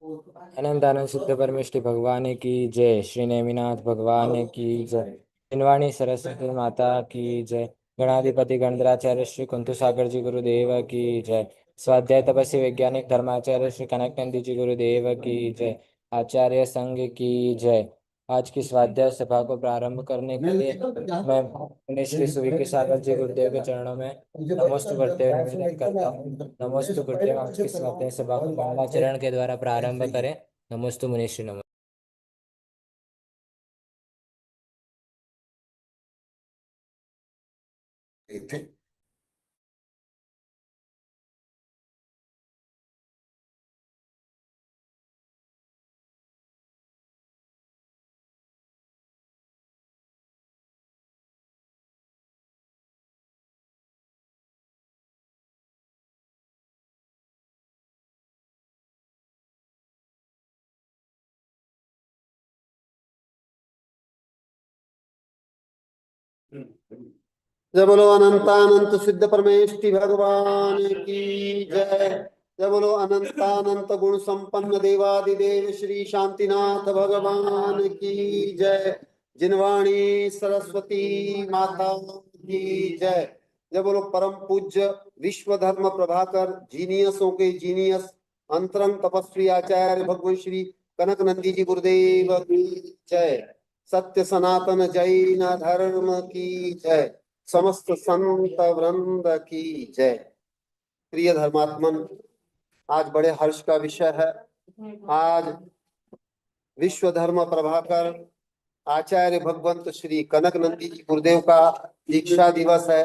अनंतानंद सिद्ध परमेष्टि भगवान की जय। श्री नेमिनाथ भगवान की जय। जिनवाणी सरस्वती माता की जय। गणाधिपति गणराचार्य श्री कुंतु सागर जी गुरुदेव की जय। स्वाध्याय तपस्वी वैज्ञानिक धर्माचार्य श्री कनक नंदी जी गुरुदेव की जय। आचार्य संघ की जय। आज की स्वाध्याय सभा को प्रारंभ करने के लिए मैं अपने श्री सुविके सागर जी गुरुदेव के चरणों में नमोस्तु करते हुए निवेदन करता हूँ। नमोस्तु गुरुदेव। आज की स्वाध्याय सभा को मंगलाचरण के द्वारा प्रारंभ करें। नमोस्तु मुनीश्री नमः। जय बोलो अनंतानंत सिद्ध परमेष्टि भगवान की जय। जय बोलो अनंतानंत गुण संपन्न देवादिदेव श्री शांतिनाथ भगवान की जय। जिनवाणी सरस्वती माता की जय। जय बोलो परम पूज्य विश्व धर्म प्रभाकर जीनियसों के जीनियस अंतरंग तपस्वी आचार्य भगवान श्री कनक नंदी जी गुरुदेव की जय। सत्य सनातन जैन धर्म की जय। समस्त संत वृंद की जय। प्रिय धर्मात्मन, आज बड़े हर्ष का विषय है। आज विश्व धर्म प्रभाकर आचार्य भगवंत श्री कनक नंदी जी गुरुदेव का दीक्षा दिवस है।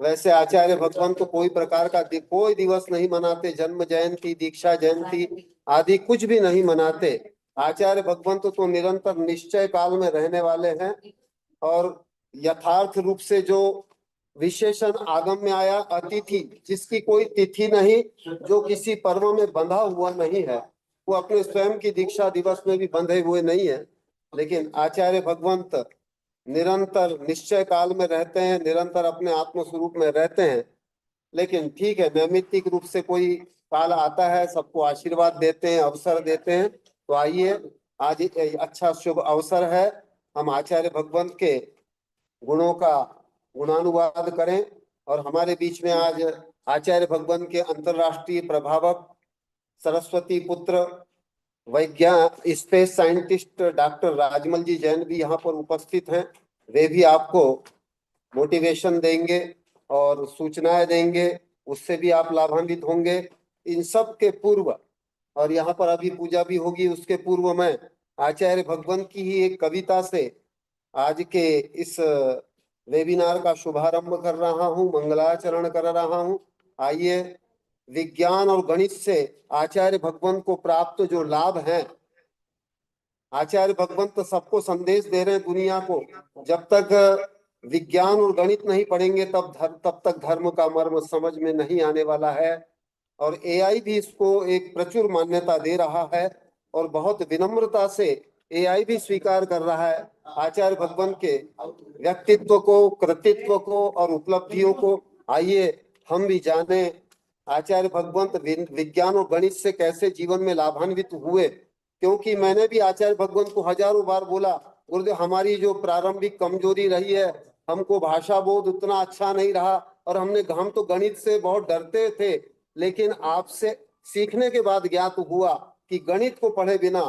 वैसे आचार्य भगवंत तो कोई प्रकार का कोई दिवस नहीं मनाते, जन्म जयंती दीक्षा जयंती आदि कुछ भी नहीं मनाते। आचार्य भगवंत तो निरंतर निश्चय काल में रहने वाले हैं और यथार्थ रूप से जो विशेषण आगम में आया अतिथि, जिसकी कोई तिथि नहीं, जो किसी पर्व में बंधा हुआ नहीं है, वो अपने स्वयं की दीक्षा दिवस में भी बंधे हुए नहीं है। लेकिन आचार्य भगवंत निरंतर निश्चय काल में रहते हैं, निरंतर अपने आत्म स्वरूप में रहते हैं। लेकिन ठीक है, नैमित्तिक रूप से कोई काल आता है, सबको आशीर्वाद देते हैं, अवसर देते हैं। तो आइए, आज एक अच्छा शुभ अवसर है, हम आचार्य भगवंत के गुणों का गुणानुवाद करें। और हमारे बीच में आज आचार्य भगवंत के अंतर्राष्ट्रीय प्रभावक सरस्वती पुत्र वैज्ञानिक स्पेस साइंटिस्ट डॉक्टर राजमल जी जैन भी यहाँ पर उपस्थित हैं। वे भी आपको मोटिवेशन देंगे और सूचनाएं देंगे, उससे भी आप लाभान्वित होंगे। इन सब के पूर्व, और यहाँ पर अभी पूजा भी होगी, उसके पूर्व में आचार्य भगवंत की ही एक कविता से आज के इस वेबिनार का शुभारंभ कर रहा हूँ, मंगलाचरण कर रहा हूँ। आइए, विज्ञान और गणित से आचार्य भगवंत को प्राप्त जो लाभ हैं, आचार्य भगवंत सबको संदेश दे रहे हैं दुनिया को, जब तक विज्ञान और गणित नहीं पढ़ेंगे तब तक धर्म का मर्म समझ में नहीं आने वाला है। और एआई भी इसको एक प्रचुर मान्यता दे रहा है और बहुत विनम्रता से एआई भी स्वीकार कर रहा है आचार्य भगवंत के व्यक्तित्व को, कृतित्व को और उपलब्धियों को। आइए हम भी जाने आचार्य भगवंत विज्ञान और गणित से कैसे जीवन में लाभान्वित हुए। क्योंकि मैंने भी आचार्य भगवंत को हजारों बार बोला, गुरुदेव हमारी जो प्रारंभिक कमजोरी रही है, हमको भाषा बोध उतना अच्छा नहीं रहा और हम तो गणित से बहुत डरते थे। लेकिन आपसे सीखने के बाद ज्ञात हुआ कि गणित को पढ़े बिना,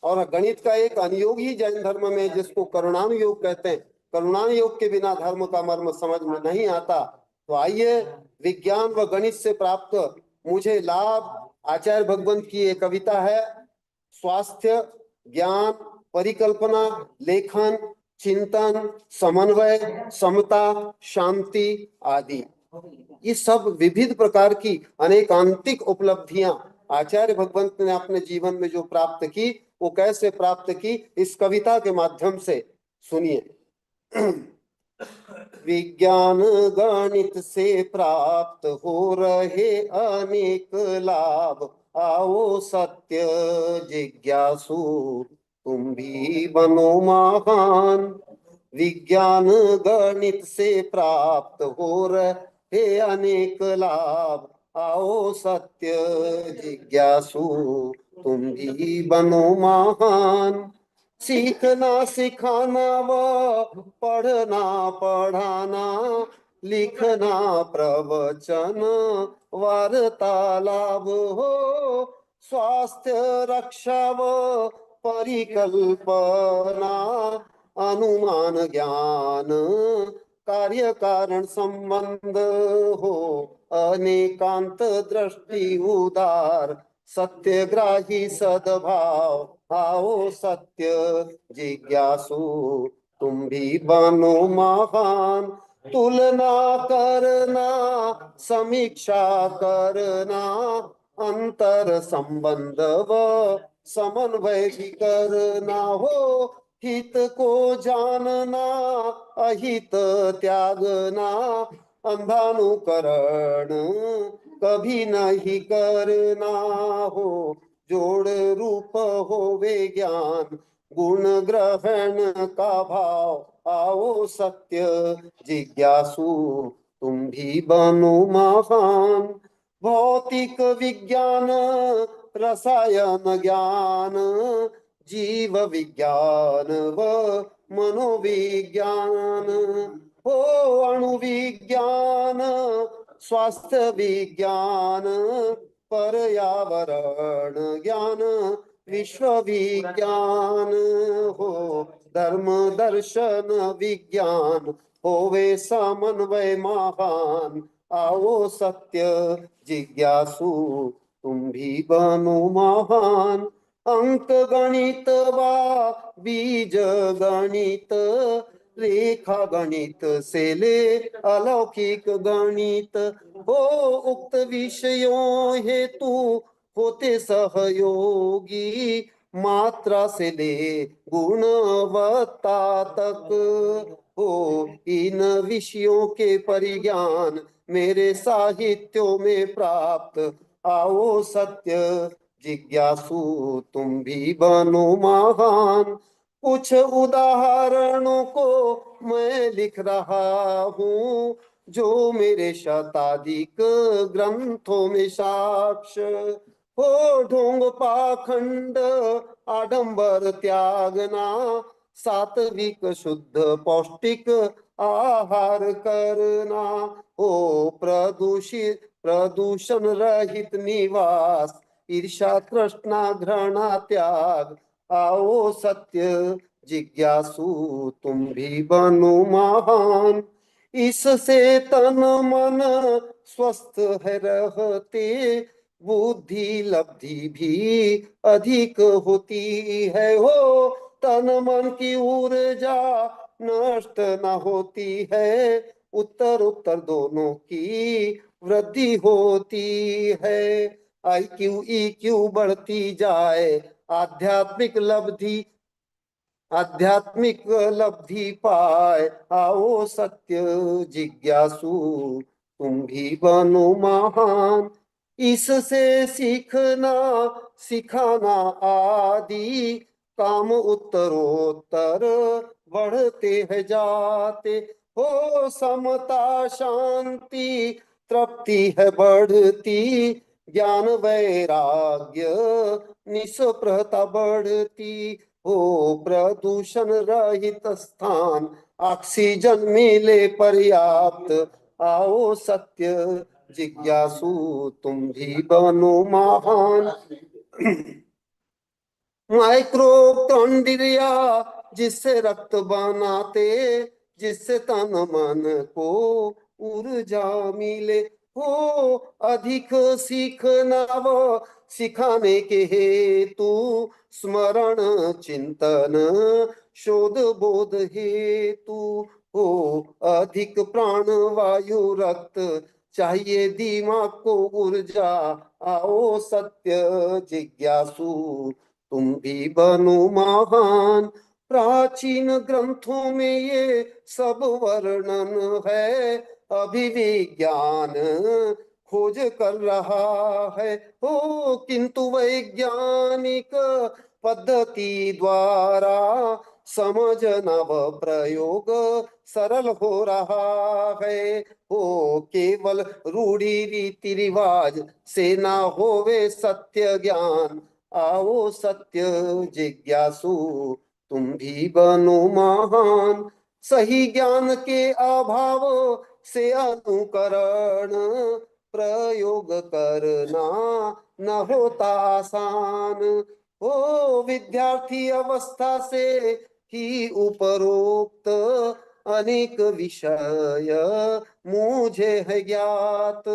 और गणित का एक अनुयोग ही जैन धर्म में जिसको करुणानुयोग कहते हैं, करुणानुयोग के बिना धर्म का मर्म समझ में नहीं आता। तो आइए, विज्ञान व गणित से प्राप्त मुझे लाभ, आचार्य भगवंत की एक कविता है, स्वास्थ्य, ज्ञान, परिकल्पना, लेखन, चिंतन, समन्वय, समता, शांति आदि, ये सब विविध प्रकार की अनेकांतिक उपलब्धियां आचार्य भगवंत ने अपने जीवन में जो प्राप्त की, वो कैसे प्राप्त की, इस कविता के माध्यम से सुनिए। विज्ञान गणित से प्राप्त हो रहे अनेक लाभ, आओ सत्य जिज्ञासु तुम भी बनो महान। विज्ञान गणित से प्राप्त हो रहे अनेक लाभ, आओ सत्य जिज्ञासु तुम भी बनो महान। सीखना सिखाना व पढ़ना पढ़ाना, लिखना प्रवचन वार्तालाप हो, स्वास्थ्य रक्षा व परिकल्पना, अनुमान ज्ञान कार्य कारण संबंध हो, अनेकांत दृष्टि उदार सत्यग्राही सद्भाव आओ सत्य जिज्ञासु, तुम भी बनो महान। तुलना करना समीक्षा करना, अंतर संबंध व समन्वय भी करना हो, हित को जानना अहित त्यागना, अंधानुकरण कभी नहीं करना हो, जोड़ रूप होवे ज्ञान गुण ग्रहण का भाव आओ सत्य जिज्ञासु, तुम भी बनो महान। भौतिक विज्ञान रसायन ज्ञान जीव विज्ञान व मनोविज्ञान हो, अणुविज्ञान स्वास्थ्य विज्ञान पर्यावरण ज्ञान विश्व विज्ञान हो, धर्म दर्शन विज्ञान होवे समन्वय महान आओ सत्य जिज्ञासु, तुम भी बनो महान। अंक गणित वा बीज गणित, रेखा गणित से ले अलौकिक गणित हो, उक्त विषयों हेतु होते सहयोगी, मात्रा से ले गुणवत्ता तक हो, इन विषयों के परिज्ञान मेरे साहित्यों में प्राप्त आओ सत्य जिज्ञासु, तुम भी बनो महान। कुछ उदाहरणों को मैं लिख रहा हूँ, जो मेरे शताधिक ग्रंथों में साक्ष हो, ढोंग पाखंड आडंबर त्यागना, सात्विक शुद्ध पौष्टिक आहार करना हो, प्रदूषण रहित निवास, ईर्षा तृष्णा घृणा त्याग आओ सत्य जिज्ञासु, तुम भी बनो महान। इससे तन मन स्वस्थ है रहते, बुद्धि लब्धि भी अधिक होती है हो, तन मन की ऊर्जा नष्ट न होती है, उत्तर उत्तर दोनों की वृद्धि होती है, IQ EQ बढ़ती जाए, आध्यात्मिक लब्धि पाए आओ सत्य जिज्ञासु, तुम भी बनो महान। इससे सीखना सिखाना आदि काम उत्तरोत्तर बढ़ते हैं जाते हो, समता शांति तृप्ति है बढ़ती, ज्ञान वैराग्य निष्प्रता बढ़ती हो, प्रदूषण रहित स्थान ऑक्सीजन मिले पर्याप्त आओ सत्य जिज्ञासु, तुम भी बनो महान। माइक्रोकॉन्ड्रिया जिससे रक्त बनाते, जिससे तन मन को ऊर्जा मिले हो, अधिक सीखना व सिखाने के हेतु स्मरण चिंतन शोध बोध हेतु हो, अधिक प्राण वायु रक्त चाहिए दिमाग को ऊर्जा आओ सत्य जिज्ञासु, तुम भी बनो महान। प्राचीन ग्रंथों में ये सब वर्णन है, अभिविज्ञान खोज कर रहा है हो, किंतु वैज्ञानिक पद्धति द्वारा समझना व प्रयोग सरल हो रहा है हो, केवल रूढ़ी रीति रिवाज से ना होवे सत्य ज्ञान आओ सत्य जिज्ञासु तुम भी बनो महान। सही ज्ञान के अभाव से अनुकरण प्रयोग करना न होता आसान। हो विद्यार्थी अवस्था से ही उपरोक्त अनेक विषय मुझे है ज्ञात।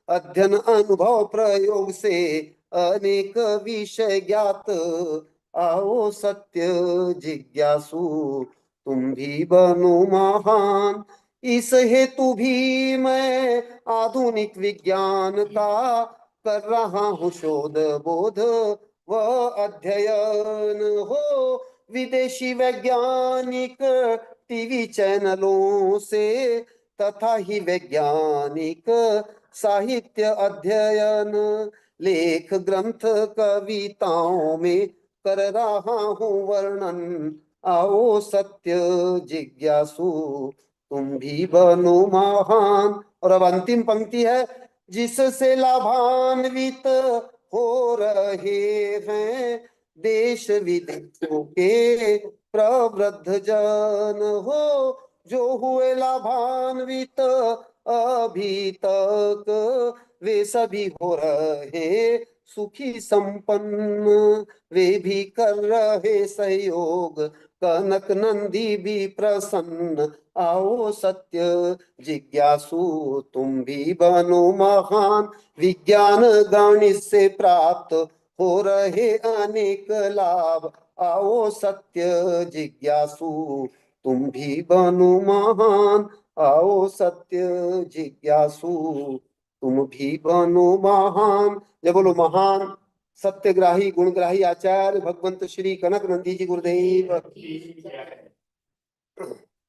अध्ययन अनुभव प्रयोग से अनेक विषय ज्ञात। आओ सत्य जिज्ञासु तुम भी बनो महान। इस हेतु भी मैं आधुनिक विज्ञान का कर रहा हूँ शोध बोध व अध्ययन। हो विदेशी वैज्ञानिक टीवी चैनलों से तथा ही वैज्ञानिक साहित्य अध्ययन लेख ग्रंथ कविताओं में कर रहा हूँ वर्णन। आओ सत्य जिज्ञासु तुम भी बनो महान। और अब अंतिम पंक्ति है, जिससे लाभान्वित हो रहे हैं देश विदेशों के प्रवृद्ध जन। हो जो हुए लाभान्वित अभी तक वे सभी हो रहे सुखी संपन्न। वे भी कर रहे सहयोग कनक नंदी भी प्रसन्न। आओ सत्य जिज्ञासु तुम भी बनो महान। विज्ञान गणित से प्राप्त हो रहे अनेक लाभ। आओ सत्य जिज्ञासु तुम भी बनो महान। आओ सत्य जिज्ञासु तुम भी बनो महान। जय बोलो महान सत्यग्राही गुणग्राही आचार्य भगवंत श्री कनक नंदी जी गुरुदेव की जय।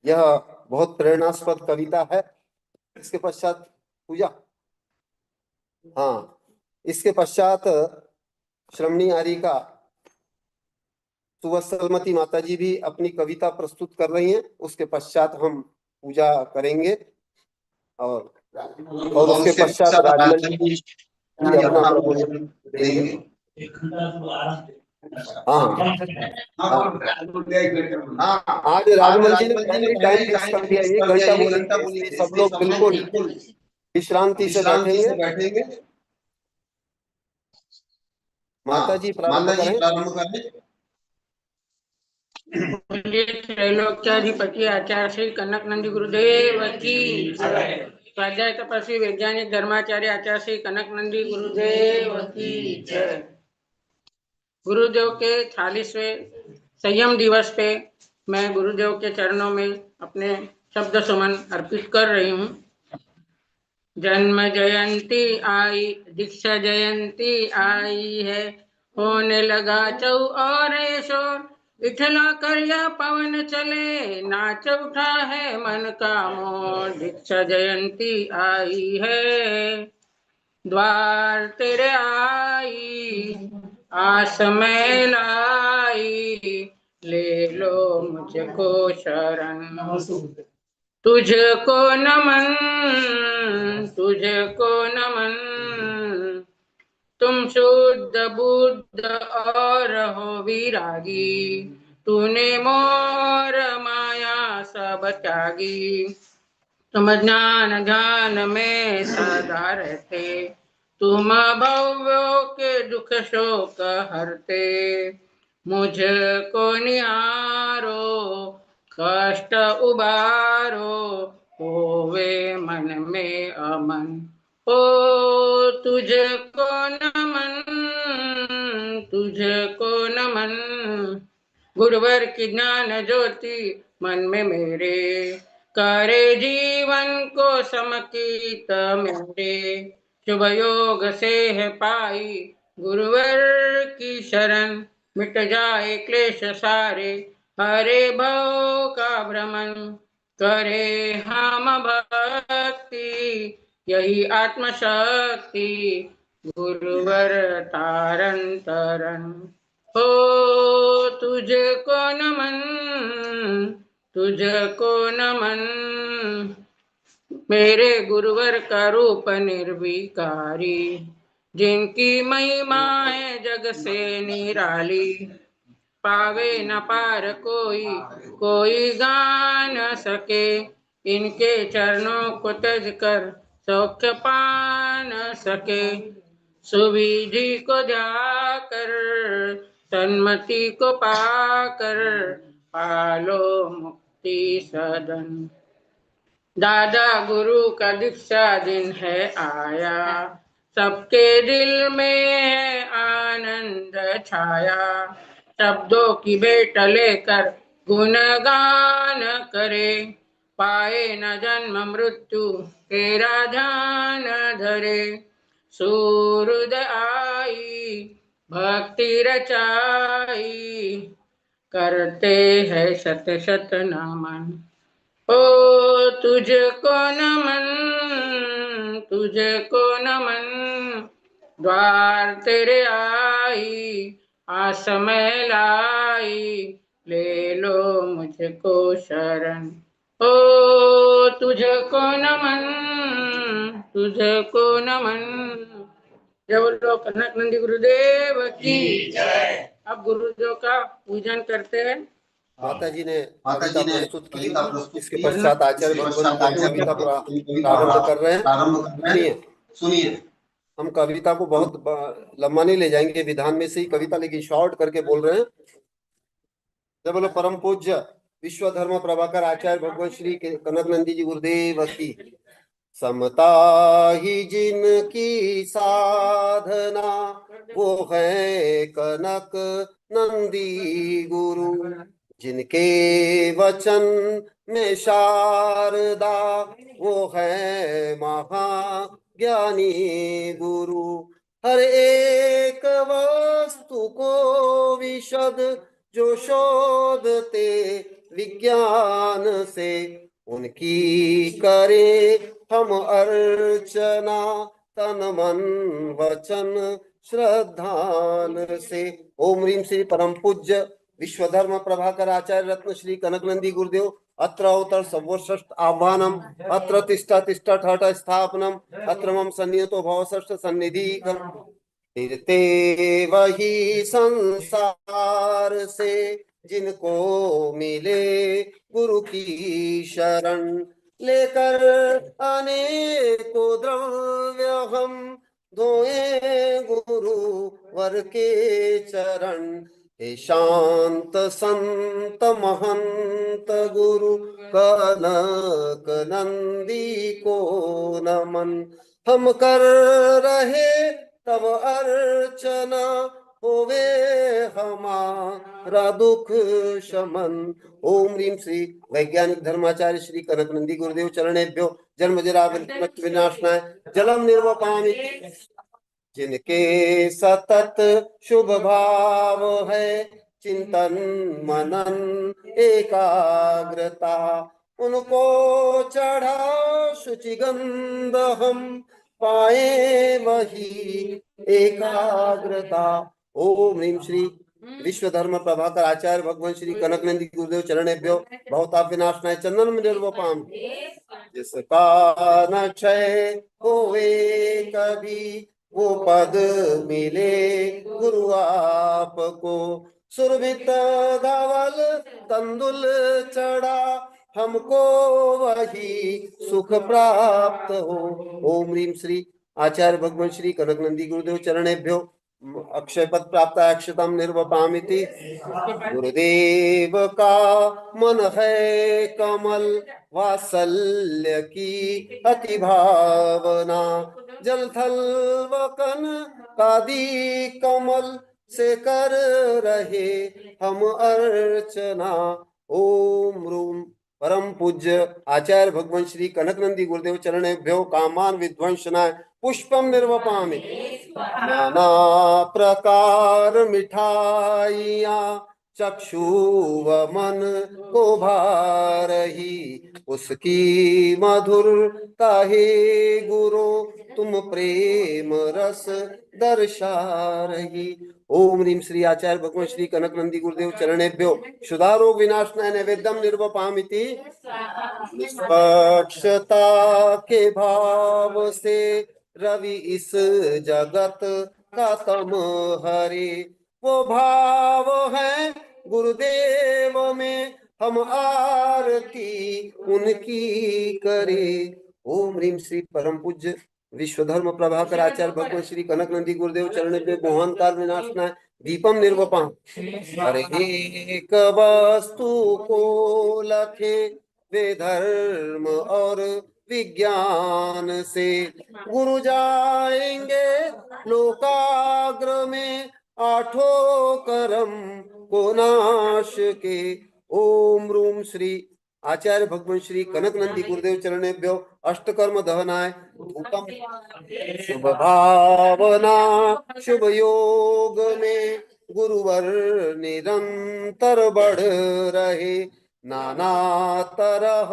यह बहुत प्रेरणास्पद कविता है। इसके पश्चात पूजा, हाँ, इसके पश्चात श्रमणी आर्य का सुवत्सलमती माता जी भी अपनी कविता प्रस्तुत कर रही हैं। उसके पश्चात हम पूजा करेंगे और उसके पश्चात राजमल जी अपना प्रवचन देंगे। हाँ हाँ, आज राजमल जी ने पहले ही टाइम फिक्स कर दिया, 1 घंटा बोलेंगे, इसलिए सब लोग बिल्कुल विश्रांति से बैठेंगे। माता जी प्रारंभ करें। बोलिए त्रैलोक्याधिपति आचार्य श्री कनक नंदी गुरुदेव की स्वाध्याय तपस्वी वैज्ञानिक धर्माचार्य आचार्य श्री कनक नंदी गुरुदेव की जय। गुरुदेव के 40वें संयम दिवस पे मैं गुरुदेव के चरणों में अपने शब्द सुमन अर्पित कर रही हूँ। जन्म जयंती आई, दीक्षा जयंती आई है, होने लगा चौ और शोर, इठला करिया पवन चले, नाच उठा है मन का मोर। दीक्षा जयंती आई है, द्वार तेरे आई, आस में लाई, ले लो मुझको शरण। तुझको नमन, तुझको नमन, तुम शुद्ध बुद्ध और हो विरागी, तूने मोर माया सब त्यागी। तुम ज्ञान ध्यान में सदा रहते, तुम भव्यों के दुख शोक हरते। मुझको निहारो कष्ट उबारो, होवे मन में अमन। ओ तुझको नमन, तुझको नमन, गुरुवर की ज्ञान ज्योति मन में मेरे, करे जीवन को समकीत मेरे। शुभ योग से है पाई गुरुवर की शरण, मिट जाए क्लेश सारे, हरे भव का भ्रमण। करे हम भक्ति यही आत्मशक्ति, गुरुवर तारण तरण। हो तुझको नमन, तुझको नमन, मेरे गुरुवर का रूप निर्विकारी, जिनकी महिमाएं जग से निराली, पावे न पार कोई, कोई गा न सके। इनके चरणों को तज कर सौख्य पा न सके। सुविधि को जाकर सन्मति को पाकर, पालो मुक्ति सदन। दादा गुरु का दीक्षा दिन है आया, सबके दिल में है आनंद छाया। शब्दों की भेंट लेकर गुणगान करे, पाए न जन्म मृत्यु तेरा ध्यान धरे। सूरद आई भक्ति रचाई, करते हैं शत शत नमन। ओ तुझको नमन, तुझको नमन, द्वार तेरे आई, आसमय लाई, ले लो मुझको शरण। ओ तुझको नमन, तुझको नमन। जय बोलो कनक नंदी गुरुदेव की जय। अब गुरुदेव का पूजन करते हैं। माता जी ने माता कविता जी ने प्रस्तुत की। कविता प्रस्तुत इसके की। पश्चात आचार्य इसके भगवान पश्चात आचार्य कविता भगवान प्रारंभ कर रहे हैं। प्रारंभ कर रहे हैं। सुनिए। हम कविता को बहुत लंबा नहीं ले जाएंगे, विधान में से ही कविता, लेकिन शॉर्ट करके बोल रहे हैं। जय बोलो परम पूज्य विश्व धर्म प्रभाकर आचार्य भगवान श्री कनक नंदी जी गुरुदेव की। समता ही जिनकी साधना, वो है कनक नंदी गुरु। जिनके वचन में शारदा, वो है महाज्ञानी गुरु। हर एक वस्तु को विशद जो शोधते विज्ञान से, उनकी करे हम अर्चना तन मन वचन श्रद्धान से। ओम ह्रीं श्री परम पूज्य विश्वधर्म प्रभाकर आचार्य रत्न श्री कनक नंदी गुरुदेव अत्र अवतर सर्वश्रेष्ठ आह्वानम, अत्र तिष्ठा तिष्ठा ठठ स्थापनम, अत्र मम सन्निहितो भव षष्ठ सन्निधि। फिरते वही संसार से, जिनको मिले गुरु की शरण। लेकर अनेको द्रव्य हम धोए गुरु वर के चरण। हे शांत संत महंत गुरु कनक नंदी को नमन। हम कर रहे तब अर्चना, होवे हमारा दुख शमन। ओम ह्रीं श्री वैज्ञानिक धर्माचार्य श्री कनक नंदी गुरुदेव चरणेभ्यो जन्म जरा विनाशनाय जलम निर्वपामि। जिनके सतत शुभ भाव है, चिंतन मनन एकाग्रता, उनको चढ़ा शुचिगंध हम पाए वही एकाग्रता। ओम ह्रीं श्री विश्व धर्म प्रभाकर आचार्य भगवान श्री कनक नंदी गुरुदेव चरणेभ्यो भवताप विनाशनाय चंदन निर्वपाम। जिसका न क्षय होवे कभी, वो पद मिले गुरु आपको। सुरभित धवल तंदुल चढ़ा, हमको वही सुख प्राप्त हो। ओम ह्रीं श्री आचार्य भगवान श्री कनक नंदी गुरुदेव चरणेभ्यो अक्षय पद प्राप्त अक्षतम निर्वपामिति। गुरुदेव का मन है कमल, वात्सल्य की अति भावना। जल थल वकन कादी कमल, से कर रहे हम अर्चना। ओम रूम परम पूज्य आचार्य भगवान श्री कनक नंदी गुरुदेव चरणेभ्यो कामान विध्वंसनाय पुष्पम निर्वपामि। नाना प्रकार मिठाइयाँ चक्षु व मन को भा रही, उसकी मधुरता हे गुरु तुम प्रेम रस दर्शा रही। ओम ह्रीं श्री आचार्य भगवान श्री कनक नंदी गुरुदेव चरणेभ्यो क्षुधारोग विनाशनाय नैवेद्यम निर्वपामिति। निष्पक्षता के भाव से रवि इस जगत का तम हरे। वो भाव है गुरुदेव में, हम आरती उनकी करे। ओम ह्रीम श्री परम पूज्य विश्वधर्म प्रभाकर आचार्य भगवान श्री कनक नंदी गुरुदेव चरण पे मोहन काल विनाशनाय दीपम निर्वपाम। हर एक वस्तु को लखे वे धर्म और विज्ञान से, गुरु जाएंगे लोकाग्र में आठों कर्म को नाश के। ओम रूम श्री आचार्य भगवान श्री कनक नंदी गुरुदेव चरणेभ्यो अष्टकर्म दहनाय धूपम। शुभ भावना शुभ योग में गुरुवर निरंतर बढ़ रहे। नाना तरह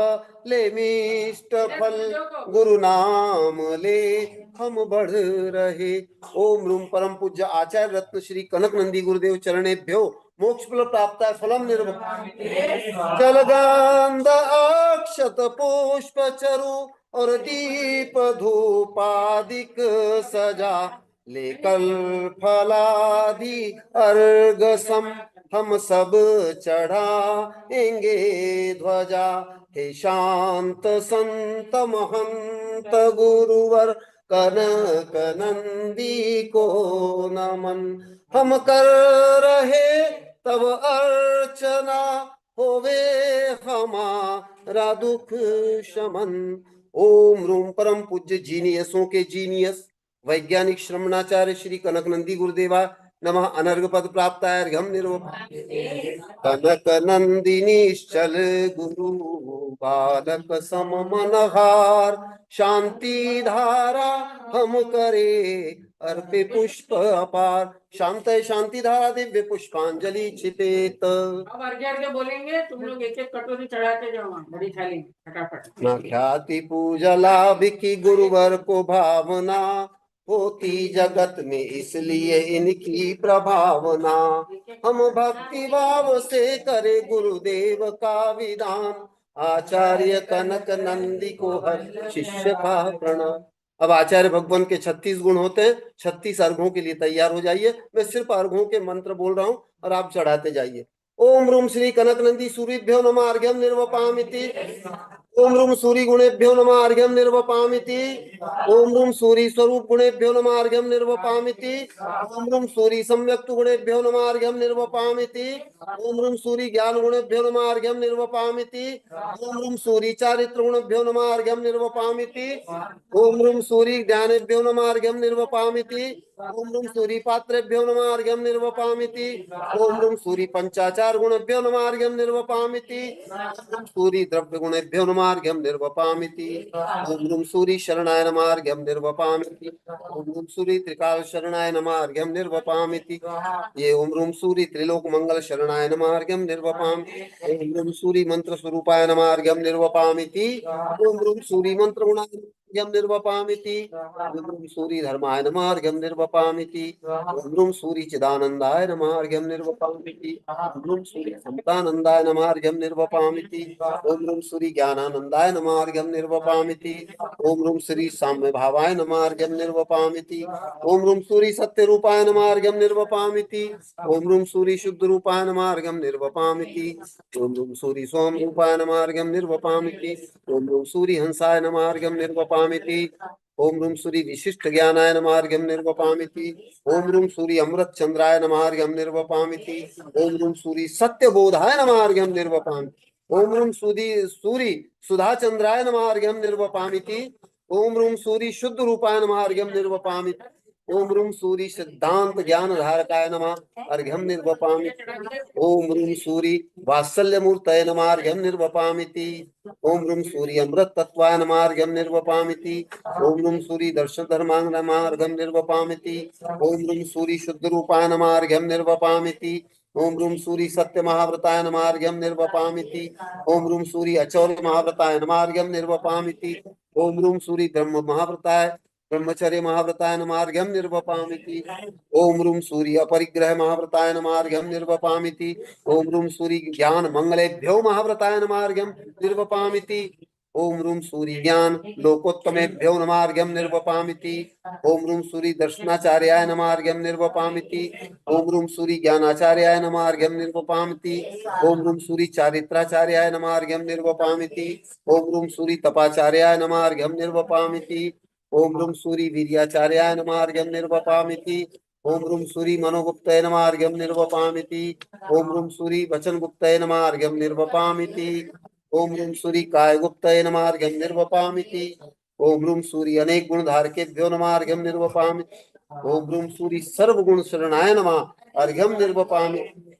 ले मिष्ट फल गुरु नाम ले हम बढ़ रहे। ओम रूम परम पूज्य आचार्य रत्न श्री कनक नंदी गुरुदेव चरणेभ्यो मोक्ष फल प्राप्त फलम निर्वहन। जलगंध अक्षत पुष्प चरु और दीप धूपादिक सजा, लेकर फलादि अर्घ सम हम सब चढ़ाएंगे ध्वजा। हे शांत संत महंत गुरुवर कनक नंदी को नमन। हम कर रहे तब अर्चना होवे हमारा दुख शमन। ओम रूम परम पूज्य जीनियसों के जीनियस वैज्ञानिक श्रमणाचार्य श्री कनक नंदी गुरुदेवा नमः। अनर्घ पद प्राप्त अर्घ्यम निर्वपाम। कनक नंदिनीश्चल गुरु बालक सम मनहार, शांति धारा हम करे अर्पे पुष्प अपार। शांत शांति धारा दिव्य पुष्पांजलि छिपेत। अब अर्घ्य अर्घ्य बोलेंगे, तुम लोग एक एक कटोरी चढ़ाते जाओ बड़ी थाली में, फटाफट। न ख्याति पूजा लाभ की गुरुवर को भावना होती जगत में, इसलिए इनकी प्रभावना। हम भक्ति भाव से करे गुरुदेव का विधान, आचार्य कनक नंदी को हर शिष्य का प्रणाम। अब आचार्य भगवान के 36 गुण होते हैं। 36 अर्घों के लिए तैयार हो जाइए। मैं सिर्फ अर्घों के मंत्र बोल रहा हूं और आप चढ़ाते जाइए। ओम रूम श्री कनक नंदी सूर्यभ्यो नमः अर्घ्यम निर्वपामिति। ओम रूम सूरी गुणेभ्यो नमः अर्घ्यम निर्वपामिति। ओम रूम सूरी स्वरूप गुणेभ्यो नमः अर्घ्यम निर्वपामिति। ओम रूम सूरी सम्यक्त गुणेभ्यो नमः अर्घ्यम निर्वपामिति। ओम रूम सूरी ज्ञान गुणेभ्यो नमः अर्घ्यम निर्वपामिति। ओम रूम सूरी चारित्र गुणेभ्यो नमः अर्घ्यम निर्वपामिति। ओम रूम सूरी ज्ञानेभ्यो नमः अर्घ्यम निर्वपामिति। ओम रूम सूरी पात्रेभ्यो नमः अर्घ्यम निर्वपामिति। ओम रूम सूरी पंचाचार गुणेभ्यो नमः अर्घ्यम निर्वपामिति। ओम रूम सूरी द्रव्य गुणेभ्यो नमः अर्घ्यम निर्वपामिति। ओम रूम सूरी शरणाय नमः अर्घ्यम निर्वपामिति। ओम रूम सूरी त्रिकाल शरणाय नमः अर्घ्यम निर्वपामिति। ये ओम रूम सूरी त्रिलोक मंगल शरणाय नमः अर्घ्यम निर्वपामिति। ओम रूम सूरी मंत्र स्वरूपाय नमः अर्घ्यम निर्वपामिति। ओम रूम सूरी मंत्र गुणाय अर्घ्यम निर्वपामिति। ओम रूम सूरी धर्माय नमः अर्घ्यम निर्वपामिति। ओम रूम सूरी चिदानंदाय नमः अर्घ्यम निर्वपामिति। ओम रूम सूरी समतानंदाय नमः अर्घ्यम निर्वपामिति। ओम रूम सूरी ज्ञानानंदाय नमः अर्घ्यम निर्वपामिति। ओम रूम श्री साम्य भावाय नमः अर्घ्यम निर्वपामिति। ओम रूम सूरी सत्य रूपाय नमः अर्घ्यम निर्वपामिति। ओम रूम सूरी शुद्ध रूपाय नमः अर्घ्यम निर्वपामिति। ओम रूम सूरी सोम रूपाय नमः अर्घ्यम निर्वपामिति। ओम रूम सूरी हंसाय नमः अर्घ्यम निर्वपामिति। ओम रूम सूरी विशिष्ट ज्ञानाय नमः अर्घ्यम निर्वपामिति। ओम रूम सूरी अमृत चंद्राय नमः अर्घ्यम निर्वपामिति। ओम रूम सूरी सत्य बोधाय नमः अर्घ्यम निर्वपामिति। ओम रूम सूरी सुधा चंद्राय नमः अर्घ्यम निर्वपामिति। ओम रूम सूरी शुद्ध रूपाय नमः अर्घ्यम निर्वपामिति। ओम रूम सूरी सिद्धांत ज्ञान धारकाय नमः अर्घ्यम निर्वपामिति। ओम रूम सूरी वात्सल्य मूर्तये नमः अर्घ्यम निर्वपामिति। ओम रूम सूरी अमृत तत्वाय नमः अर्घ्यम निर्वपामिति। ओम रूम सूरी दर्शन धर्मांग नमः अर्घ्यम निर्वपामिति। ओम रूम सूरी शुद्ध रूपाय नमः अर्घ्यम निर्वपामिति। ओम रूम सूरी सत्य महाव्रताय नमः अर्घ्यम निर्वपामिति। ओम रूम सूरी अचौर्य महाव्रताय नमः अर्घ्यम निर्वपामिति। ओम रूम सूरी ब्रह्म महाव्रताय ब्रह्मचर्य महाव्रताय नमः अर्घ्यम निर्वपामिति। ओम रूम सूरी अपरिग्रह महाव्रताय नमः अर्घ्यम निर्वपामिति। ओम रूम सूरी ज्ञान मंगलेभ्यो महाव्रताय नमः अर्घ्यम निर्वपामिति। ओम रूम सूर्य ज्ञान लोकोत्तमेभ्यो नमार्घ्यं निर्वपामिति। ओम रूम सूर्य दर्शनाचार्याय नमार्घ्यं निर्वपामिति। ओम रूम सूर्य ज्ञानाचार्याय नमार्घ्यं निर्वपामिति। ओम रूम सूर्य चारित्राचार्याय नमार्घ्यं निर्वपामिति। ओम रूम सूर्य तपाचार्याय नमार्घ्यं निर्वपामिति। ओम रूम सूर्य वीर्याचार्याय नमार्घ्यं निर्वपामिति। ओम रूम सूर्य मनोगुप्ताय नमार्घ्यं निर्वपामिति। ओम रूम सूर्य वचनगुप्ताय नमार्घ्यं निर्वपामिति। ओम रूम सूर्य कायगुप्ताय नमार्घ्यं निर्वपामिति। ओम रूम सूर्य अनेक गुणधारकेभ्यो नमार्घ्यं निर्वपामिति। ओम रूम सूर्य सर्वगुण शरणाय नमः अर्घ्यं निर्वपामिति।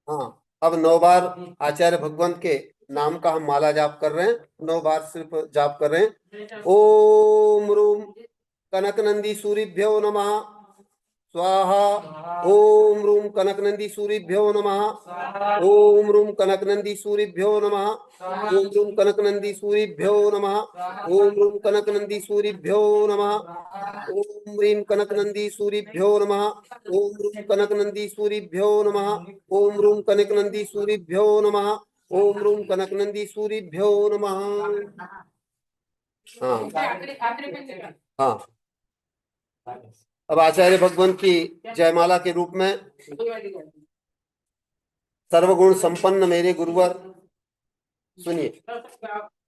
हाँ, अब 9 बार आचार्य भगवंत के नाम का हम माला जाप कर रहे हैं। 9 बार सिर्फ जाप कर रहे हैं। ओम रूम कनक नंदी सूर्यभ्यो नमः स्वाहा। ओम रूम कनक नंदी सूर्यभ्यो नमः। ओम रूम कनक नंदी सूर्यभ्यो नमः। ओम रूम कनक नंदी सूर्यभ्यो नमः। ओम रूम कनक नंदी सूर्यभ्यो नमः। ओम ह्रीं कनक नंदी सूर्यभ्यो नमः। ओम रूम कनक नंदी सूर्यभ्यो नमः। ओम रूम कनक नंदी सूर्यभ्यो नमः। ओम रूम कनक नंदी सूर्यभ्यो नमः। हाँ हाँ, अब आचार्य भगवान की जयमाला के रूप में सर्वगुण संपन्न मेरे गुरुवर सुनिए।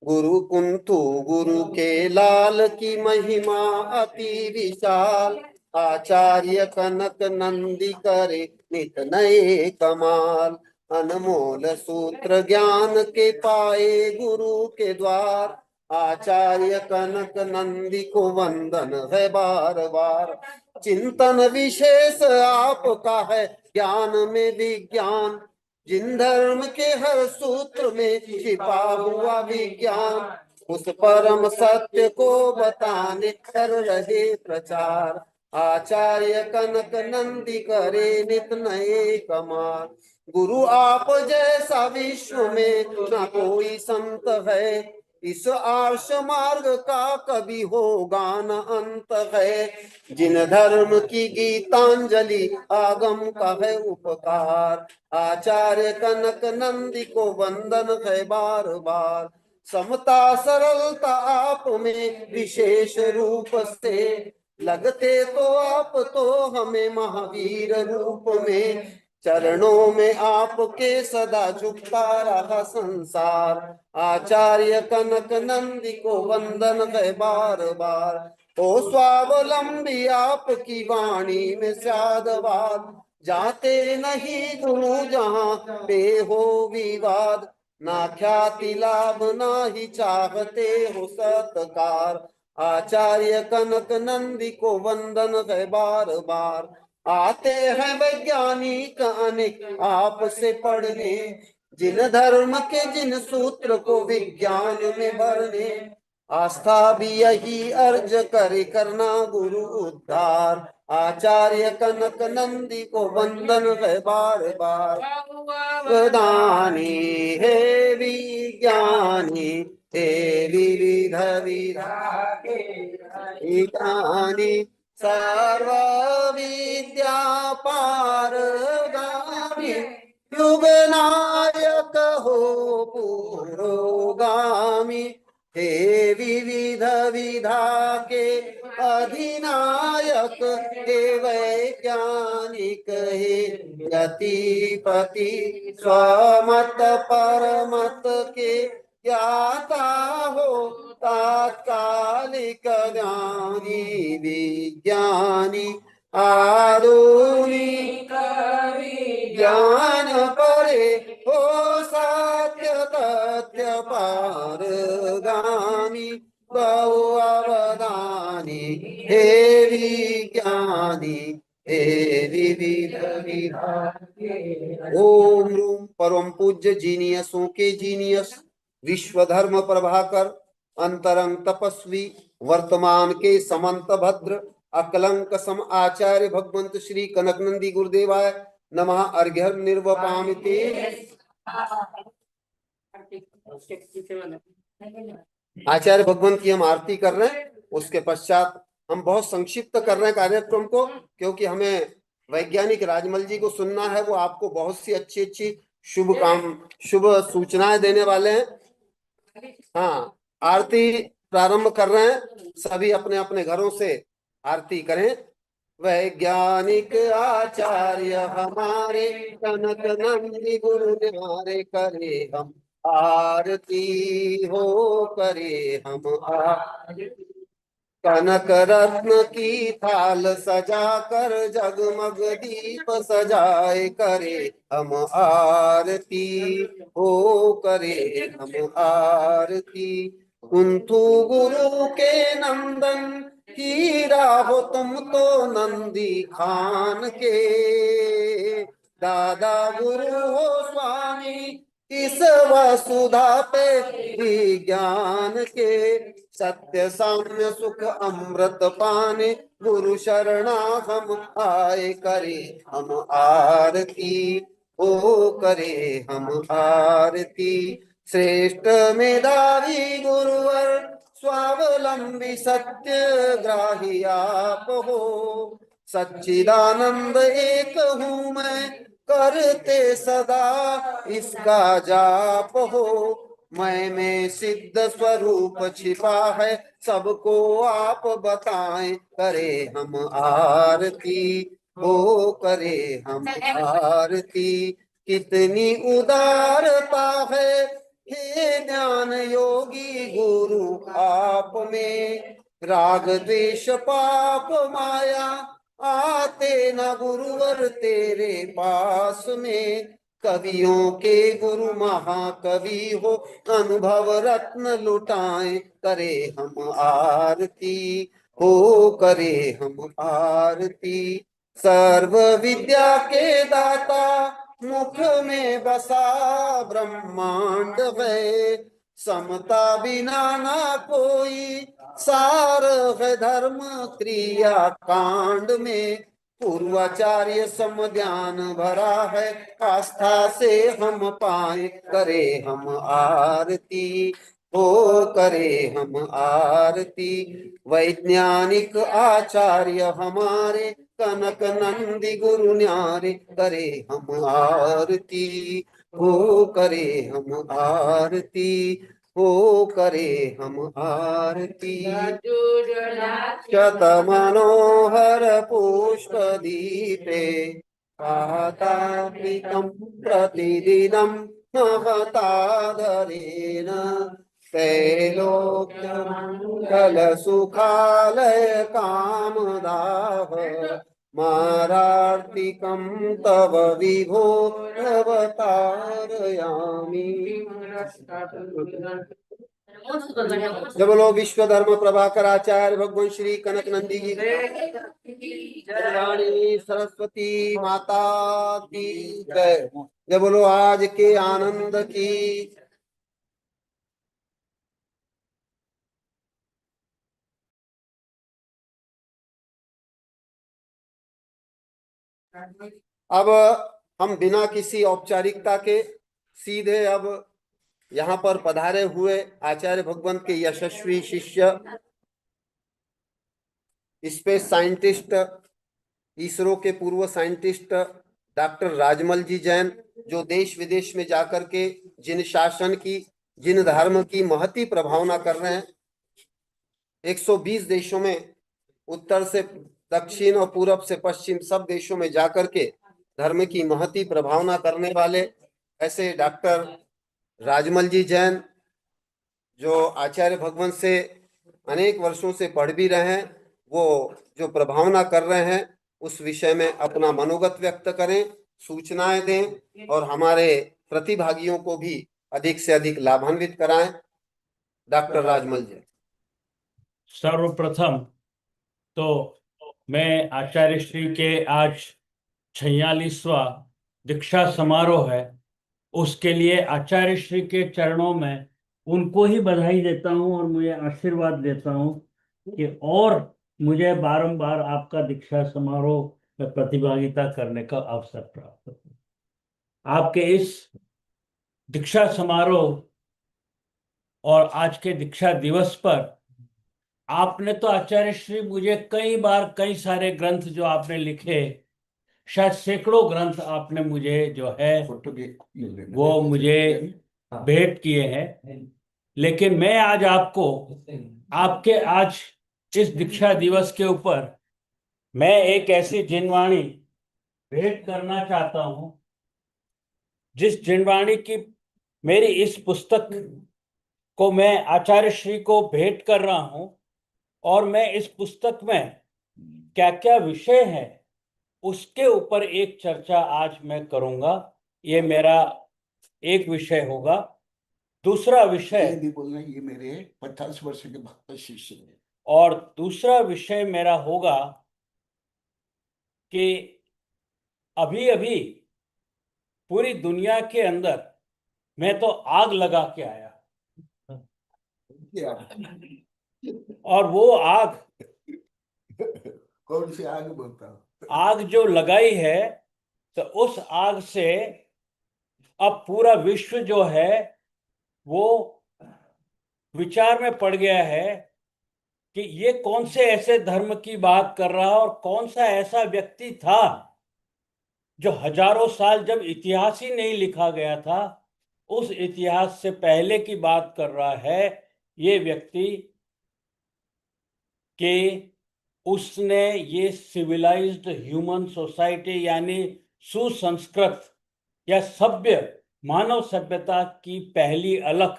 गुरु कुंतु गुरु के लाल की महिमा अति विशाल। आचार्य कनक नंदी करे नित नए कमाल। अनमोल सूत्र ज्ञान के पाए गुरु के द्वार। आचार्य कनक नंदी को वंदन है बार बार। चिंतन विशेष आपका है ज्ञान में विज्ञान। जिन धर्म के हर सूत्र में छिपा हुआ विज्ञान। उस परम सत्य को बताने कर रहे प्रचार। आचार्य कनक नंदी करे नित नए कमाल। गुरु आप जैसा विश्व में न कोई संत है। इस आर्ष मार्ग का कभी होगा न अंत है। जिन धर्म की गीतांजलि आगम का है उपकार। आचार्य कनक नंदी को वंदन है बार बार। समता सरलता आप में विशेष रूप से। लगते तो आप तो हमें महावीर रूप में। चरणों में आपके सदा झुकता रहा संसार। आचार्य कनक नंदी को वंदन है बार बार। ओ स्वावलंबी आपकी वाणी में साधवाद। जाते नहीं गुरु जहाँ पे हो विवाद। ना ख्याति लाभ ना ही चाहते हो सत्कार। आचार्य कनक नंदी को वंदन है बार बार। आते हैं वैज्ञानिक अनेक आपसे पढ़ने। जिन धर्म के जिन सूत्र को विज्ञान में भरने। आस्था भी यही अर्ज करे करना गुरु उद्धार। आचार्य कनक नंदी को वंदन है बार बार। प्रदानी हे विज्ञानी हे विविध विधानी। सर्व विद्या पारगामी। युग नायक हो पुरोगामी। हे विविध विधा के अधिनायक। हे वैज्ञानिक हे यतिपति। स्वमत परमत के ज्ञाता हो तात्कालिक ज्ञानी विज्ञानी। आधुनिक ज्ञान परे हो सत्य तथ्य पारगामी। बहु अवदानी हे विज्ञानी हे विविध विधा। ओम रूम परम पूज्य जीनियसों के जीनियस विश्व धर्म प्रभाकर अंतरंग तपस्वी वर्तमान के समंत भद्र अकलंक सम आचार्य भगवंत श्री कनकनंदी गुरुदेवाय नमः अर्घ्यं निर्वपामिति। आचार्य भगवंत की हम आरती कर रहे हैं। उसके पश्चात हम बहुत संक्षिप्त कर रहे हैं कार्यक्रम को, क्योंकि हमें वैज्ञानिक राजमल जी को सुनना है। वो आपको बहुत सी अच्छी अच्छी शुभ सूचनाएं देने वाले हैं। हाँ, आरती प्रारंभ कर रहे हैं। सभी अपने अपने घरों से आरती करें। वैज्ञानिक आचार्य हमारे कनक नंदी गुरु न्यारे करे हम आरती हो, करे हम आरती। कनक रत्न की थाल सजा कर जगमग दीप सजाए करे हम आरती हो, करे हम आरती। कुंथु गुरु के नंदन हीरा हो तुम तो नंदी खान के, दादा गुरु हो स्वामी इस वसुधा पे विज्ञान के। सत्य साम्य सुख अमृत पाने गुरु शरणा हम आए करे हम आरती ओ, करे हम आरती। श्रेष्ठ मेधावी गुरुवर स्वावलंबी सत्यग्राही आप हो, सच्चिदानंद एक हूँ मैं करते सदा इसका जाप हो। मैं में सिद्ध स्वरूप छिपा है सबको आप बताएं करे हम आरती हो, करे हम आरती। कितनी उदारता है हे ज्ञान योगी गुरु आप में, राग द्वेष पाप माया आते न गुरुवर तेरे पास में। कवियों के गुरु महाकवि हो अनुभव रत्न लुटाए करे हम आरती हो, करे हम आरती। सर्व विद्या के दाता मुख में बसा ब्रह्मांड है, समता बिना ना कोई सार है धर्म क्रिया कांड में। पूर्वाचार्य सम ज्ञान भरा है आस्था से हम पाए करे हम आरती हो, करे हम आरती। वैज्ञानिक आचार्य हमारे कनक नंदी गुरु न्यारे करे हम आरती हो, करे हम आरती हो, करे हम आरती। शत मनोहर पुष्प दीपे पातात्मिकं प्रतिदिनं महतादरेण, त्रैलोक्यमङ्गल सुखालय कामदाह मारार्तिकं तव विभो अवतारयामि। जब बोलो विश्व धर्म प्रभाकर आचार्य भगवान श्री कनक नंदी जी रानी सरस्वती माता की जय। जब बोलो आज के आनंद की। अब हम बिना किसी औपचारिकता के सीधे अब यहाँ पर पधारे हुए आचार्य भगवंत के यशस्वी शिष्य स्पेस साइंटिस्ट, इसरो के पूर्व साइंटिस्ट डॉक्टर राजमल जी जैन, जो देश विदेश में जाकर के जिन शासन की, जिन धर्म की महती प्रभावना कर रहे हैं, 120 देशों में, उत्तर से दक्षिण और पूरब से पश्चिम सब देशों में जाकर के धर्म की महती प्रभावना करने वाले ऐसे डॉक्टर राजमल जी जैन, जो आचार्य भगवंत से अनेक वर्षों से पढ़ भी रहे हैं, वो जो प्रभावना कर रहे हैं उस विषय में अपना मनोगत व्यक्त करें, सूचनाएं दें और हमारे प्रतिभागियों को भी अधिक से अधिक लाभान्वित कराएं। डॉक्टर राजमल जी। सर्वप्रथम तो मैं आचार्य श्री के आज 46वां दीक्षा समारोह है, उसके लिए आचार्य श्री के चरणों में उनको ही बधाई देता हूं और मुझे आशीर्वाद देता हूं कि और मुझे बारंबार आपका दीक्षा समारोह में प्रतिभागिता करने का अवसर प्राप्त हो। आपके इस दीक्षा समारोह और आज के दीक्षा दिवस पर आपने तो आचार्य श्री मुझे कई बार कई सारे ग्रंथ जो आपने लिखे शायद सैकड़ों ग्रंथ आपने मुझे जो है फोटो भी ले लेना। वो मुझे भेंट किए हैं। लेकिन मैं आज आपको आपके आज इस दीक्षा दिवस के ऊपर मैं एक ऐसी जिनवाणी भेंट करना चाहता हूं, जिस जिनवाणी की मेरी इस पुस्तक को मैं आचार्य श्री को भेंट कर रहा हूं। और मैं इस पुस्तक में क्या क्या विषय है उसके ऊपर एक चर्चा आज मैं करूंगा। ये मेरा एक विषय होगा। दूसरा ये विषय भी बोलना, ये मेरे 50 वर्ष के भक्त शिष्य हैं। और दूसरा विषय मेरा होगा कि अभी अभी पूरी दुनिया के अंदर मैं तो आग लगा के आया, और वो आग कौन सी आग बोलता हूँ? आग जो लगाई है, तो उस आग से अब पूरा विश्व जो है वो विचार में पड़ गया है कि ये कौन से ऐसे धर्म की बात कर रहा है, और कौन सा ऐसा व्यक्ति था जो हजारों साल जब इतिहास ही नहीं लिखा गया था, उस इतिहास से पहले की बात कर रहा है ये व्यक्ति, कि उसने ये सिविलाइज्ड ह्यूमन सोसाइटी यानी सुसंस्कृत या सभ्य मानव सभ्यता की पहली अलख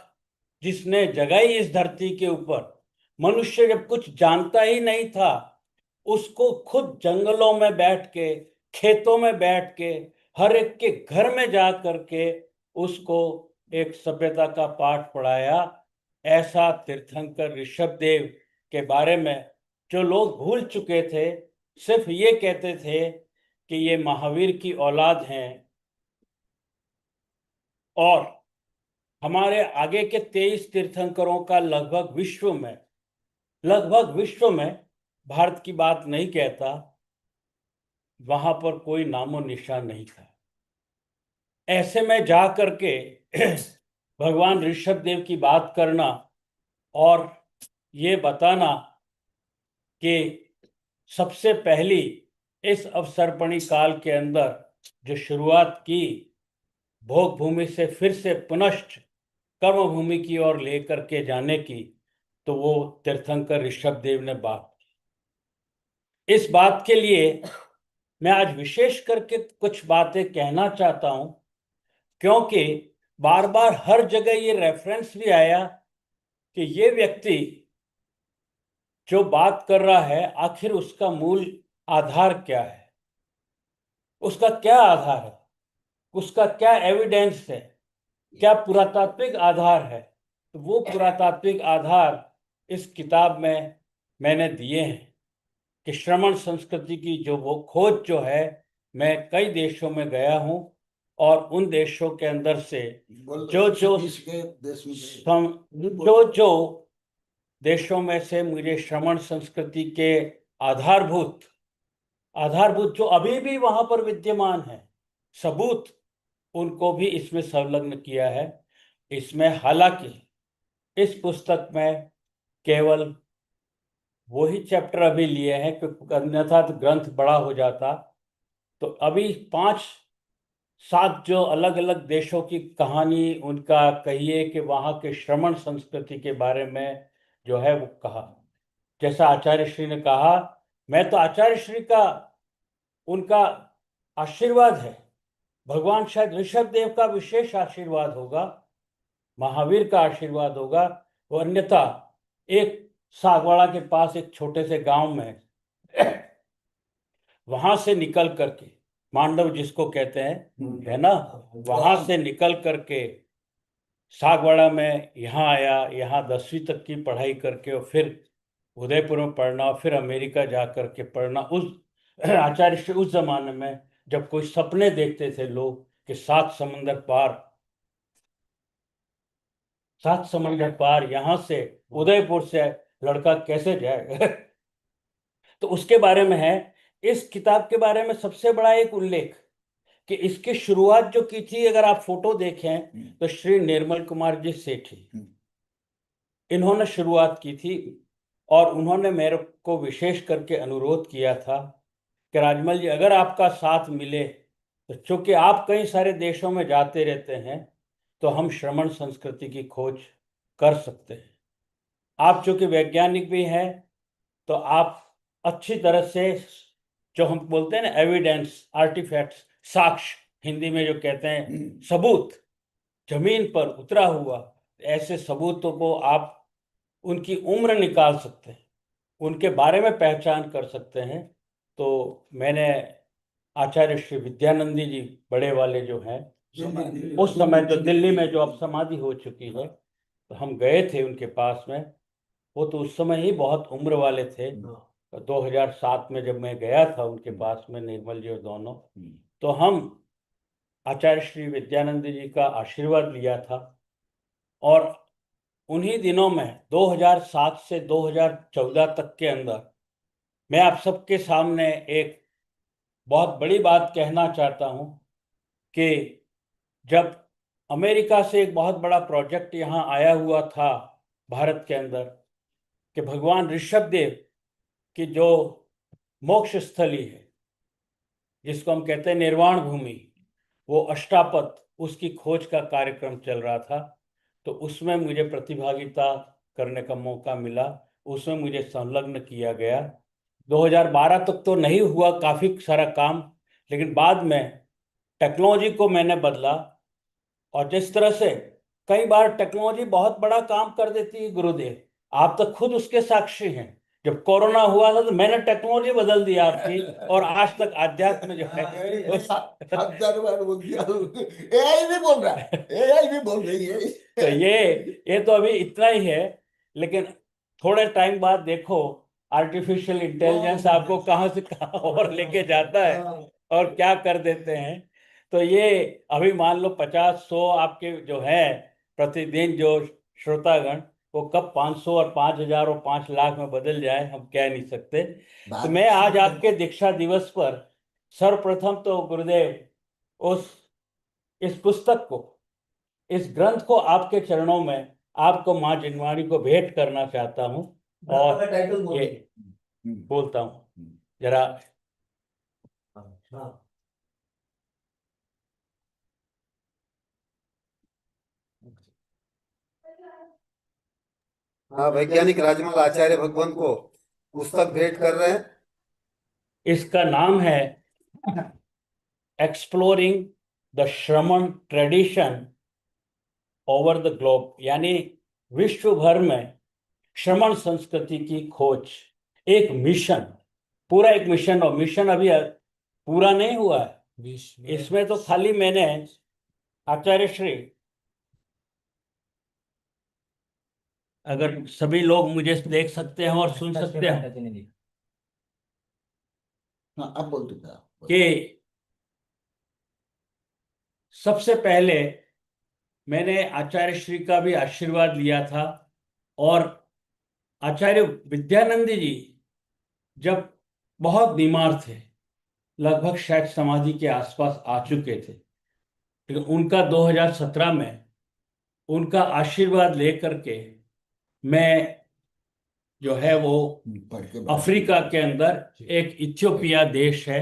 जिसने जगाई इस धरती के ऊपर। मनुष्य जब कुछ जानता ही नहीं था, उसको खुद जंगलों में बैठ के, खेतों में बैठ के, हर एक के घर में जा करके उसको एक सभ्यता का पाठ पढ़ाया। ऐसा तीर्थंकर ऋषभदेव के बारे में जो लोग भूल चुके थे, सिर्फ ये कहते थे कि ये महावीर की औलाद हैं। और हमारे आगे के 23 तीर्थंकरों का लगभग विश्व में, भारत की बात नहीं कहता, वहां पर कोई नामो निशान नहीं था। ऐसे में जा करके भगवान ऋषभदेव की बात करना और ये बताना कि सबसे पहली इस अवसर्पणी काल के अंदर जो शुरुआत की भोग भूमि से फिर से पुनश्च कर्म भूमि की ओर लेकर के जाने की, तो वो तीर्थंकर ऋषभदेव ने बात की। इस बात के लिए मैं आज विशेष करके कुछ बातें कहना चाहता हूं, क्योंकि बार बार हर जगह ये रेफरेंस भी आया कि ये व्यक्ति जो बात कर रहा है आखिर उसका मूल आधार क्या है, उसका क्या आधार है, उसका क्या एविडेंस है, क्या पुरातात्विक आधार है। तो वो पुरातात्विक आधार इस किताब में मैंने दिए हैं कि श्रमण संस्कृति की जो वो खोज जो है, मैं कई देशों में गया हूं और उन देशों के अंदर से जो देशों में से मुझे श्रमण संस्कृति के आधारभूत जो अभी भी वहां पर विद्यमान है, सबूत, उनको भी इसमें संलग्न किया है। इसमें हालांकि इस पुस्तक में केवल वही चैप्टर अभी लिए हैं, क्योंकि अन्यथा तो ग्रंथ बड़ा हो जाता। तो अभी 5-7 जो अलग अलग देशों की कहानी, उनका कहिए कि वहाँ के श्रमण संस्कृति के बारे में जो है वो कहा। जैसा आचार्य श्री ने कहा, मैं तो आचार्य श्री का उनका आशीर्वाद है, भगवान शायद ऋषभदेव का विशेष आशीर्वाद होगा, महावीर का आशीर्वाद होगा, वो अन्यथा एक सागवाड़ा के पास एक छोटे से गांव में वहां से निकल करके, मांडव जिसको कहते हैं, है ना, वहां से निकल करके सागवाड़ा में यहाँ आया, यहाँ 10वीं तक की पढ़ाई करके और फिर उदयपुर में पढ़ना और फिर अमेरिका जा करके पढ़ना। उस आचार्य से उस जमाने में जब कोई सपने देखते थे लोग कि 7 समंदर पार यहाँ से उदयपुर से लड़का कैसे जाए तो उसके बारे में है। इस किताब के बारे में सबसे बड़ा एक उल्लेख कि इसकी शुरुआत जो की थी, अगर आप फोटो देखें तो श्री निर्मल कुमार जी सेठी, इन्होंने शुरुआत की थी। और उन्होंने मेरे को विशेष करके अनुरोध किया था कि राजमल जी अगर आपका साथ मिले तो चूंकि आप कई सारे देशों में जाते रहते हैं तो हम श्रमण संस्कृति की खोज कर सकते हैं। आप चूंकि वैज्ञानिक भी हैं तो आप अच्छी तरह से जो हम बोलते हैं ना एविडेंस, आर्टिफैक्ट्स, साक्ष्य हिंदी में जो कहते हैं, सबूत, जमीन पर उतरा हुआ, ऐसे सबूतों को आप उनकी उम्र निकाल सकते हैं, उनके बारे में पहचान कर सकते हैं। तो मैंने आचार्य श्री विद्यानंदी जी बड़े वाले जो हैं, उस समय जो दिल्ली में जो अब समाधि हो चुकी है, तो हम गए थे उनके पास में। वो तो उस समय ही बहुत उम्र वाले थे। 2007 में जब मैं गया था उनके पास में, निर्मल जी और दोनों, तो हम आचार्य श्री विद्यानंद जी का आशीर्वाद लिया था। और उन्हीं दिनों में 2007 से 2014 तक के अंदर मैं आप सबके सामने एक बहुत बड़ी बात कहना चाहता हूं कि जब अमेरिका से एक बहुत बड़ा प्रोजेक्ट यहाँ आया हुआ था भारत के अंदर, कि भगवान ऋषभ देव की जो मोक्ष स्थली है, जिसको हम कहते हैं निर्वाण भूमि, वो अष्टापद, उसकी खोज का कार्यक्रम चल रहा था। तो उसमें मुझे प्रतिभागिता करने का मौका मिला, उसमें मुझे संलग्न किया गया। 2012 तक तो नहीं हुआ काफ़ी सारा काम, लेकिन बाद में टेक्नोलॉजी को मैंने बदला। और जिस तरह से कई बार टेक्नोलॉजी बहुत बड़ा काम कर देती है गुरुदेव, आप तो खुद उसके साक्षी हैं। जब कोरोना हुआ था तो मैंने टेक्नोलॉजी बदल दी आपकी, और आज तक आध्यात्म जो है 7 बार बोल दिया। एआई भी बोल रहा है, एआई भी बोल रही है। तो ये तो अभी इतना ही है, लेकिन थोड़े टाइम बाद देखो आर्टिफिशियल इंटेलिजेंस आपको कहाँ से कहाँ और लेके जाता है और क्या कर देते हैं। तो ये अभी मान लो 50-100 आपके जो है प्रतिदिन जो श्रोतागण, वो कब 500 और 5000 और 5 लाख में बदल जाए हम कह नहीं सकते। तो मैं आज आपके दीक्षा दिवस पर सर्वप्रथम तो गुरुदेव इस पुस्तक को, इस ग्रंथ को आपके चरणों में, आपको माँ जिनवाणी को भेंट करना चाहता हूँ। और ये बोलता हूँ जरा। हाँ, वैज्ञानिक राजमल आचार्य भगवान को पुस्तक भेंट कर रहे हैं। इसका नाम है एक्सप्लोरिंग द श्रमण ट्रेडिशन ओवर द ग्लोब, यानी विश्व भर में श्रमण संस्कृति की खोज। एक मिशन, पूरा एक मिशन, और मिशन अभी पूरा नहीं हुआ है। इसमें तो खाली मैंने आचार्य श्री, अगर सभी लोग मुझे देख सकते हैं और सुन सकते हैं, हाँ, अब बोल दूंगा कि सबसे पहले मैंने आचार्य श्री का भी आशीर्वाद लिया था। और आचार्य विद्यानंद जी जब बहुत बीमार थे, लगभग शायद समाधि के आसपास आ चुके थे, लेकिन उनका 2017 में उनका आशीर्वाद लेकर के मैं जो है वो पढ़ के अफ्रीका के अंदर एक इथियोपिया देश है,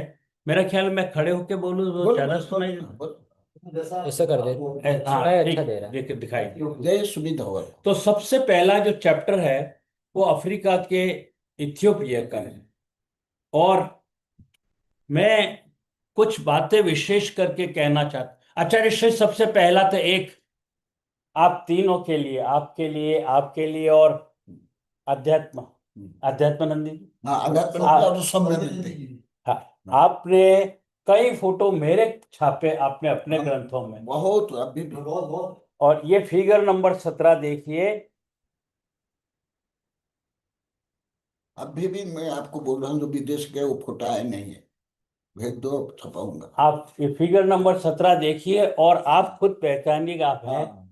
मेरा ख्याल मैं खड़े होके बोलूं तो ज्यादा सुनाई। ऐसा कर दे, हाँ सुनाई ठीक, अच्छा दे रहा है। दिखाई। जय सुविधा हो। तो सबसे पहला जो चैप्टर है वो अफ्रीका के इथियोपिया का है। और मैं कुछ बातें विशेष करके कहना चाहता। आचार्य श्री सबसे पहला तो एक आप तीनों के लिए, आपके लिए और अध्यात्मानंदी, हाँ, अध्यात्म और सब में मिलते हैं। हाँ, आपने कई फोटो मेरे छापे आपने अपने ग्रंथों में, बहुत, अभी भी बहुत। और ये फिगर नंबर 17 देखिए। अभी भी मैं आपको बोल रहा हूँ, जो विदेश गए वो फोटो आए नहीं है, भेज दो, छपाऊंगा। आप ये फिगर नंबर 17 देखिए और आप खुद पहचानिएगा, आप हैं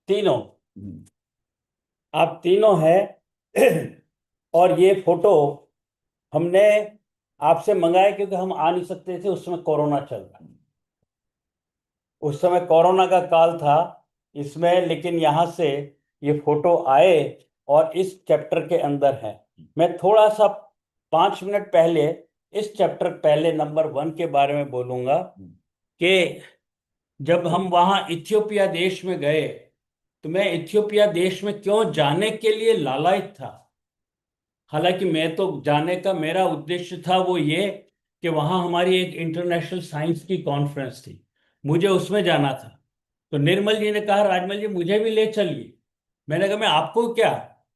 तीनों, आप तीनों हैं। और ये फोटो हमने आपसे मंगाए क्योंकि हम आ नहीं सकते थे, उस समय कोरोना चल रहा, उस समय कोरोना का काल था इसमें, लेकिन यहाँ से ये फोटो आए और इस चैप्टर के अंदर है। मैं थोड़ा सा 5 मिनट पहले इस चैप्टर पहले नंबर 1 के बारे में बोलूंगा कि जब हम वहां इथियोपिया देश में गए तो मैं इथियोपिया देश में क्यों जाने के लिए लालायित था। हालांकि मैं तो जाने का मेरा उद्देश्य था वो ये कि वहां हमारी एक इंटरनेशनल साइंस की कॉन्फ्रेंस थी, मुझे उसमें जाना था। तो निर्मल जी ने कहा राजमल जी मुझे भी ले चलिए। मैंने कहा मैं आपको क्या,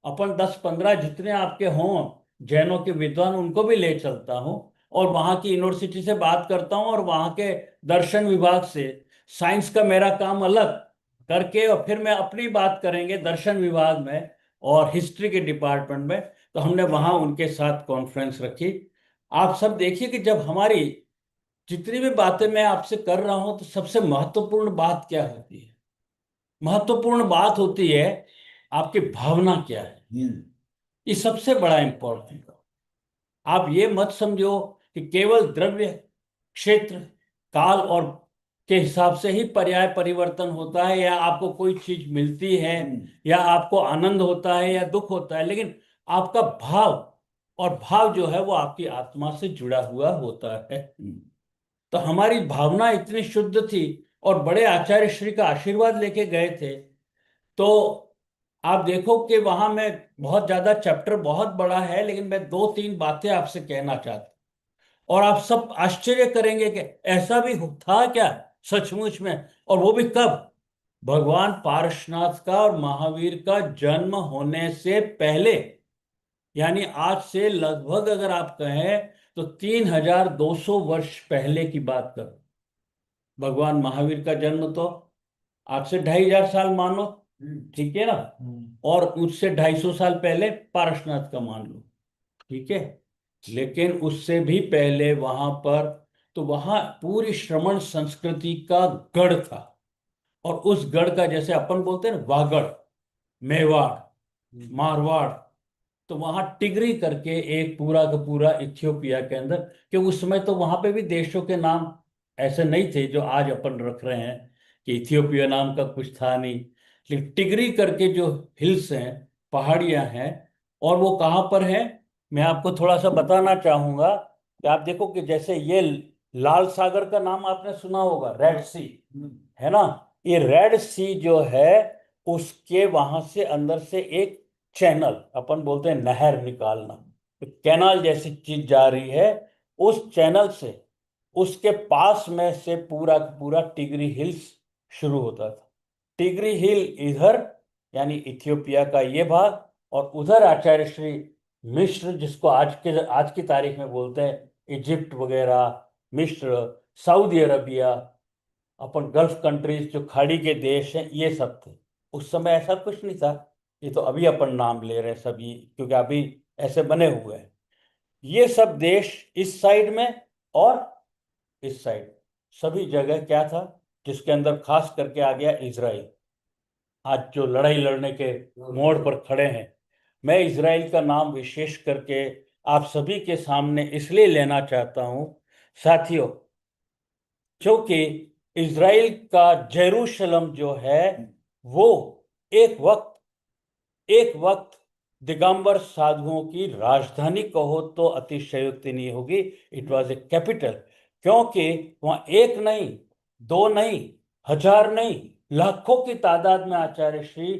अपन 10-15 जितने आपके हों जैनों के विद्वान उनको भी ले चलता हूँ और वहाँ की यूनिवर्सिटी से बात करता हूँ और वहाँ के दर्शन विभाग से, साइंस का मेरा काम अलग करके और फिर मैं अपनी बात करेंगे दर्शन विभाग में और हिस्ट्री के डिपार्टमेंट में। तो हमने वहाँ उनके साथ कॉन्फ्रेंस रखी। आप सब देखिए कि जब हमारी जितनी भी बातें मैं आपसे कर रहा हूं तो सबसे महत्वपूर्ण बात क्या होती है? महत्वपूर्ण बात होती है आपकी भावना क्या है। ये सबसे बड़ा इंपॉर्टेंट। आप ये मत समझो कि केवल द्रव्य, क्षेत्र, काल और के हिसाब से ही पर्याय परिवर्तन होता है या आपको कोई चीज मिलती है या आपको आनंद होता है या दुख होता है, लेकिन आपका भाव, और भाव जो है वो आपकी आत्मा से जुड़ा हुआ होता है। तो हमारी भावना इतनी शुद्ध थी और बड़े आचार्य श्री का आशीर्वाद लेके गए थे। तो आप देखो कि वहां मैं बहुत ज्यादा, चैप्टर बहुत बड़ा है लेकिन मैं 2-3 बातें आपसे कहना चाहता हूं और आप सब आश्चर्य करेंगे कि ऐसा भी था क्या सचमुच में, और वो भी कब? भगवान पारसनाथ का और महावीर का जन्म होने से पहले, यानी आज से लगभग अगर आप कहें तो 3200 वर्ष पहले की बात करो। भगवान महावीर का जन्म तो आज से 2500 साल मानो, ठीक है ना, और उससे 250 साल पहले पारसनाथ का मान लो, ठीक है। लेकिन उससे भी पहले वहां पर, तो वहां पूरी श्रमण संस्कृति का गढ़ था और उस गढ़ का, जैसे अपन बोलते हैं ना वागड़, मेवाड़, मारवाड़, तो वहां टिगरी करके एक पूरा का पूरा इथियोपिया के अंदर, कि उस समय तो वहां पे भी देशों के नाम ऐसे नहीं थे जो आज अपन रख रहे हैं कि इथियोपिया नाम का कुछ था नहीं। लेकिन टिगरी करके जो हिल्स हैं, पहाड़ियां हैं, और वो कहाँ पर हैं मैं आपको थोड़ा सा बताना चाहूंगा कि आप देखो कि जैसे ये लाल सागर का नाम आपने सुना होगा, रेड सी, है ना। ये रेड सी जो है उसके वहां से अंदर से एक चैनल, अपन बोलते हैं नहर निकालना, तो कैनाल जैसी चीज जा रही है, उस चैनल से उसके पास में से पूरा का पूरा टिगरी हिल्स शुरू होता था। टिगरी हिल इधर यानी इथियोपिया का ये भाग, और उधर आचार्य श्री मिस्र, जिसको आज की तारीख में बोलते हैं इजिप्ट वगैरह, मिस्र, सऊदी अरबिया, अपन गल्फ कंट्रीज जो खाड़ी के देश हैं, ये सब थे। उस समय ऐसा कुछ नहीं था, ये तो अभी अपन नाम ले रहे हैं सब ये, क्योंकि अभी ऐसे बने हुए हैं। ये सब देश इस साइड में और इस साइड, सभी जगह क्या था, जिसके अंदर खास करके आ गया इजराइल, आज जो लड़ाई लड़ने के मोड़ पर खड़े हैं। मैं इजराइल का नाम विशेष करके आप सभी के सामने इसलिए लेना चाहता हूं साथियों, क्योंकि इजराइल का जेरूशलम जो है वो एक वक्त दिगंबर साधुओं की राजधानी कहो तो अतिशयोक्ति नहीं होगी। इट वॉज ए कैपिटल, क्योंकि वहां एक नहीं, दो नहीं, हजार नहीं, लाखों की तादाद में आचार्य श्री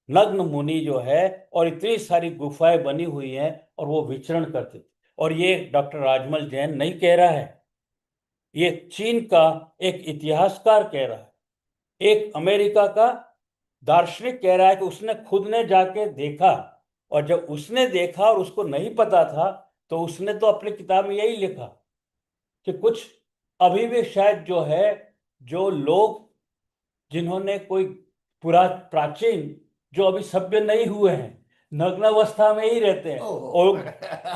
नग्न मुनि जो है, और इतनी सारी गुफाएं बनी हुई हैं और वो विचरण करते थे। और ये डॉक्टर राजमल जैन नहीं कह रहा है, ये चीन का एक इतिहासकार कह रहा है, एक अमेरिका का दार्शनिक कह रहा है कि उसने खुद ने जाके देखा, और जब उसने देखा और उसको नहीं पता था तो उसने तो अपनी किताब में यही लिखा कि कुछ अभी भी शायद जो है, जो लोग जिन्होंने कोई प्राचीन, जो अभी सभ्य नहीं हुए हैं, नग्न अवस्था में ही रहते हैं और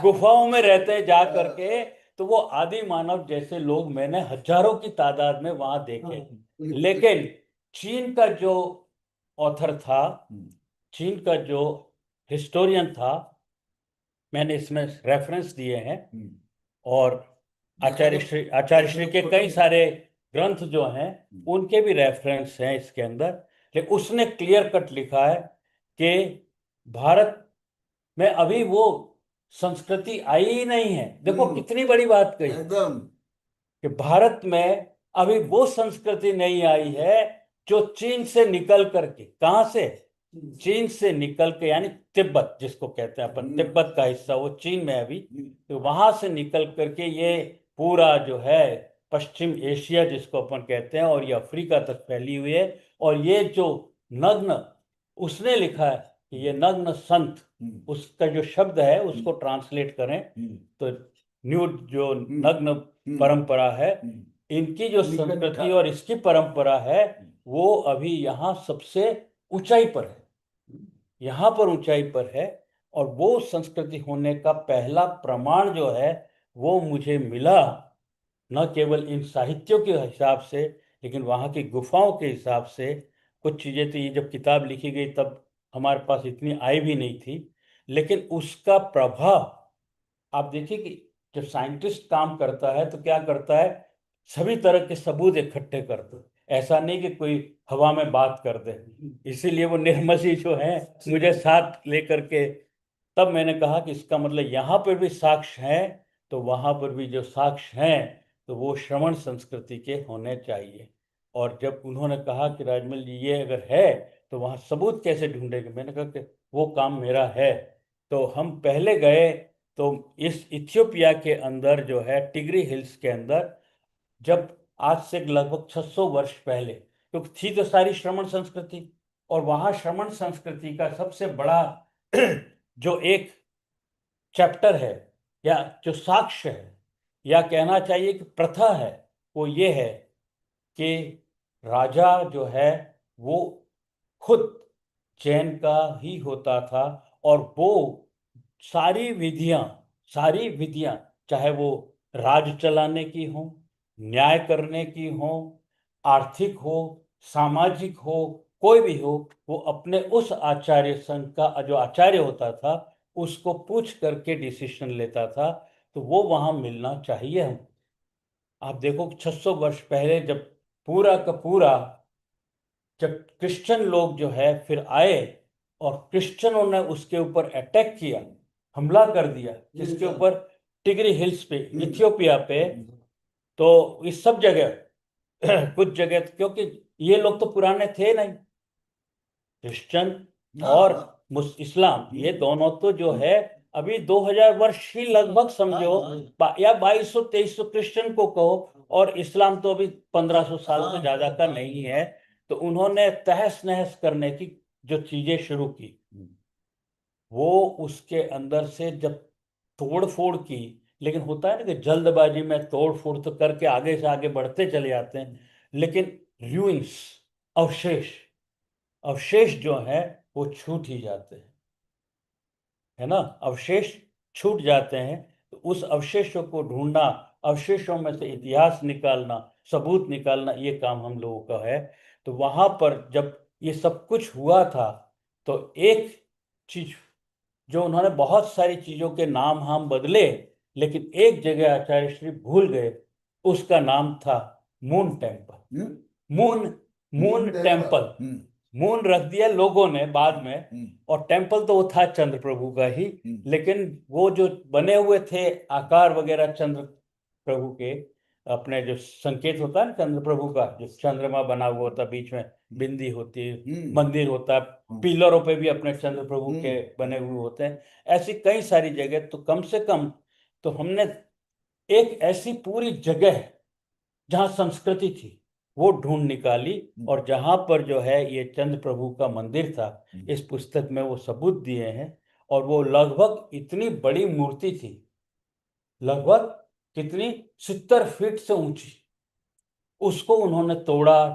गुफाओं में रहते हैं जा करके, तो वो आदि मानव जैसे लोग मैंने हजारों की तादाद में वहां देखे। लेकिन चीन का जो ऑथर था, चीन का जो हिस्टोरियन था, मैंने इसमें रेफरेंस दिए हैं, और आचार्य श्री के कई सारे ग्रंथ जो हैं उनके भी रेफरेंस हैं इसके अंदर। लेकिन उसने क्लियर कट लिखा है कि भारत में अभी वो संस्कृति आई ही नहीं है। देखो कितनी बड़ी बात कही एकदम। कि भारत में अभी वो संस्कृति नहीं आई है जो चीन से निकल करके, कहां से, चीन से निकल के, यानी तिब्बत जिसको कहते हैं अपन, तिब्बत का हिस्सा वो चीन में है अभी, तो वहां से निकल करके ये पूरा जो है पश्चिम एशिया जिसको अपन कहते हैं, और ये अफ्रीका तक फैली हुई है। और ये जो नग्न, उसने लिखा है कि ये नग्न संत, उसका जो शब्द है उसको ट्रांसलेट करें तो न्यूड, जो नग्न परंपरा है, इनकी जो संस्कृति और इसकी परंपरा है वो अभी यहाँ सबसे ऊंचाई पर है, यहाँ पर ऊंचाई पर है। और वो संस्कृति होने का पहला प्रमाण जो है वो मुझे मिला, न केवल इन साहित्यों के हिसाब से, लेकिन वहाँ की गुफाओं के हिसाब से। कुछ चीज़ें तो ये जब किताब लिखी गई तब हमारे पास इतनी आई भी नहीं थी, लेकिन उसका प्रभाव आप देखिए कि जब साइंटिस्ट काम करता है तो क्या करता है, सभी तरह के सबूत इकट्ठे कर दो, ऐसा नहीं कि कोई हवा में बात कर दे। इसीलिए वो निर्मली जो है मुझे साथ लेकर के, तब मैंने कहा कि इसका मतलब यहाँ पर भी साक्ष्य हैं, तो वहाँ पर भी जो साक्ष्य हैं तो वो श्रवण संस्कृति के होने चाहिए। और जब उन्होंने कहा कि राजमल जी ये अगर है तो वहाँ सबूत कैसे ढूंढेंगे, मैंने कहा कि वो काम मेरा है। तो हम पहले गए तो इस इथियोपिया के अंदर जो है टिगरी हिल्स के अंदर, जब आज से लगभग 600 वर्ष पहले, क्योंकि थी तो सारी श्रमण संस्कृति, और वहां श्रमण संस्कृति का सबसे बड़ा जो एक चैप्टर है, या जो साक्ष्य है, या कहना चाहिए कि प्रथा है, वो ये है कि राजा जो है वो खुद जैन का ही होता था, और वो सारी विधियां चाहे वो राज चलाने की हो, न्याय करने की हो, आर्थिक हो, सामाजिक हो, कोई भी हो, वो अपने उस आचार्य संघ का जो आचार्य होता था उसको पूछ करके डिसीजन लेता था। तो वो वहां मिलना चाहिए हम। आप देखो 600 वर्ष पहले जब पूरा का पूरा, जब क्रिश्चियन लोग जो है फिर आए और क्रिश्चियनों ने उसके ऊपर अटैक किया, हमला कर दिया, जिसके ऊपर टिगरी हिल्स पे, इथियोपिया पे, तो इस सब जगह कुछ जगह, क्योंकि ये लोग तो पुराने थे नहीं, क्रिश्चियन और इस्लाम ये दोनों तो जो है अभी 2000 वर्ष ही लगभग समझो, या 2200-2300 क्रिश्चियन को कहो, और इस्लाम तो अभी 1500 साल से ज्यादा का नहीं है। तो उन्होंने तहस नहस करने की जो चीजें शुरू की, वो उसके अंदर से जब तोड़ फोड़ की, लेकिन होता है ना कि जल्दबाजी में तोड़ फोड़ तो करके आगे से आगे बढ़ते चले जाते हैं, लेकिन रूइंस, अवशेष, अवशेष जो है वो छूट ही जाते हैं, है ना, अवशेष छूट जाते हैं। तो उस अवशेषों को ढूंढना, अवशेषों में से इतिहास निकालना, सबूत निकालना, ये काम हम लोगों का है। तो वहां पर जब ये सब कुछ हुआ था तो एक चीज जो उन्होंने, बहुत सारी चीजों के नाम हम बदले, लेकिन एक जगह आचार्य श्री भूल गए, उसका नाम था moon temple. Moon moon temple, moon रख दिया लोगों ने बाद में, और टेम्पल तो वो था चंद्र प्रभु का ही, लेकिन वो जो बने हुए थे आकार वगैरह चंद्र प्रभु के, अपने जो संकेत होता है ना चंद्र प्रभु का, जो चंद्रमा बना हुआ होता, बीच में बिंदी होती है, मंदिर होता है, पिलरों पे भी अपने चंद्र प्रभु के बने हुए होते हैं, ऐसी कई सारी जगह। तो कम से कम तो हमने एक ऐसी पूरी जगह जहाँ संस्कृति थी वो ढूंढ निकाली, और जहां पर जो है ये चंद्र प्रभु का मंदिर था, इस पुस्तक में वो सबूत दिए हैं। और वो लगभग इतनी बड़ी मूर्ति थी, लगभग कितनी, 70 फीट से ऊंची, उसको उन्होंने तोड़ा,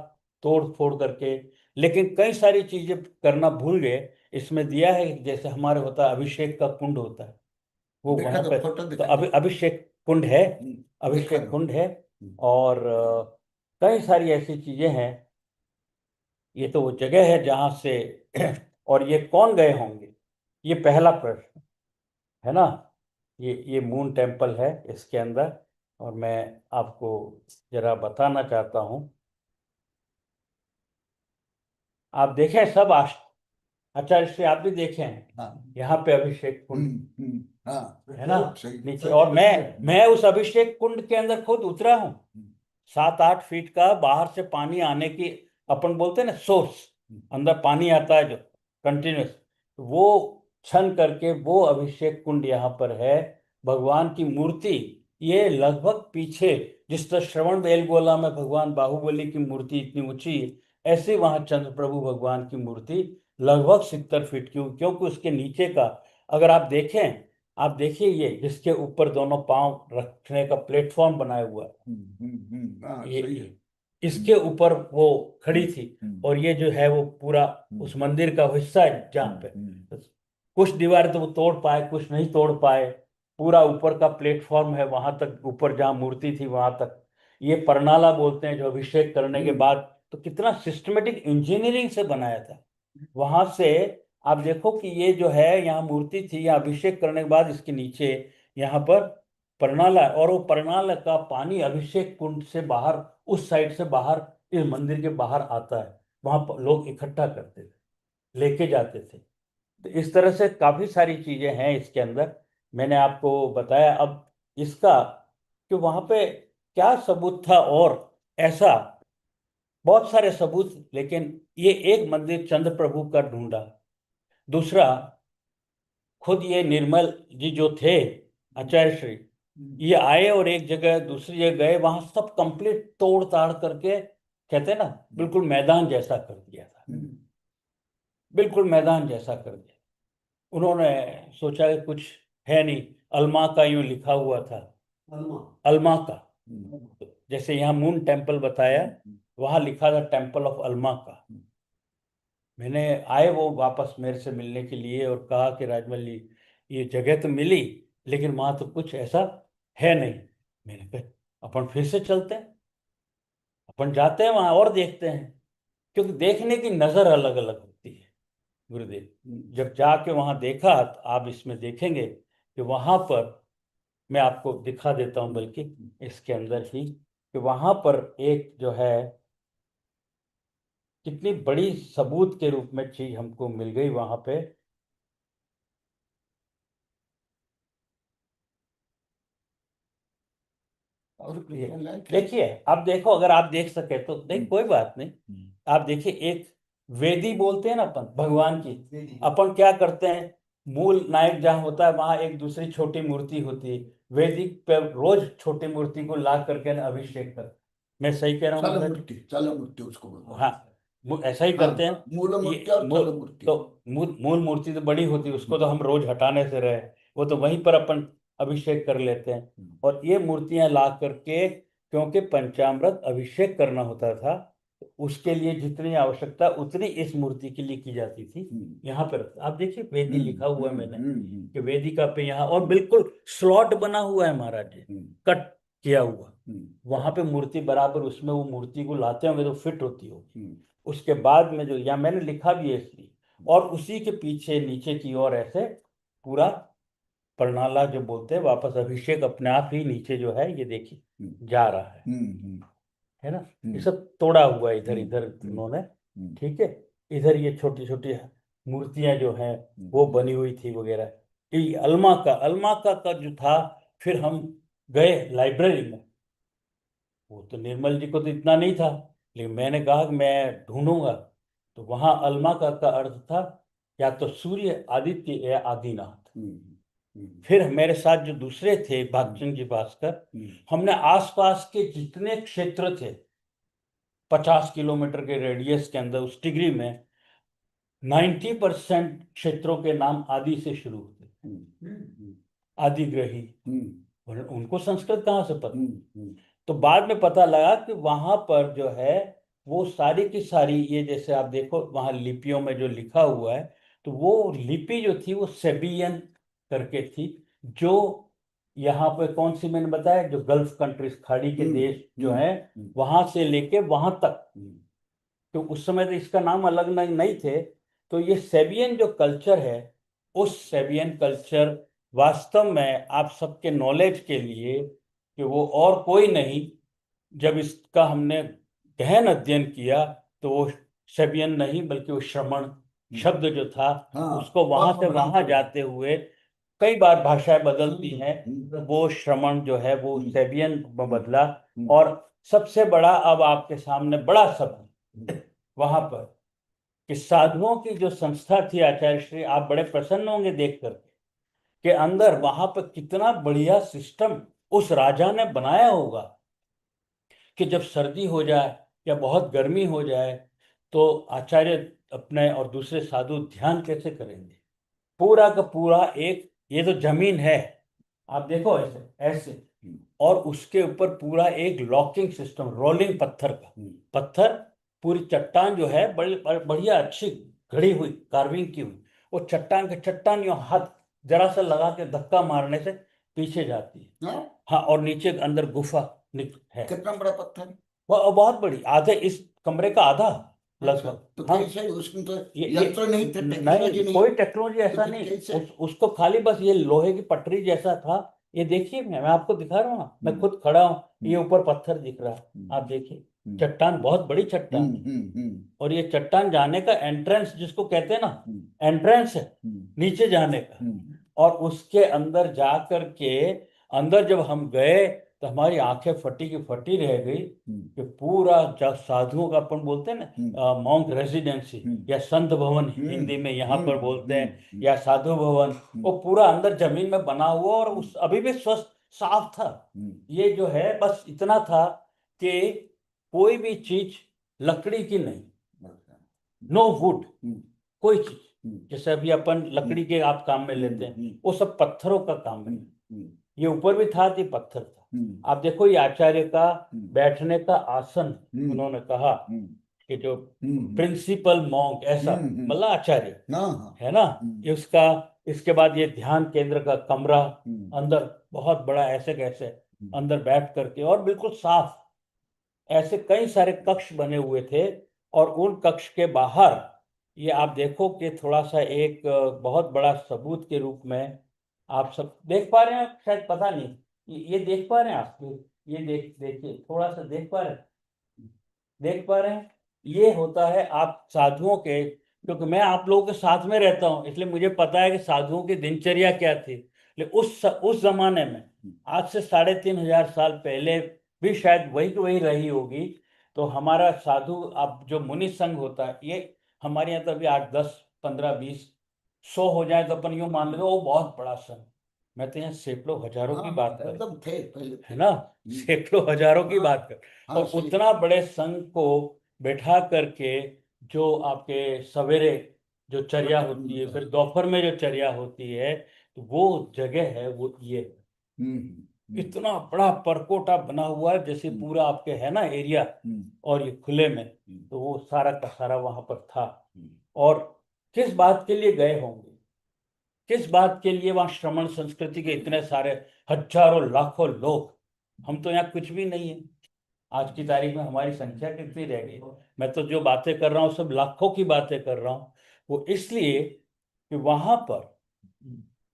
तोड़ फोड़ करके, लेकिन कई सारी चीजें करना भूल गए। इसमें दिया है जैसे हमारे होता है अभिषेक का कुंड होता है, वो वहां पे, तो अभिषेक कुंड है, अभिषेक कुंड है, और कई सारी ऐसी चीजें हैं। ये तो वो जगह है जहां से और ये कौन गए होंगे, ये पहला प्रश्न है ना। ये मून टेम्पल है इसके अंदर, और मैं आपको जरा बताना चाहता हूं। आप देखें सब आचार्य श्री आप भी देखे हैं हाँ यहाँ पे अभिषेक कुंड हाँ है ना सही नीचे, और मैं उस अभिषेक कुंड के अंदर खुद उतरा हूँ। 7-8 फीट का बाहर से पानी आने की, अपन बोलते हैं ना सोर्स, अंदर पानी आता है जो कंटिन्यूस, वो छन करके वो अभिषेक कुंड यहाँ पर है। भगवान की मूर्ति ये लगभग पीछे, जिस तरह श्रवण बेलगोला में भगवान बाहुबली की मूर्ति इतनी ऊंची है, ऐसे वहां चंद्र प्रभु भगवान की मूर्ति लगभग 70 फीट की, क्योंकि उसके नीचे का अगर आप देखें, आप देखिए ये जिसके ऊपर दोनों पांव रखने का प्लेटफॉर्म बनाया हुआ है, ये सही है। इसके ऊपर वो खड़ी थी, और ये जो है वो पूरा उस मंदिर का हिस्सा है जहाँ पे कुछ दीवारें तो वो तोड़ पाए, कुछ नहीं तोड़ पाए। पूरा ऊपर का प्लेटफॉर्म है, वहां तक ऊपर जहाँ मूर्ति थी वहां तक। ये परनाला बोलते हैं जो अभिषेक करने के बाद, तो कितना सिस्टमेटिक इंजीनियरिंग से बनाया था। वहां से आप देखो कि ये जो है यहाँ मूर्ति थी, यहाँ अभिषेक करने के बाद इसके नीचे यहाँ पर परनाला, और वो परनाला का पानी अभिषेक कुंड से बाहर, उस साइड से बाहर इस मंदिर के बाहर आता है। वहां पर लोग इकट्ठा करते थे, लेके जाते थे। तो इस तरह से काफी सारी चीजें हैं इसके अंदर, मैंने आपको बताया। अब इसका कि वहां पे क्या सबूत था, और ऐसा बहुत सारे सबूत, लेकिन ये एक मंदिर चंद्र प्रभु का ढूंढा। दूसरा, खुद ये निर्मल जी जो थे आचार्य श्री, ये आए और एक जगह दूसरी जगह गए, वहां सब कंप्लीट तोड़ ताड़ करके, कहते हैं ना, बिल्कुल मैदान जैसा कर दिया था, बिल्कुल मैदान जैसा कर दिया। उन्होंने सोचा कि कुछ है नहीं, अल्मा का यूं लिखा हुआ था, अल्मा का, जैसे यहाँ मून टेम्पल बताया, वहां लिखा था टेम्पल ऑफ अल्मा का। मैंने आए वो वापस मेरे से मिलने के लिए और कहा कि राजमल जी ये जगह तो मिली, लेकिन वहां तो कुछ ऐसा है नहीं। मैंने कहा अपन फिर से चलते हैं, अपन जाते हैं वहां और देखते हैं, क्योंकि देखने की नजर अलग अलग होती है गुरुदेव। जब जाके वहां देखा तो आप इसमें देखेंगे कि वहां पर, मैं आपको दिखा देता हूं बल्कि इसके अंदर ही, कि वहां पर एक जो है कितनी बड़ी सबूत के रूप में चीज हमको मिल गई वहां पे। और देखिए आप देखो, अगर आप देख सके तो देख, कोई बात नहीं। आप देखिए, एक वेदी बोलते हैं ना अपन भगवान की, अपन क्या करते हैं, मूल नायक जहाँ होता है वहां एक दूसरी छोटी मूर्ति होती है, वेदी पे रोज छोटी मूर्ति को ला करके ना अभिषेक कर। मैं सही कह रहा हूँ महाराज? चल मूर्ति उसको बोलते हैं। हाँ, ऐसा ही करते हैं। मूल मूर्ति और मूल, चल मूर्ति। तो मूल मूर्ति तो बड़ी होती है, उसको तो हम रोज हटाने से रहे, वो तो वहीं पर अपन अभिषेक कर लेते हैं। और ये मूर्तियां ला करके, क्योंकि पंचामृत अभिषेक करना होता था, तो उसके लिए जितनी आवश्यकता उतनी इस मूर्ति के लिए की जाती थी। यहाँ पर आप देखिए वेदी लिखा हुआ है मैंने, कि वेदिका पे यहाँ, और बिल्कुल स्लॉट बना हुआ है महाराज जी, कट किया हुआ। वहां पे मूर्ति बराबर, उसमें वो मूर्ति को लाते होंगे तो फिट होती होगी। उसके बाद में जो यहाँ मैंने लिखा भी है इसलिए, और उसी के पीछे नीचे की ओर ऐसे पूरा परनाला जो बोलते हैं, वापस अभिषेक अपने आप ही नीचे जो है ये देखिए जा रहा है ना। ये सब तोड़ा हुआ है इधर इधर उन्होंने, ठीक है। इधर ये छोटी छोटी मूर्तियां जो हैं वो बनी हुई थी वगैरह। ये अलमा का जो था, फिर हम गए लाइब्रेरी में। वो तो निर्मल जी को तो इतना नहीं था, लेकिन मैंने कहा कि मैं ढूंढूंगा। तो वहां अलमा का अर्थ था या तो सूर्य, आदित्य या आदिनाथ। फिर मेरे साथ जो दूसरे थे भागचंद जी भास्कर, हमने आसपास के जितने क्षेत्र थे 50 किलोमीटर के रेडियस के अंदर, उस डिग्री में 90% क्षेत्रों के नाम आदि से शुरू होते, आदिग्रही। उनको संस्कृत कहाँ से पता? तो बाद में पता लगा कि वहां पर जो है वो सारी की सारी, ये जैसे आप देखो वहां लिपियों में जो लिखा हुआ है, तो वो लिपि जो थी वो सेबियन करके थी, जो यहाँ पे कौन सी मैंने बताया, जो गल्फ कंट्रीज, खाड़ी के देश जो है, वहां से लेके वहां तक। तो उस समय तो इसका नाम अलग नहीं थे। तो ये सेबियन जो कल्चर है, उस सेबियन कल्चर वास्तव में आप सबके नॉलेज के लिए, कि वो और कोई नहीं, जब इसका हमने गहन अध्ययन किया तो वो सेबियन नहीं बल्कि वो श्रमण शब्द जो था हाँ, उसको वहां बहुत से वहां भ्रांत जाते हुए कई बार भाषाएं बदलती हैं। हम्म, वो श्रमण जो है वो हम्म, सेबियन में बदला। हम्म, और सबसे बड़ा अब आपके सामने बड़ा शब्द वहां पर कि साधुओं की जो संस्था थी आचार्य श्री, आप बड़े प्रसन्न होंगे देखकर के अंदर वहां पर कितना बढ़िया सिस्टम उस राजा ने बनाया होगा कि जब सर्दी हो जाए या बहुत गर्मी हो जाए तो आचार्य अपने और दूसरे साधु ध्यान कैसे करेंगे। पूरा का पूरा एक, ये तो जमीन है, आप देखो ऐसे ऐसे, और उसके ऊपर पूरा एक लॉकिंग सिस्टम, रोलिंग पत्थर का, पत्थर पूरी चट्टान जो है बड़ी बढ़िया अच्छी घड़ी हुई, कार्विंग की हुई, वो चट्टान के चट्टान यो हाथ जरा सा लगा के धक्का मारने से पीछे जाती है। हाँ, हाँ, और नीचे अंदर गुफा है। कितना बड़ा पत्थर। वो बहुत बड़ी, आधे इस कमरे का आधा अच्छा, लगभग। तो हाँ, कैसे उसमें तो ये यंत्र नहीं थे, टेक्नोलॉजी नहीं, नहीं, कोई टेक्नोलॉजी तो ऐसा फिर नहीं। कैसे। उसको खाली बस ये लोहे की पटरी जैसा था। ये देखिए, मैं आपको दिखा रहा हूँ ना, मैं हम्म, खुद खड़ा हूँ, ये ऊपर पत्थर दिख रहा है, हम्म, आप देखिए। हम्म, चट्टान, बहुत बड़ी चट्टान है। और ये चट्टान जाने का एंट्रेंस जिसको कहते हैं ना, एंट्रेंस है नीचे जाने का। और उसके अंदर जा करके अंदर जब हम गए तो हमारी आंखें फटी की फटी रह गई कि पूरा जब साधुओं का अपन बोलते हैं ना मॉन्क रेजिडेंसी या संत भवन हिंदी में यहाँ पर बोलते हैं, या साधु भवन, वो पूरा अंदर जमीन में बना हुआ और उस अभी भी स्वस्थ साफ था। ये जो है बस इतना था कि कोई भी चीज लकड़ी की नहीं, नो वुड, कोई चीज जैसे अभी अपन लकड़ी के आप काम में लेते हैं, वो सब पत्थरों का काम है। ये ऊपर भी था, ये पत्थर था। आप देखो, ये आचार्य का बैठने का आसन, उन्होंने कहा कि जो प्रिंसिपल मॉन्क ऐसा, मतलब आचार्य है ना, ये उसका। इसके बाद ये ध्यान केंद्र का कमरा, अंदर बहुत बड़ा ऐसे कैसे अंदर बैठ करके, और बिल्कुल साफ, ऐसे कई सारे कक्ष बने हुए थे। और उन कक्ष के बाहर ये आप देखो कि थोड़ा सा एक बहुत बड़ा सबूत के रूप में आप सब देख पा रहे हैं, शायद पता नहीं, ये देख पा रहे हैं आप, ये देखिए, थोड़ा सा देख पा रहे हैं, देख पा रहे हैं। ये होता है आप साधुओं के, क्योंकि मैं आप लोगों के साथ में रहता हूँ इसलिए मुझे पता है कि साधुओं की दिनचर्या क्या थी। लेकिन उस जमाने में, आज से 3,500 साल पहले भी शायद वही की वही रही होगी। तो हमारा साधु, अब जो मुनि संघ होता है, ये हमारे यहाँ तो अभी 8, 10, 15, 20, 100 हो जाए तो अपन यूं मान लो वो बहुत बड़ा संघ। मैं तो यहाँ सैकड़ों हजारों की बात कर, एकदम थे पहले है ना, सैकड़ों हजारों की बात कर। हाँ, और उतना बड़े संघ को बैठा करके जो आपके सवेरे जो चर्या होती है, फिर दोपहर में जो चर्या होती है, तो वो जगह है वो ये इतना बड़ा परकोटा बना हुआ है, जैसे पूरा आपके है ना एरिया, और ये खुले में, तो वो सारा का सारा वहां पर था। और किस बात के लिए गए होंगे, किस बात के लिए वहां श्रमण संस्कृति के इतने सारे हजारों लाखों लोग, हम तो यहाँ कुछ भी नहीं है। आज की तारीख में हमारी संख्या कितनी रह गई। मैं तो जो बातें कर रहा हूँ सब लाखों की बातें कर रहा हूँ। वो इसलिए कि वहां पर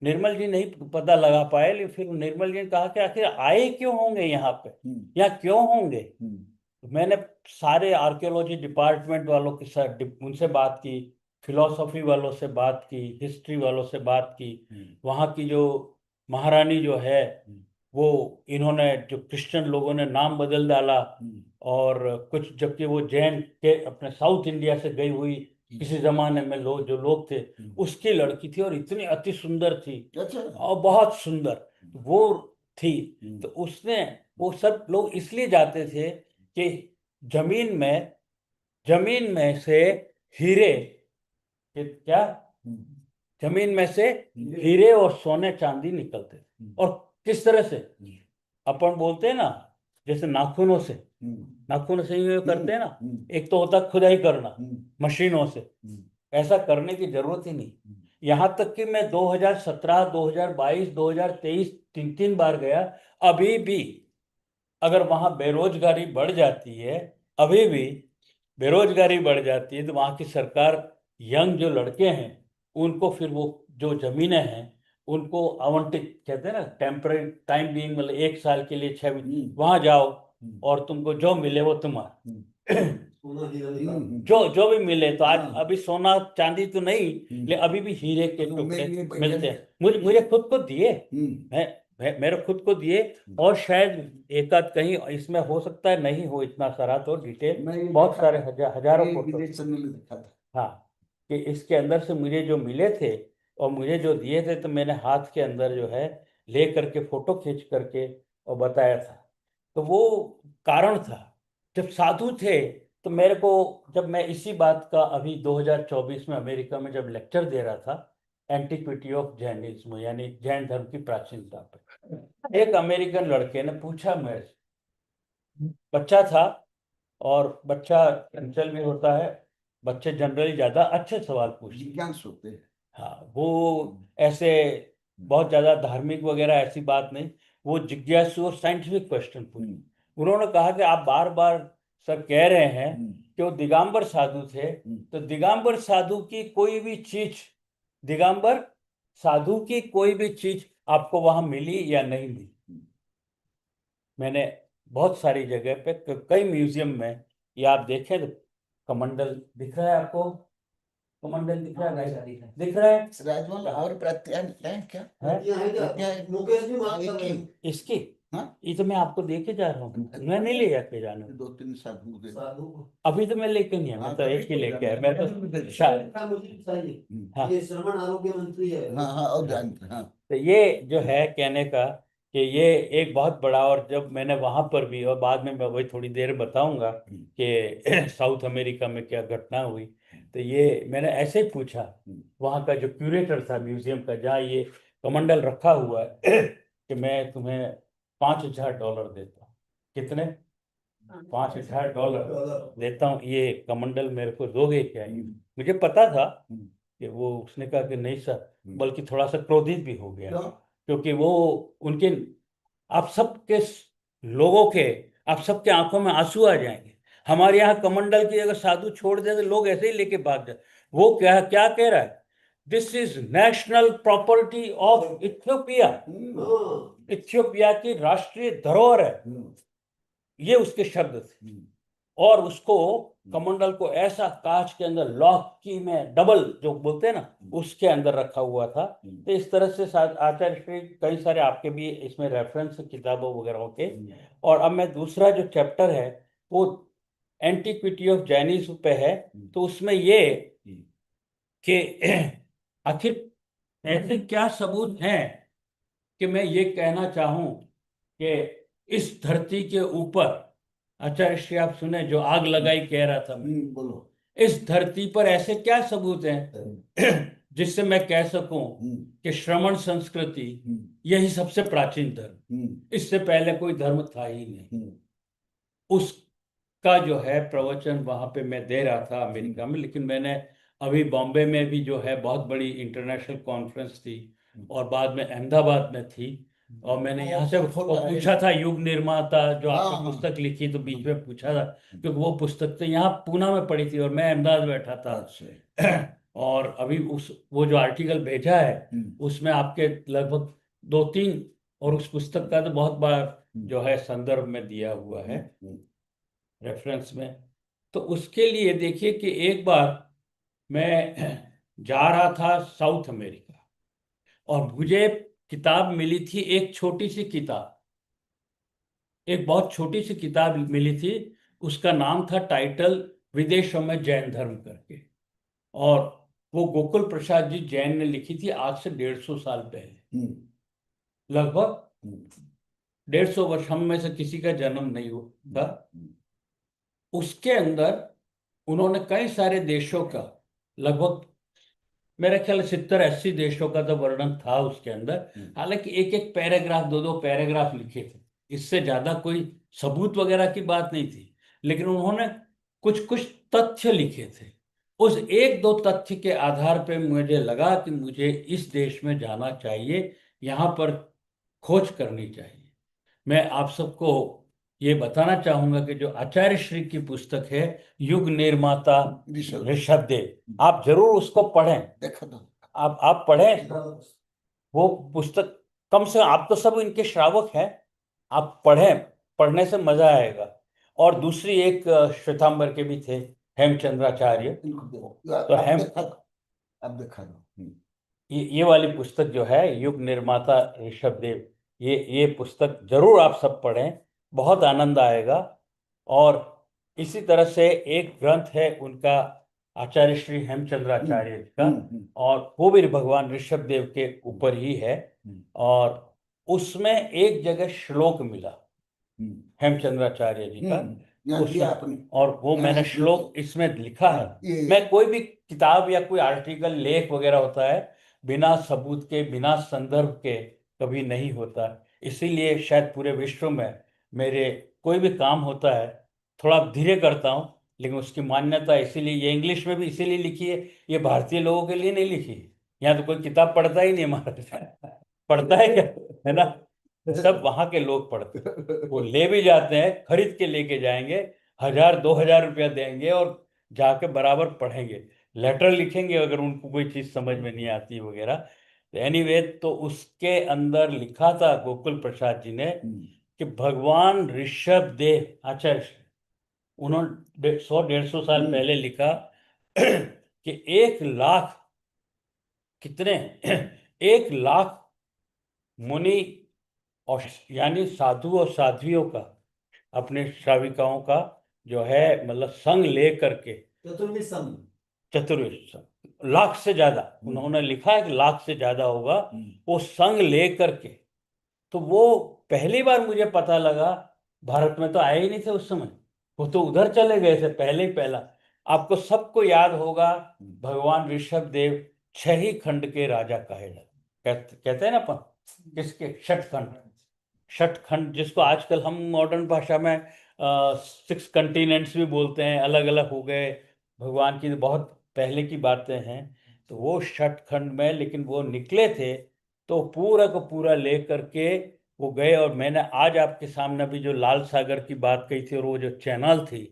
निर्मल जी नहीं पता लगा पाए, लेकिन फिर निर्मल जी ने कहा कि आखिर आए क्यों होंगे यहाँ पे, या क्यों होंगे। तो मैंने सारे आर्कियोलॉजी डिपार्टमेंट वालों के साथ उनसे बात की, फिलोसॉफी वालों से बात की, हिस्ट्री वालों से बात की। वहाँ की जो महारानी जो है, वो इन्होंने जो क्रिश्चियन लोगों ने नाम बदल डाला, और कुछ जबकि वो जैन के अपने साउथ इंडिया से गई हुई किसी जमाने में लोग जो लोग थे, उसकी लड़की थी और इतनी अति सुंदर थी, और बहुत सुंदर वो थी। तो उसने, वो सब लोग इसलिए जाते थे कि जमीन में से हीरे, क्या, जमीन में से हीरे और सोने चांदी निकलते थे। और किस तरह से, अपन बोलते हैं ना, जैसे नाखूनों से ये करते हैं ना, एक तो होता है खुदाई करना मशीनों से, ऐसा करने की जरूरत ही नहीं। यहाँ तक कि मैं 2017, 2022, 2023 तीन तीन बार गया, अभी भी अगर वहां बेरोजगारी बढ़ जाती है, अभी भी बेरोजगारी बढ़ जाती है, तो वहां की सरकार यंग जो लड़के हैं उनको फिर वो जो जमीनें हैं उनको आवंटित, कहते हैं ना टेम्पररी टाइम बीइंग, मतलब 1 साल के लिए 6 महीने वहां जाओ, और तुमको जो मिले वो तुम्हारा। हम्म। जो भी मिले, तो आज हाँ। अभी सोना चांदी तो नहीं, लेकिन अभी भी हीरे के तो टुकड़े मेरे लिए बढ़िया मिलते है। हैं। मुझे खुद को दिए, हम्म। मेरे खुद को दिए। और शायद एक आध कहीं इसमें हो सकता है नहीं हो इतना सारा, तो डिटेल मैं ये बहुत देखा सारे था, हजारों ये फोटो। विदेश चैनल में देखा था। हाँ, कि इसके अंदर से मुझे जो मिले थे और मुझे जो दिए थे, तो मैंने हाथ के अंदर जो है ले करके फोटो खींच करके और बताया था। तो वो कारण था। जब साधु थे तो मेरे को, जब मैं इसी बात का अभी 2024 में अमेरिका में जब लेक्चर दे रहा था, एंटिक्विटी ऑफ जैनिज्म, यानी जैन धर्म की प्राचीनता पर, एक अमेरिकन लड़के ने पूछा मेरे से, बच्चा था, और बच्चा चंचल भी होता है, बच्चे जनरली ज्यादा अच्छे सवाल पूछते हैं। जिज्ञासु होते हैं। हाँ, वो ऐसे बहुत ज्यादा धार्मिक वगैरह ऐसी बात नहीं, वो जिज्ञासु और साइंटिफिक क्वेश्चन पूछे। उन्होंने कहा कि आप बार बार सर कह रहे हैं कि वो दिगंबर साधु थे, तो दिगंबर साधु की कोई भी चीज, दिगंबर साधु की कोई भी चीज आपको वहां मिली या नहीं मिली? मैंने बहुत सारी जगह पे, कई म्यूजियम में, ये आप देखें तो कमंडल दिख रहा है आपको, कमंडल दिख रहा है, दिख रहा है राजमहल और प्रत्याय है क्या? है? मुकेश भी बात कर रहे हैं। इसकी, हाँ? ये तो मैं आपको दे के जा रहा हूँ, मैं नहीं ले जाके जाना। 2-3 साधु के। अभी तो मैं लेके नहीं आया, मैं तो एक ही लेके आया, मैं तो शायद। मुझे चाहिए, हाँ, ये श्रवण आरोग्य मंत्री है। हाँ हाँ, और जानते हाँ। तो ये जो है कहने का कि ये एक बहुत बड़ा, और जब मैंने वहां पर भी, और बाद में मैं वही थोड़ी देर बताऊंगा कि साउथ अमेरिका में क्या घटना हुई, तो ये मैंने ऐसे ही पूछा वहां का जो क्यूरेटर था म्यूजियम का, जहाँ ये कमंडल रखा हुआ है, कि मैं तुम्हें $5,000 देता हूँ। कितने? $5,000 देता हूँ, ये कमंडल मेरे को दोगे क्या? ये मुझे पता था कि वो, उसने कहा कि नहीं सर, बल्कि थोड़ा सा क्रोधित भी हो गया, क्योंकि वो उनके, आप सबके लोगों के, आप सबके आंखों में आंसू आ जाएंगे। हमारे यहाँ कमंडल की अगर साधु छोड़ दे तो लोग ऐसे ही लेके भाग जाए। वो क्या क्या कह रहा है? This is national property of Ethiopia, Ethiopia की राष्ट्रीय धरोहर है, ये उसके शब्द थे। और उसको, कमंडल को ऐसा कांच के अंदर लॉक की में, डबल जो बोलते हैं ना, उसके अंदर रखा हुआ था। तो इस तरह से आचार्य श्री कई सारे आपके भी इसमें रेफरेंस किताबों वगैरह के। और अब मैं दूसरा जो चैप्टर है वो एंटिक्विटी ऑफ जैनिज्म पे है, तो उसमें ये कि आखिर ऐसे क्या सबूत हैं कि मैं ये कहना चाहूं कि इस धरती के ऊपर, आचार्य श्री आप सुने जो आग लगाई कह रहा था मैं, बोलो। इस धरती पर ऐसे क्या सबूत हैं जिससे मैं कह सकूं कि श्रमण संस्कृति यही सबसे प्राचीन धर्म, इससे पहले कोई धर्म था ही नहीं। उसका जो है प्रवचन वहां पे मैं दे रहा था अमेरिका में, लेकिन मैंने अभी बॉम्बे में भी जो है बहुत बड़ी इंटरनेशनल कॉन्फ्रेंस थी, और बाद में अहमदाबाद में थी, और मैंने यहाँ से पूछा था युग निर्माता जो आपने पुस्तक लिखी, तो बीच में पूछा था, क्योंकि वो पुस्तक तो यहाँ पूना में पड़ी थी और मैं अहमदाबाद बैठा था। और अभी वो जो आर्टिकल भेजा है उसमें आपके लगभग 2-3, और उस पुस्तक का तो बहुत बार जो है संदर्भ में दिया हुआ है रेफरेंस में। तो उसके लिए देखिए कि एक बार मैं जा रहा था साउथ अमेरिका, और मुझे किताब मिली थी, एक छोटी सी किताब, एक बहुत छोटी सी किताब मिली थी, उसका नाम था टाइटल विदेशों में जैन धर्म करके, और वो गोकुल प्रसाद जी जैन ने लिखी थी आज से 150 साल पहले, लगभग 150 वर्ष, हम में से किसी का जन्म नहीं हुआ। उसके अंदर उन्होंने कई सारे देशों का, लगभग मेरे ख्याल 70-80 देशों का तो वर्णन था उसके अंदर। हालांकि एक एक पैराग्राफ, 2-2 पैराग्राफ लिखे थे, इससे ज्यादा कोई सबूत वगैरह की बात नहीं थी, लेकिन उन्होंने कुछ कुछ तथ्य लिखे थे। उस 1-2 तथ्य के आधार पर मुझे लगा कि मुझे इस देश में जाना चाहिए, यहाँ पर खोज करनी चाहिए। मैं आप सबको ये बताना चाहूंगा कि जो आचार्य श्री की पुस्तक है युग निर्माता ऋषभदेव, आप जरूर उसको पढ़ें। देखो तो आप पढ़ें वो पुस्तक, कम से कम, आप तो सब इनके श्रावक हैं, आप पढ़ें, पढ़ने से मजा आएगा। और दूसरी एक श्वेतांबर के भी थे, हेमचंद्राचार्य। तो अब हेम देखा अब देखा दो। ये वाली पुस्तक जो है, युग निर्माता ऋषभदेव, ये पुस्तक जरूर आप सब पढ़ें, बहुत आनंद आएगा। और इसी तरह से एक ग्रंथ है उनका, आचार्य श्री हेमचंद्राचार्य जी का, और वो भी भगवान ऋषभदेव के ऊपर ही है। और उसमें एक जगह श्लोक मिला हेमचंद्राचार्य जी का, यहाँ दिया उसमें, आपने। और वो यहाँ मैंने दिया। श्लोक इसमें लिखा है। ये मैं कोई भी किताब या कोई आर्टिकल, लेख वगैरह होता है, बिना सबूत के, बिना संदर्भ के कभी नहीं होता। इसीलिए शायद पूरे विश्व में मेरे कोई भी काम होता है, थोड़ा धीरे करता हूँ, लेकिन उसकी मान्यता इसीलिए, ये इंग्लिश में भी इसीलिए लिखी है, ये भारतीय लोगों के लिए नहीं लिखी है। यहाँ तो कोई किताब पढ़ता ही नहीं हमारा पढ़ता है क्या, है ना? सब वहां के लोग पढ़ते हैं। वो ले भी जाते हैं, खरीद के लेके जाएंगे, 1000-2000 रुपया देंगे और जाके बराबर पढ़ेंगे, लेटर लिखेंगे अगर उनको कोई चीज समझ में नहीं आती वगैरह। तो एनीवे, तो उसके अंदर लिखा था गोकुल प्रसाद जी ने कि भगवान ऋषभ देव आचार्य, उन्होंने 100-150 साल पहले लिखा कि 1 लाख कितने 1 लाख मुनि और यानी साधु और साध्वियों का, अपने श्राविकाओं का जो है, मतलब संग ले करके, चतुर्विश संघ। चतुर्विश लाख से ज्यादा, उन्होंने लिखा है कि लाख से ज्यादा होगा, वो संग ले करके। तो वो पहली बार मुझे पता लगा, भारत में तो आए ही नहीं थे उस समय, वो तो उधर चले गए थे पहले ही पहला। आपको सबको याद होगा, भगवान ऋषभ देव 6 ही खंड के राजा कहे जाते, कहते हैं ना अपन, किसके? षटखंड। षटखंड, जिसको आजकल हम मॉडर्न भाषा में 6 कंटिनेंट्स भी बोलते हैं, अलग अलग हो गए, भगवान की बहुत पहले की बातें हैं। तो वो षटखंड में, लेकिन वो निकले थे तो पूरा को पूरा ले करके वो गए। और मैंने आज आपके सामने भी जो लाल सागर की बात कही थी, और वो जो चैनल थी,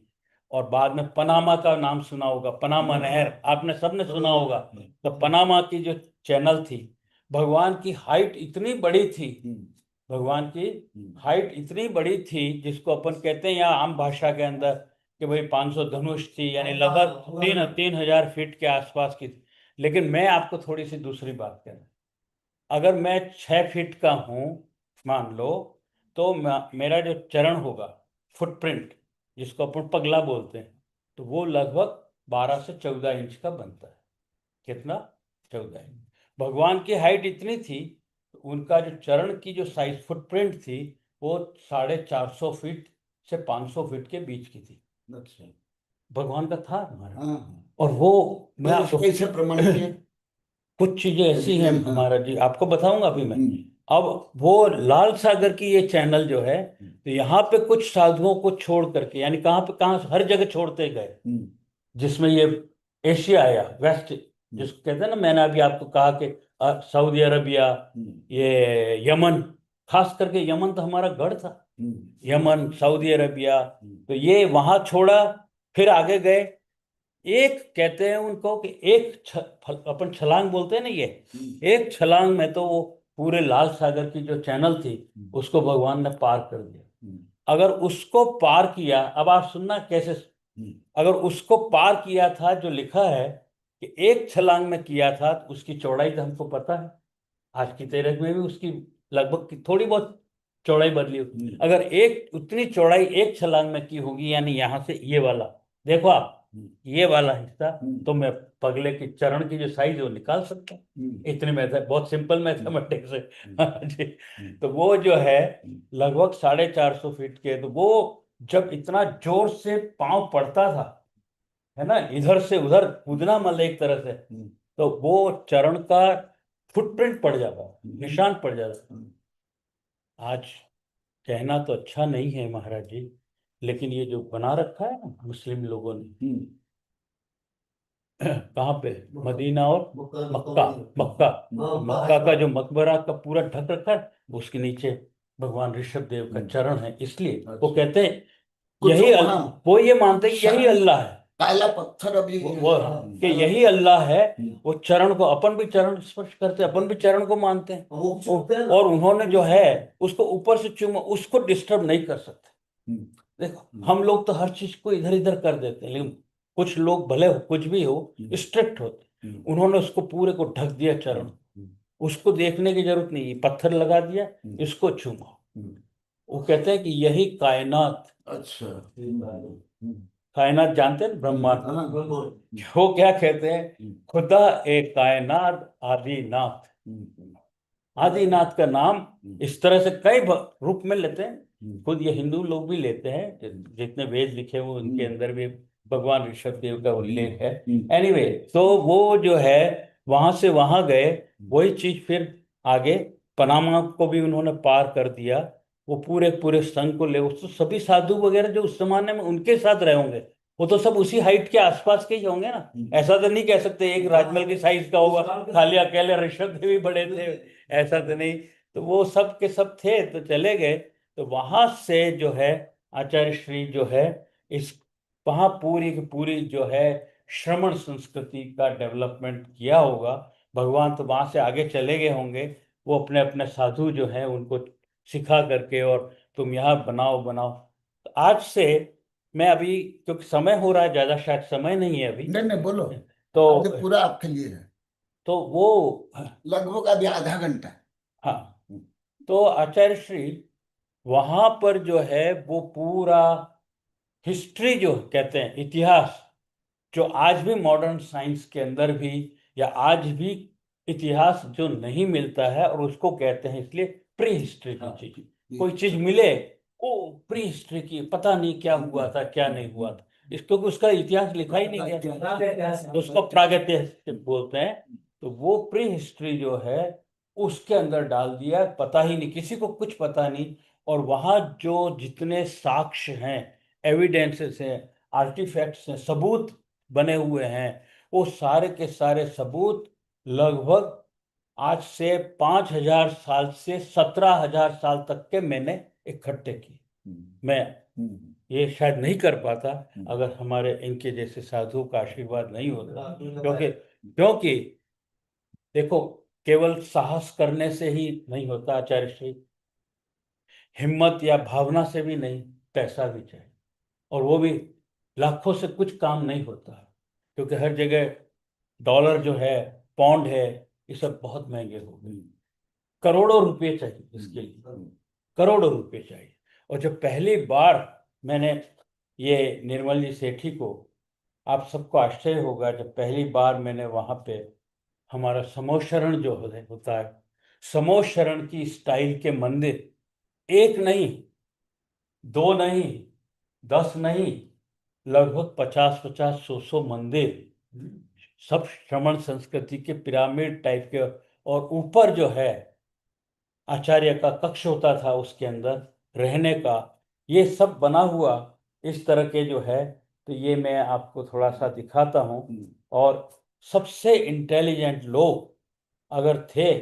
और बाद में पनामा का नाम सुना होगा, पनामा नहर आपने सबने सुना होगा। तो पनामा की जो चैनल थी, भगवान की हाइट इतनी बड़ी थी, भगवान की हाइट इतनी बड़ी थी, जिसको अपन कहते हैं यहाँ आम भाषा के अंदर कि भाई 500 धनुष थी, यानी लगभग 3000 फीट के आसपास की थी। लेकिन मैं आपको थोड़ी सी दूसरी बात कहना, अगर मैं 6 फीट का हूँ मान लो, तो मेरा जो चरण होगा, फुटप्रिंट, जिसको अपन पगला बोलते हैं, तो वो लगभग 12 से 14 इंच का बनता है। कितना? 14 इंच। भगवान की हाइट इतनी थी, उनका जो चरण की जो साइज फुटप्रिंट थी, वो 450 फीट से 500 फीट के बीच की थी। अच्छा। भगवान का था हमारा। हाँ। और वो मैं तो आपको कैसे प्रमाण किया? कुछ चीजें ऐसी हैं हाँ। हमारा जी, आपको बताऊंगा अभी मैं। अब वो लाल सागर की ये चैनल जो है, तो यहाँ पे कुछ साधुओं को छोड़ करके, यानी कहाँ हर जगह छोड़ते गए, जिसमें ये एशिया आया, वेस्ट, जिसको कहते हैं ना, मैंने अभी आपको कहा कि सऊदी अरबिया, ये यमन, खास करके यमन तो हमारा गढ़ था, यमन, सऊदी अरबिया, तो ये वहां छोड़ा, फिर आगे गए। एक कहते हैं उनको कि अपन छलांग बोलते हैं ना, ये एक छलांग में तो वो पूरे लाल सागर की जो चैनल थी, उसको भगवान ने पार कर दिया। अगर उसको पार किया, अब आप सुनना कैसे, अगर उसको पार किया था, जो लिखा है कि एक छलांग में किया था, तो उसकी चौड़ाई तो हमको पता है, आज की तारीख में भी उसकी लगभग थोड़ी बहुत चौड़ाई बदली होगी। अगर एक उतनी चौड़ाई एक छलांग में की होगी, यानी यहाँ से ये वाला देखो आप, ये वाला हिस्सा, तो मैं पगले की चरण की जो साइज है वो निकाल सकता हूँ। इतनी मैथ, बहुत सिंपल मैथमेटिक्स है जी। तो वो जो है लगभग 450 फीट के, तो वो जब इतना जोर से पांव पड़ता था, है ना, इधर से उधर कूदना, मतलब एक तरह से, तो वो चरण का फुटप्रिंट पड़ जाता, निशान पड़ जाता। आज कहना तो अच्छा नहीं है महाराज जी, लेकिन ये जो बना रखा है ना मुस्लिम लोगों ने, कहाँ पे, मदीना और मक्का, मक्का का जो मकबरा का पूरा ढक रखा है, उसके नीचे भगवान ऋषभ देव का चरण है। इसलिए वो कहते हैं यही वो ये मानते हैं कि यही अल्लाह है, काला पत्थर अभी वो कि यही अल्लाह है। वो चरण को, अपन भी चरण स्पर्श करते हैं, अपन भी चरण को मानते हैं, और उन्होंने जो है उसको ऊपर से चूमा, उसको डिस्टर्ब नहीं कर सकते। देखो हम लोग तो हर चीज को इधर इधर कर देते हैं, लेकिन कुछ लोग भले कुछ भी हो स्ट्रिक्ट होते, उन्होंने उसको पूरे को ढक दिया चरण, उसको देखने की जरूरत नहीं, पत्थर लगा दिया, इसको चूमो। वो कहते हैं कि यही कायनात, अच्छा। कायनात जानते हैं ना, ब्रह्मांड। वो क्या कहते हैं, खुदा ए कायनात आदिनाथ। आदिनाथ का नाम इस तरह से कई रूप में लेते हैं, खुद ये हिंदू लोग भी लेते हैं, जितने वेद लिखे हुए उनके अंदर भी भगवान ऋषभ देव का उल्लेख है। एनीवे तो वो जो है वहां से वहां गए, वही चीज फिर आगे पनामा को भी उन्होंने पार कर दिया, वो पूरे पूरे संघ को ले, उस तो सभी साधु वगैरह जो उस जमाने में उनके साथ रहे होंगे वो तो सब उसी हाइट के आसपास के ही होंगे ना। ऐसा तो नहीं कह सकते एक राजमहल की साइज का होगा, खाली अकेले ऋषभ देव ही बड़े थे, ऐसा तो नहीं। तो वो सब के सब थे तो चले गए। तो वहां से जो है आचार्य श्री जो है इस वहां पूरी की पूरी जो है श्रमण संस्कृति का डेवलपमेंट किया होगा। भगवान तो वहां से आगे चले गए होंगे, वो अपने अपने साधु जो है उनको सिखा करके, और तुम यहाँ बनाओ बनाओ। तो आज से मैं अभी, क्योंकि समय हो रहा है ज्यादा, शायद समय नहीं है अभी, नहीं नहीं बोलो, तो ये पूरा आपके लिए है, तो वो लगभग अभी आधा घंटा। हाँ, तो आचार्य श्री वहां पर जो है वो पूरा हिस्ट्री जो कहते हैं, इतिहास, जो आज भी मॉडर्न साइंस के अंदर भी, या आज भी इतिहास जो नहीं मिलता है, और उसको कहते हैं इसलिए प्री हिस्ट्री की चीज। कोई चीज मिले वो प्री हिस्ट्री की, पता नहीं क्या हुआ था क्या नहीं हुआ था, इसको उसका इतिहास लिखा ही नहीं गया, तो उसको प्रागैतिहासिक बोलते हैं। तो वो प्री हिस्ट्री जो है उसके अंदर डाल दिया, पता ही नहीं, किसी को कुछ पता नहीं। और वहां जो जितने साक्ष्य हैं, एविडेंसेस हैं, आर्टिफैक्ट्स हैं, सबूत बने हुए हैं, वो सारे के सारे सबूत लगभग आज से 5,000 साल से 17,000 साल तक के मैंने इकट्ठे किए। मैं ये शायद नहीं कर पाता अगर हमारे इनके जैसे साधु का आशीर्वाद नहीं होता, क्योंकि क्योंकि देखो केवल साहस करने से ही नहीं होता आचार्य श्री, हिम्मत या भावना से भी नहीं, पैसा भी चाहिए, और वो भी लाखों से कुछ काम नहीं होता है, क्योंकि हर जगह डॉलर जो है, पौंड है, ये सब बहुत महंगे हो गए, करोड़ों रुपए चाहिए इसके लिए, करोड़ों रुपए चाहिए। और जब पहली बार मैंने ये निर्मल जी सेठी को, आप सबको आश्चर्य होगा, जब पहली बार मैंने वहां पे हमारा समोशरण जो होता है, समोशरण की स्टाइल के मंदिर, एक नहीं, दो नहीं, 10 नहीं, लगभग 50-50, 100 मंदिर, सब श्रमण संस्कृति के पिरामिड टाइप के, और ऊपर जो है आचार्य का कक्ष होता था, उसके अंदर रहने का, ये सब बना हुआ इस तरह के जो है। तो ये मैं आपको थोड़ा सा दिखाता हूँ। और सबसे इंटेलिजेंट लोग अगर थे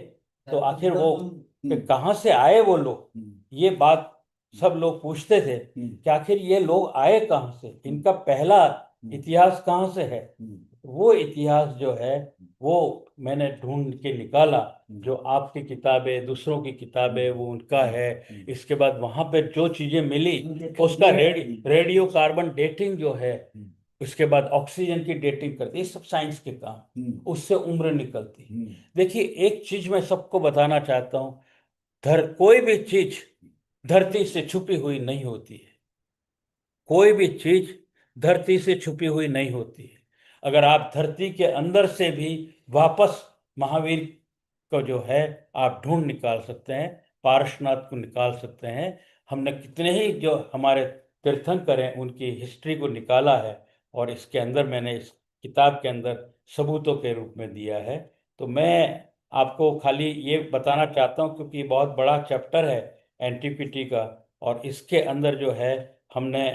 तो आखिर वो कि कहाँ से आए वो लोग, ये बात सब लोग पूछते थे कि आखिर ये लोग आए कहाँ से, इनका पहला इतिहास कहाँ से है। वो इतिहास जो है वो मैंने ढूंढ के निकाला, जो आपकी किताबें, दूसरों की किताबें, वो उनका है। इसके बाद वहां पे जो चीजें मिली, उसका रेडियो कार्बन डेटिंग जो है, उसके बाद ऑक्सीजन की डेटिंग करती है, ये सब साइंस के काम, उससे उम्र निकलती। देखिए एक चीज मैं सबको बताना चाहता हूँ, कोई भी चीज धरती से छुपी हुई नहीं होती है, कोई भी चीज धरती से छुपी हुई नहीं होती है। अगर आप धरती के अंदर से भी वापस महावीर को जो है आप ढूंढ निकाल सकते हैं, पारसनाथ को निकाल सकते हैं। हमने कितने ही जो हमारे तीर्थंकर हैं उनकी हिस्ट्री को निकाला है, और इसके अंदर मैंने इस किताब के अंदर सबूतों के रूप में दिया है। तो मैं आपको खाली ये बताना चाहता हूँ, क्योंकि ये बहुत बड़ा चैप्टर है एंटीक्विटी का, और इसके अंदर जो है हमने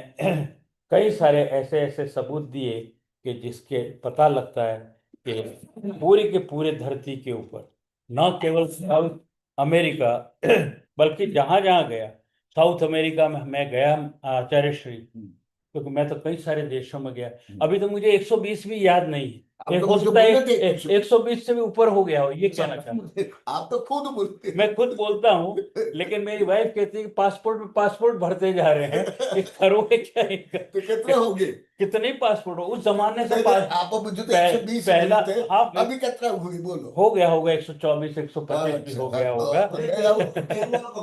कई सारे ऐसे ऐसे सबूत दिए कि जिसके पता लगता है कि पूरी के पूरे धरती के ऊपर, न केवल साउथ अमेरिका बल्कि जहां जहां गया, साउथ अमेरिका में मैं गया आचार्य श्री, क्योंकि मैं तो कई सारे देशों में गया, अभी तो मुझे 120 भी याद नहीं है, आप एक तो हो मुझे सकता है बोले थे कुछ। 120 से भी ऊपर हो गया हो, ये कहना चाहता हूँ। आप तो खुद बोलते मैं खुद बोलता हूँ, लेकिन मेरी वाइफ कहती है कि पासपोर्ट में पासपोर्ट भरते जा रहे हैं, ये करोगे क्या तो कितने हो गए? कितने पासपोर्ट हो उस जमाने से आप मुझे तो 120 पहला, बोले थे। हाँ अभी कितना हुई बोलो? हो गया होगा 124 125 भी अच्छा, हो गया तो होगा।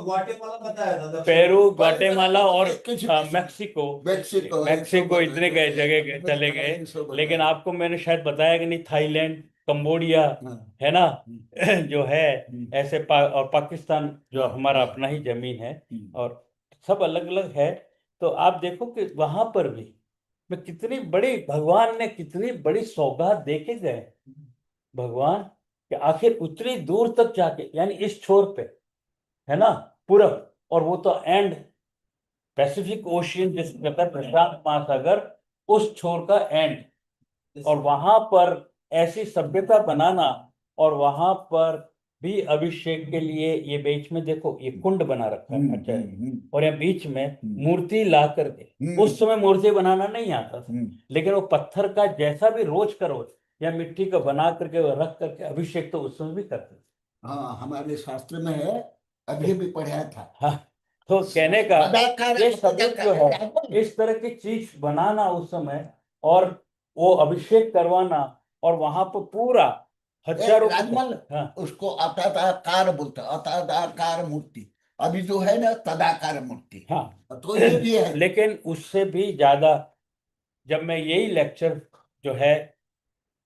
ग्वाटेमाला बताया था दक्षिण पेरू, ग्वाटेमाला और किसी- मैक्सिको मेक्सिको मैक्सिको इतने गए जगह गए, चले गए। लेकिन आपको मैंने शायद बताया कि नहीं, थाईलैंड, कंबोडिया, है ना, जो है ऐसे और पाकिस्तान जो हमारा अपना ही जमीन है, और सब अलग अलग है। तो आप देखो कि वहां पर भी मैं कितनी बड़ी, भगवान ने कितनी बड़ी सौगात दे के गए भगवान, कि आखिर उतनी दूर तक जाके, यानी इस छोर पे, है ना, पूरब, और वो तो एंड पैसिफिक ओशियन जिस कहता है, प्रशांत महासागर, उस छोर का एंड, और वहां पर ऐसी सभ्यता बनाना, और वहां पर भी अभिषेक के लिए ये बीच में देखो ये कुंड बना रखा है, अच्छा, और यहाँ बीच में मूर्ति ला करके, उस समय मूर्ति बनाना नहीं आता था, लेकिन वो पत्थर का जैसा भी रोज करो या मिट्टी का बना करके वो रख करके अभिषेक तो उस समय भी करते थे। हाँ, हमारे शास्त्र में है, अभी भी पढ़ा था। हाँ, तो कहने का अदाकार ये सबूत जो है, इस तरह की चीज बनाना उस समय, और वो अभिषेक करवाना, और वहां पर पूरा हजारों राजमल, हाँ उसको अताकार बोलते हैं, अताकार मूर्ति। अभी जो है ना तदाकार मूर्ति, हाँ तो ये भी है। लेकिन उससे भी ज्यादा, जब मैं यही लेक्चर जो है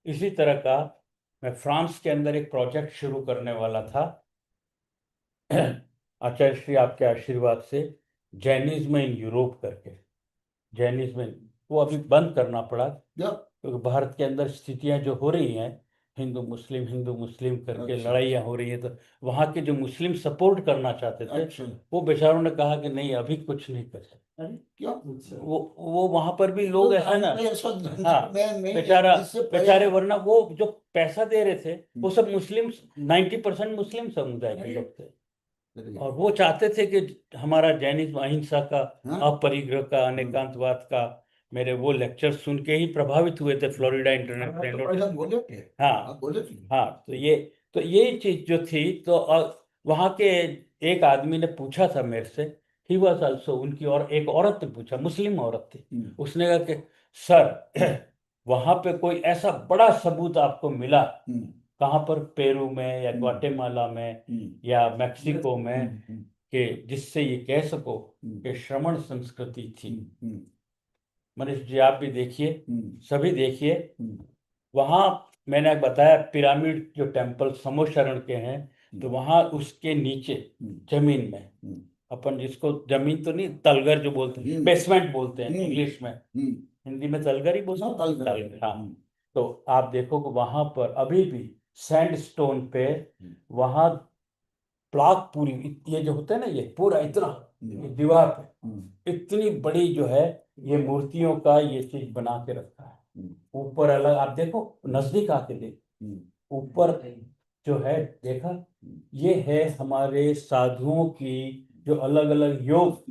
इसी तरह का, मैं फ्रांस के अंदर एक प्रोजेक्ट शुरू करने वाला था, आचार्य श्री आपके आशीर्वाद से, जैनिज्म इन यूरोप करके, जैनिज्म, वो अभी बंद करना पड़ा क्योंकि भारत के अंदर स्थितियां जो हो रही हैं, हिंदू मुस्लिम करके अच्छा। लड़ाइयाँ हो रही है, तो वहाँ के जो मुस्लिम सपोर्ट करना चाहते थे, अच्छा, वो बेचारों ने कहा कि नहीं अभी कुछ नहीं कर सकते। क्यों? वो वहां पर भी लोग ऐसा ना, हाँ बेचारा, इससे बेचारे, वरना वो जो पैसा दे रहे थे वो सब मुस्लिम, 90% मुस्लिम समुदाय के लोग थे, और वो चाहते थे कि हमारा जैनिज्म अहिंसा का, अपरिग्रह का, अनेकांतवाद का, मेरे वो लेक्चर सुन के ही प्रभावित हुए थे, फ्लोरिडा इंटरनेशनल, बोले थे। हाँ बोले थे। हाँ, तो ये चीज जो थी, तो वहां के एक आदमी ने पूछा था मेरे से, ही वॉज ऑल्सो, उनकी और एक औरत ने पूछा, मुस्लिम औरत थी, उसने कहा कि सर वहां पे कोई ऐसा बड़ा सबूत आपको मिला, कहाँ पर, पेरू में या ग्वाटेमाला में या मैक्सिको में, कि जिससे ये कह सको कि श्रमण संस्कृति थी। मनीष जी आप भी देखिए, सभी देखिए, वहां मैंने बताया पिरामिड जो टेम्पल समोशरण के हैं, तो वहां उसके नीचे जमीन में, अपन जिसको जमीन तो नहीं, तलगर जो बोलते हैं, बेसमेंट बोलते हैं इंग्लिश में, हिंदी में तलगर ही बोलते हैं, तलगर, हाँ। तो आप देखो कि वहां पर अभी भी सैंडस्टोन पे, वहां प्लाक पूरी, ये जो होता है ना, ये पूरा इतना दीवार पे इतनी बड़ी जो है ये मूर्तियों का ये चीज बना के रखा है। ऊपर अलग, आप देखो नजदीक आके देख, ऊपर जो है, देखा, ये है हमारे साधुओं की जो अलग अलग योग,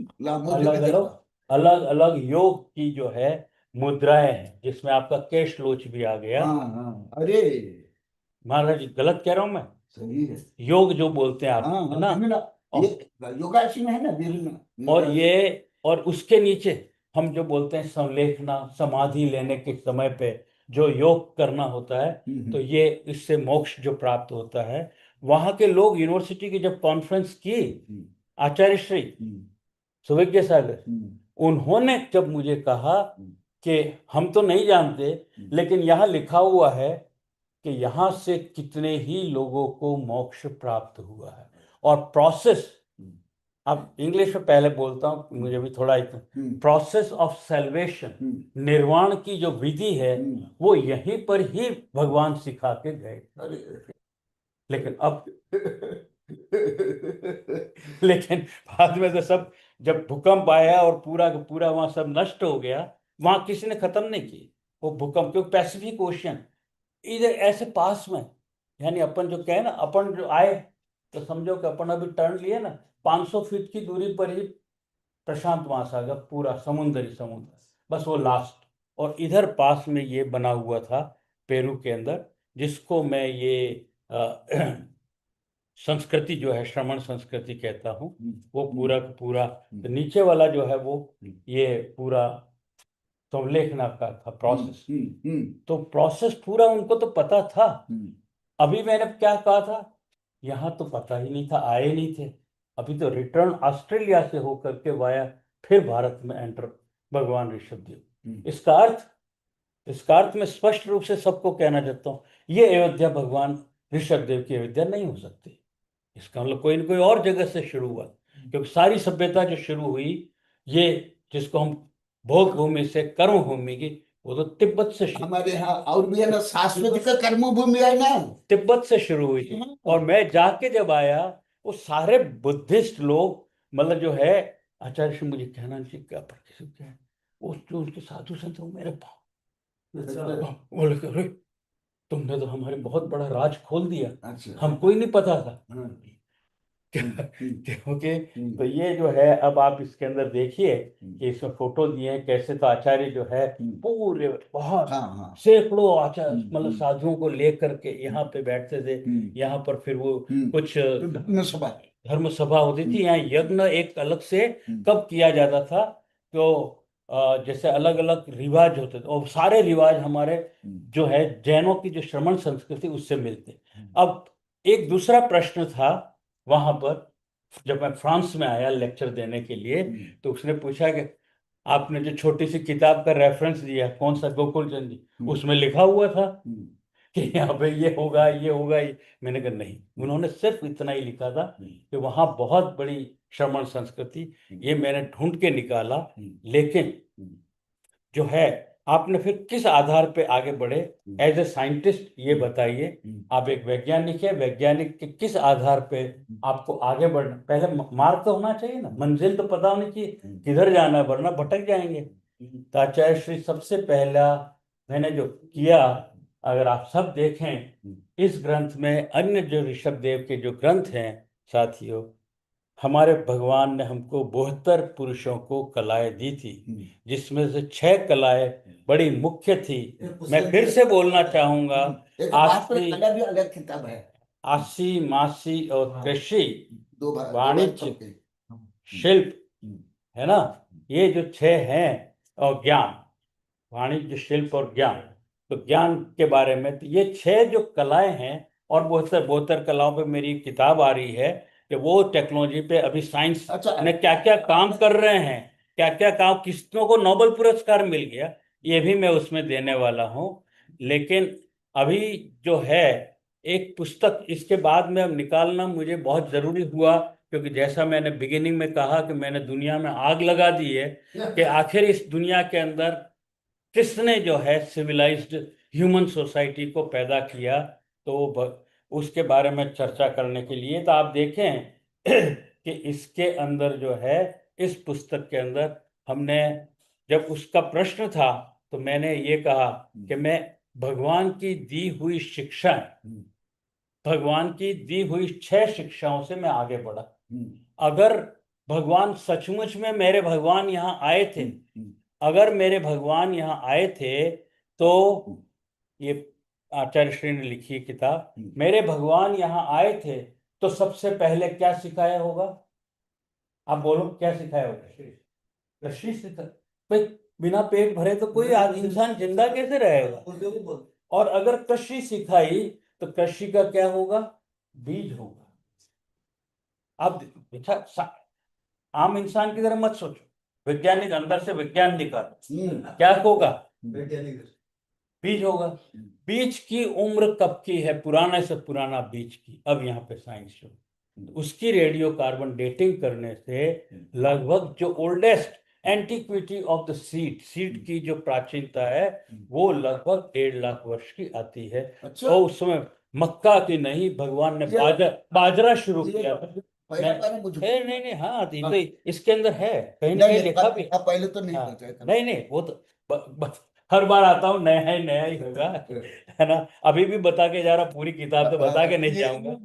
अलग अलग योग की जो है मुद्राएं हैं, जिसमें आपका केश लोच भी आ गया। अरे महाराज गलत कह रहा हूं मैं? सही है। योग जो बोलते हैं आप, है ना, ये योगासन है ना, और ये, और उसके नीचे हम जो बोलते हैं संलेखना, समाधि लेने के समय पे जो योग करना होता है, तो ये इससे मोक्ष जो प्राप्त होता है। वहां के लोग यूनिवर्सिटी की जब कॉन्फ्रेंस की, आचार्य श्री सुविज्ञ सागर, उन्होंने जब मुझे कहा कि हम तो नहीं जानते, लेकिन यहाँ लिखा हुआ है कि यहाँ से कितने ही लोगों को मोक्ष प्राप्त हुआ है, और प्रोसेस, अब इंग्लिश में पहले बोलता हूँ, मुझे भी थोड़ा, प्रोसेस ऑफ सेल्वेशन, निर्वाण की जो विधि है, वो यहीं पर ही भगवान सिखा के गए। लेकिन अब लेकिन बाद में तो सब, जब भूकंप आया और पूरा का पूरा वहां सब नष्ट हो गया, वहां किसी ने खत्म नहीं की वो भूकंप, क्योंकि पैसिफिक ओशियन इधर ऐसे पास में, यानी अपन जो कहे ना, अपन जो आए तो समझो कि अपन अभी टर्न लिए ना, 500 फीट की दूरी पर ही प्रशांत महासागर, पूरा समुद्र ही समुद्र, बस वो लास्ट, और इधर पास में ये बना हुआ था पेरू के अंदर, जिसको मैं ये संस्कृति जो है श्रमण संस्कृति कहता हूँ, वो पूरा का पूरा। तो नीचे वाला जो है वो ये पूरा संलेखना का था प्रोसेस। तो प्रोसेस पूरा उनको तो पता था। अभी मैंने क्या कहा था, यहाँ तो पता ही नहीं था, आए नहीं थे। अभी तो रिटर्न ऑस्ट्रेलिया से होकर के वाया फिर भारत में एंटर भगवान ऋषभदेव। इसका अर्थ मैं स्पष्ट रूप से सबको कहना चाहता हूँ, ये अयोध्या भगवान ऋषभदेव की अयोध्या नहीं हो सकती। इसका मतलब कोई न कोई और जगह से शुरू हुआ, क्योंकि सारी सभ्यता जो शुरू हुई, ये जिसको हम भोग भूमि से कर्म भूमि की, वो तो तिब्बत से हमारे यहाँ और भी है ना, शाश्वत का कर्म भूमि है ना, तिब्बत से शुरू हुई थी। और मैं जाके जब आया, वो सारे बुद्धिस्ट लोग, मतलब जो है आचार्य श्री, मुझे कहना चाहिए क्या प्रतिशत क्या है, वो जो उनके साधु संत वो मेरे बोले कि अरे तुमने तो हमारे बहुत बड़ा राज खोल दिया, हमको ही नहीं पता था। क्योंकि तो ये जो है, अब आप इसके अंदर देखिए कि इसमें फोटो दिए हैं कैसे, तो आचार्य जो है पूरे बहुत सैकड़ों आचार्य मतलब साधुओं को लेकर के यहाँ पे बैठते थे। यहाँ पर फिर वो कुछ धर्म सभा होती थी, यहाँ यज्ञ एक अलग से कब किया जाता था, तो जैसे अलग अलग रिवाज होते थे, और सारे रिवाज हमारे जो है जैनों की जो श्रमण संस्कृति उससे मिलते। अब एक दूसरा प्रश्न था वहां पर, जब मैं फ्रांस में आया लेक्चर देने के लिए, तो उसने पूछा कि आपने जो छोटी सी किताब का रेफरेंस दिया, कौन सा, गोकुल चंद जी, उसमें लिखा हुआ था कि यहाँ पे ये होगा ये होगा ये। मैंने कहा नहीं, उन्होंने सिर्फ इतना ही लिखा था कि वहाँ बहुत बड़ी श्रमण संस्कृति, ये मैंने ढूंढ के निकाला। लेकिन जो है आपने फिर किस आधार पे आगे बढ़े, एज ए साइंटिस्ट ये बताइए। आप एक वैज्ञानिक है, वैज्ञानिक के किस आधार पे आपको आगे बढ़ना, पहले मार्ग तो होना चाहिए ना, मंजिल तो पता होनी चाहिए किधर जाना है, वरना भटक जाएंगे। तो आचार्य श्री सबसे पहला मैंने जो किया, अगर आप सब देखें इस ग्रंथ में, अन्य जो ऋषभदेव के जो ग्रंथ हैं साथियों, हमारे भगवान ने हमको 72 पुरुषों को कलाएं दी थी, जिसमें से 6 कलाएं बड़ी मुख्य थी। मैं फिर से बोलना चाहूंगा, अलग किताब है, आसी मासी और कृषि, वाणिज्य, शिल्प, है ना, ये जो 6 हैं, और ज्ञान, वाणिज्य शिल्प और ज्ञान। तो ज्ञान के बारे में तो ये 6 जो कलाएं हैं, और 72 कलाओं पे मेरी किताब आ रही है कि वो टेक्नोलॉजी पे अभी साइंस ने क्या क्या काम कर रहे हैं, क्या क्या काम, किसनों को नोबेल पुरस्कार मिल गया, ये भी मैं उसमें देने वाला हूँ। लेकिन अभी जो है एक पुस्तक इसके बाद में अब निकालना मुझे बहुत जरूरी हुआ, क्योंकि जैसा मैंने बिगिनिंग में कहा कि मैंने दुनिया में आग लगा दी है कि आखिर इस दुनिया के अंदर किसने जो है सिविलाइज्ड ह्यूमन सोसाइटी को पैदा किया, तो उसके बारे में चर्चा करने के लिए। तो आप देखें कि इसके अंदर जो है, इस पुस्तक के अंदर हमने, जब उसका प्रश्न था तो मैंने ये कहा कि मैं भगवान की दी हुई शिक्षा, भगवान की दी हुई 6 शिक्षाओं से मैं आगे बढ़ा। अगर भगवान सचमुच में मेरे भगवान यहाँ आए थे, अगर मेरे भगवान यहाँ आए थे, तो ये आचार्य श्री ने लिखी किताब, मेरे भगवान यहाँ आए थे तो सबसे पहले क्या सिखाया होगा, आप बोलो क्या सिखाया होगा, कृषि सिखा। भाई बिना पेट भरे तो कोई इंसान जिंदा कैसे रहेगा। और अगर कृषि सिखाई तो कृषि का क्या होगा, बीज होगा। आप बेटा आम इंसान की तरह मत सोचो, वैज्ञानिक अंदर से विज्ञान निकालो, क्या होगा, बीज होगा। बीज की उम्र कब की है, पुराने से पुराना बीज की, अब यहाँ पे साइंस जो उसकी रेडियो कार्बन डेटिंग करने से लगभग जो oldest antiquity of the seed की जो प्राचीनता है वो लगभग 1.5 लाख वर्ष की आती है। तो उस समय मक्का की नहीं, भगवान ने बाजरा शुरू किया था। नहीं हाँ, तो इसके अंदर है कहीं ना कहीं लिखा भी, पहले तो नहीं, नहीं वो तो हर बार आता हूँ नया ही होगा, है ना। अभी भी बता के जा रहा, पूरी किताब तो बता के नहीं ये जाऊंगा।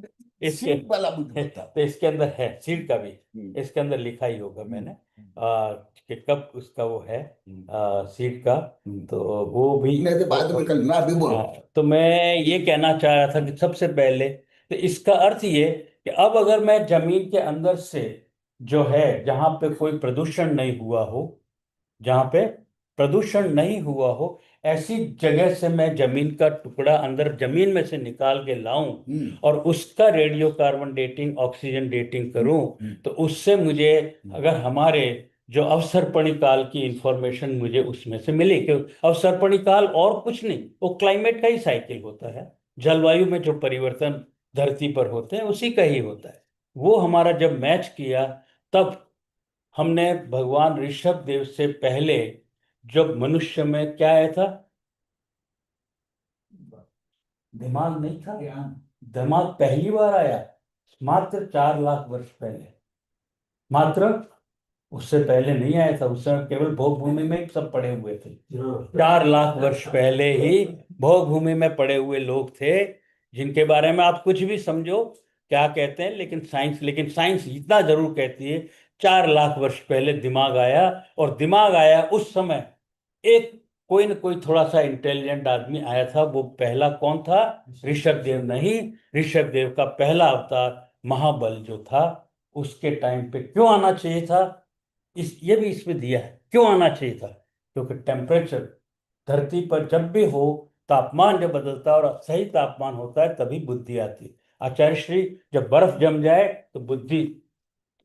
इसके सीट वाला मुझे बता। तो इसके अंदर है सीड का भी, हम्म। इसके अंदर लिखा ही होगा मैंने हम्म। कि कब उसका वो है सीड का। तो वो भी नहीं तो बाद में करना, अभी बोलो। तो मैं ये कहना चाह रहा था कि सबसे पहले तो इसका अर्थ ये कि अब अगर मैं जमीन के अंदर से जो है, जहां पे कोई प्रदूषण नहीं हुआ हो, जहां पे प्रदूषण नहीं हुआ हो, ऐसी जगह से मैं जमीन का टुकड़ा अंदर जमीन में से निकाल के लाऊं और उसका radio carbon dating, oxygen dating करूं, तो उससे मुझे अगर हमारे जो अवसर्पणी काल की इंफॉर्मेशन मुझे उसमें से मिली कि अवसर्पणी काल और कुछ नहीं, वो क्लाइमेट का ही साइकिल होता है, जलवायु में जो परिवर्तन धरती पर होते हैं उसी का ही होता है। वो हमारा जब मैच किया, तब हमने भगवान ऋषभ देव से पहले जब मनुष्य में क्या आया था, दिमाग नहीं था, दिमाग पहली बार आया मात्र 4 लाख वर्ष पहले, मात्र, उससे पहले नहीं आया था। उस समय केवल भोग भूमि में ही सब पड़े हुए थे। 4 लाख वर्ष पहले ही भोग भूमि में पड़े हुए लोग थे, जिनके बारे में आप कुछ भी समझो क्या कहते हैं, लेकिन साइंस इतना जरूर कहती है 4 लाख वर्ष पहले दिमाग आया। और दिमाग आया उस समय एक कोई न कोई थोड़ा सा इंटेलिजेंट आदमी आया था। वो पहला कौन था? ऋषभ देव नहीं, ऋषभ देव का पहला अवतार महाबल जो था, उसके टाइम पे क्यों आना चाहिए था, ये भी इसमें दिया है क्यों आना चाहिए था। क्योंकि टेम्परेचर धरती पर जब भी हो, तापमान जब बदलता है और सही तापमान होता है, तभी बुद्धि आती है। आचार्य श्री, जब बर्फ जम जाए तो बुद्धि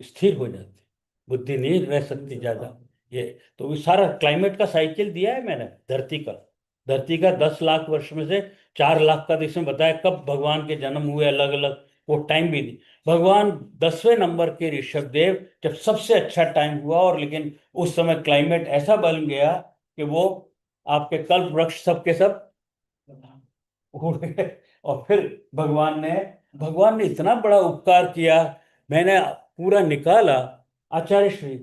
स्थिर हो जाती, बुद्धि नहीं रह सकती ज्यादा। ये तो ये सारा क्लाइमेट का साइकिल दिया है मैंने, धरती का 10 लाख वर्ष में से 4 लाख का तो इसमें बताया कब भगवान के जन्म हुए, अलग अलग वो टाइम भी दी। भगवान 10वें नंबर के ऋषभ देव जब सबसे अच्छा टाइम हुआ, और लेकिन उस समय क्लाइमेट ऐसा बन गया कि वो आपके कल्प वृक्ष सब के सब उड़ गए। और फिर भगवान ने इतना बड़ा उपकार किया, मैंने पूरा निकाला। आचार्य श्री,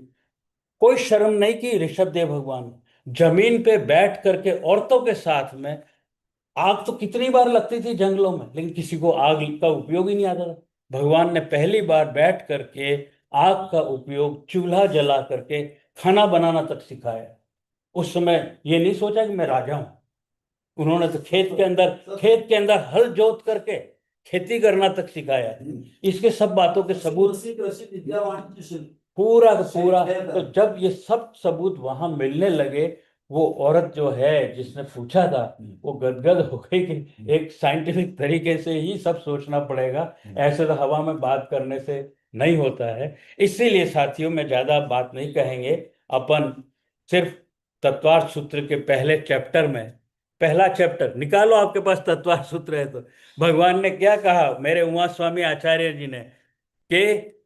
कोई शर्म नहीं की ऋषभ देव भगवान, जमीन पे बैठ करके औरतों के साथ में, आग तो कितनी बार लगती थी जंगलों में, लेकिन किसी को आग का उपयोग ही नहीं आता था। भगवान ने पहली बार बैठ करके आग का उपयोग, चूल्हा जला करके खाना बनाना तक सिखाया। उस समय ये नहीं सोचा कि मैं राजा हूं। उन्होंने तो खेत के अंदर हल जोत करके खेती करना तक सिखाया। इसके सब बातों के सबूत पूरा का पूरा। तो जब ये सब सबूत वहां मिलने लगे, वो औरत जो है जिसने पूछा था, वो गदगद हो गई कि एक साइंटिफिक तरीके से ही सब सोचना पड़ेगा, ऐसे तो हवा में बात करने से नहीं होता है। इसीलिए साथियों, में ज्यादा बात नहीं कहेंगे, अपन सिर्फ तत्वार्थ सूत्र के पहले चैप्टर में, पहला चैप्टर निकालो, आपके पास तत्वार्थ सूत्र है तो, भगवान ने क्या कहा मेरे उमा स्वामी आचार्य जी ने, कि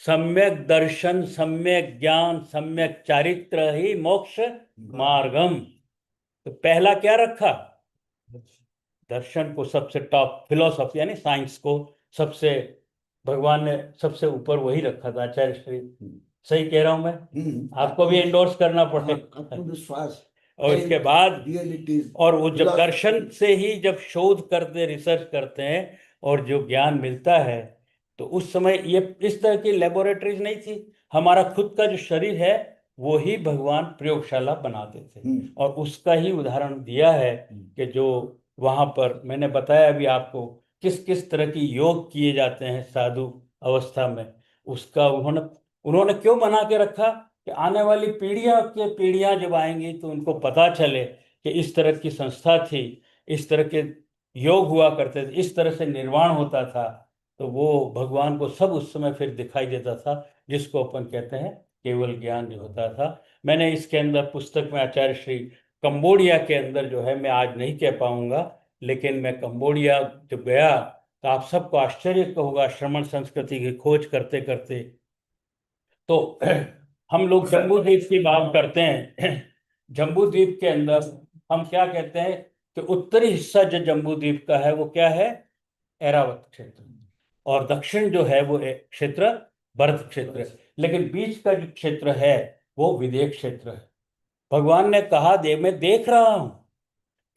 सम्यक दर्शन, सम्यक ज्ञान, सम्यक चारित्र ही मोक्ष मार्गम। तो पहला क्या रखा? दर्शन को सबसे टॉप, फिलोसॉफी यानी साइंस को सबसे, भगवान ने सबसे ऊपर वही रखा था। आचार्य श्री, सही कह रहा हूं मैं? आपको भी एंडोर्स करना पड़ेगा। आत्मविश्वास और इसके बाद, रियलिटीज, और वो जब दर्शन से ही जब शोध करते, रिसर्च करते हैं और जो ज्ञान मिलता है, तो उस समय ये इस तरह की लेबोरेटरीज नहीं थी। हमारा खुद का जो शरीर है वो ही भगवान प्रयोगशाला बनाते थे, और उसका ही उदाहरण दिया है कि जो वहां पर मैंने बताया अभी आपको, किस किस तरह की योग किए जाते हैं साधु अवस्था में, उसका उन्होंने उन्होंने क्यों बना के रखा, कि आने वाली पीढ़ियां के पीढ़ियां जब आएंगी तो उनको पता चले कि इस तरह की संस्था थी, इस तरह के योग हुआ करते थे, इस तरह से निर्वाण होता था। तो वो भगवान को सब उस समय फिर दिखाई देता था, जिसको अपन कहते हैं केवल ज्ञान जो होता था। मैंने इसके अंदर पुस्तक में आचार्य श्री, कंबोडिया के अंदर जो है, मैं आज नहीं कह पाऊंगा, लेकिन मैं कंबोडिया जब गया तो आप सबको आश्चर्य होगा, श्रमण संस्कृति की खोज करते करते। तो हम लोग जम्बू द्वीप की बात करते हैं। जम्बू द्वीप के अंदर हम क्या कहते हैं कि उत्तरी हिस्सा जो जम्बू द्वीप का है वो क्या है? एरावत क्षेत्र। और दक्षिण जो है वो क्षेत्र भरत क्षेत्र है। लेकिन बीच का जो क्षेत्र है वो विदेह क्षेत्र है। भगवान ने कहा दे मैं देख रहा हूं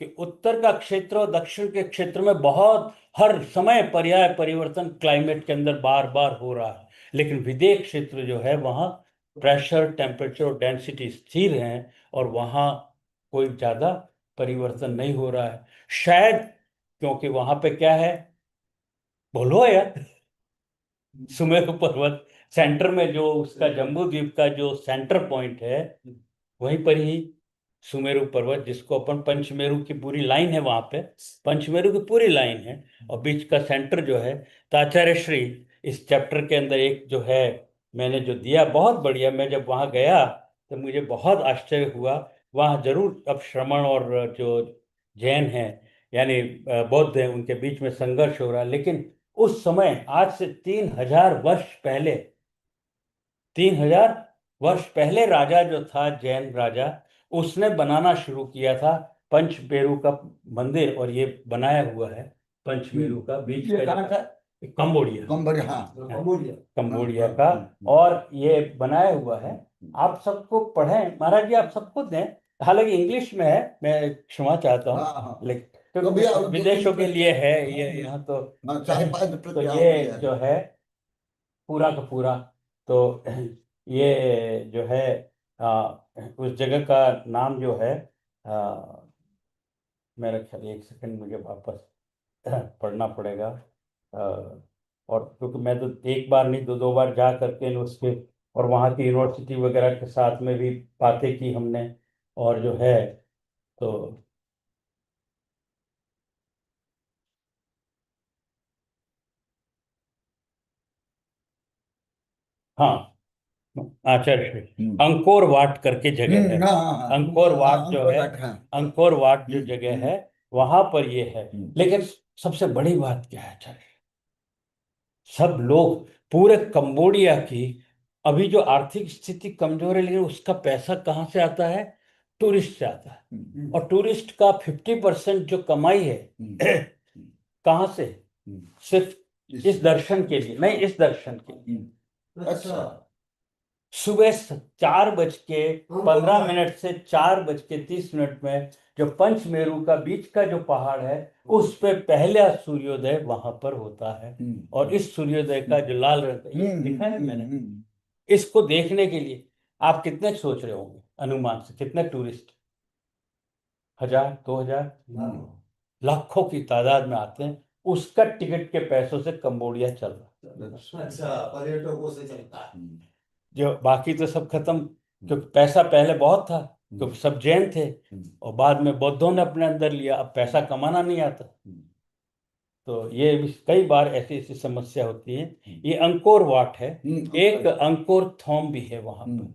कि उत्तर का क्षेत्र और दक्षिण के क्षेत्र में बहुत हर समय पर्याय परिवर्तन क्लाइमेट के अंदर बार बार हो रहा है, लेकिन विदेश क्षेत्र जो है वहाँ प्रेशर टेम्परेचर और डेंसिटी स्थिर है और वहाँ कोई ज्यादा परिवर्तन नहीं हो रहा है। शायद क्योंकि वहां पे क्या है, बोलो यार, सुमेरु पर्वत सेंटर में, जो उसका जम्बू द्वीप का जो सेंटर पॉइंट है, वहीं पर ही सुमेरु पर्वत, जिसको अपन पंचमेरु की पूरी लाइन है, वहां पे पंचमेरु की पूरी लाइन है और बीच का सेंटर जो है। तो आचार्य श्री इस चैप्टर के अंदर एक जो है मैंने जो दिया बहुत बढ़िया। मैं जब वहां गया तो मुझे बहुत आश्चर्य हुआ। वहां जरूर अब श्रमण और जो जैन हैं यानी बौद्ध हैं उनके बीच में संघर्ष हो रहा है, लेकिन उस समय आज से 3000 वर्ष पहले, 3000 वर्ष पहले राजा जो था जैन राजा, उसने बनाना शुरू किया था पंचमेरु का मंदिर, और ये बनाया हुआ है पंचमेरु का बीच ये का कहाँ का? कंबोडिया, कंबोडिया, हाँ कंबोडिया का। और ये बनाया हुआ है। आप सबको पढ़ें महाराज जी, आप सबको दें, हालांकि इंग्लिश में है, मैं क्षमा चाहता हूँ, हाँ। लेकिन तो भैया और विदेशों के लिए है ये यहाँ तो। हाँ, चाहे पाँच तो रुपये ये जो है पूरा का पूरा, तो ये जो है उस जगह का नाम जो है आ, मेरा ख्याल, एक सेकंड मुझे वापस पढ़ना पड़ेगा। आ, और क्योंकि मैं तो एक बार नहीं दो दो बार जा करके उसके और वहाँ की यूनिवर्सिटी वगैरह के साथ में भी बातें की हमने, और जो है तो हाँ, आचार्य श्री अंकोर वाट करके जगह है। अंकोर वाट जो है, अंकोर वाट जो जगह है वहां पर ये है। लेकिन सबसे बड़ी बात क्या है आचार्य, सब लोग पूरे कंबोडिया की अभी जो आर्थिक स्थिति कमजोर है, लेकिन उसका पैसा कहाँ से आता है? टूरिस्ट से आता है। और टूरिस्ट का 50% जो कमाई है कहाँ से? सिर्फ इस दर्शन के लिए नहीं, इस दर्शन के लिए। अच्छा, सुबह 4:15 से 4:30 में जो पंचमेरु का बीच का जो पहाड़ है उस पे पहला सूर्योदय वहां पर होता है। और इस सूर्योदय का जो लाल रंग का, ये दिखा है मैंने, इसको देखने के लिए आप कितने सोच रहे होंगे अनुमान से, कितने टूरिस्ट? 1000, 2000, लाखों की तादाद में आते हैं। उसका टिकट के पैसों से कंबोडिया चल रहा है। अच्छा, पर्यटकों से चलता है। जो बाकी तो सब खत्म, क्योंकि पैसा पहले बहुत था, क्योंकि सब जैन थे, और बाद में बौद्धों ने अपने अंदर लिया, अब पैसा कमाना नहीं आता। तो ये भी कई बार ऐसी ऐसी समस्या होती है। ये अंकोर वाट है। एक अंकोर थॉम भी है वहां पर।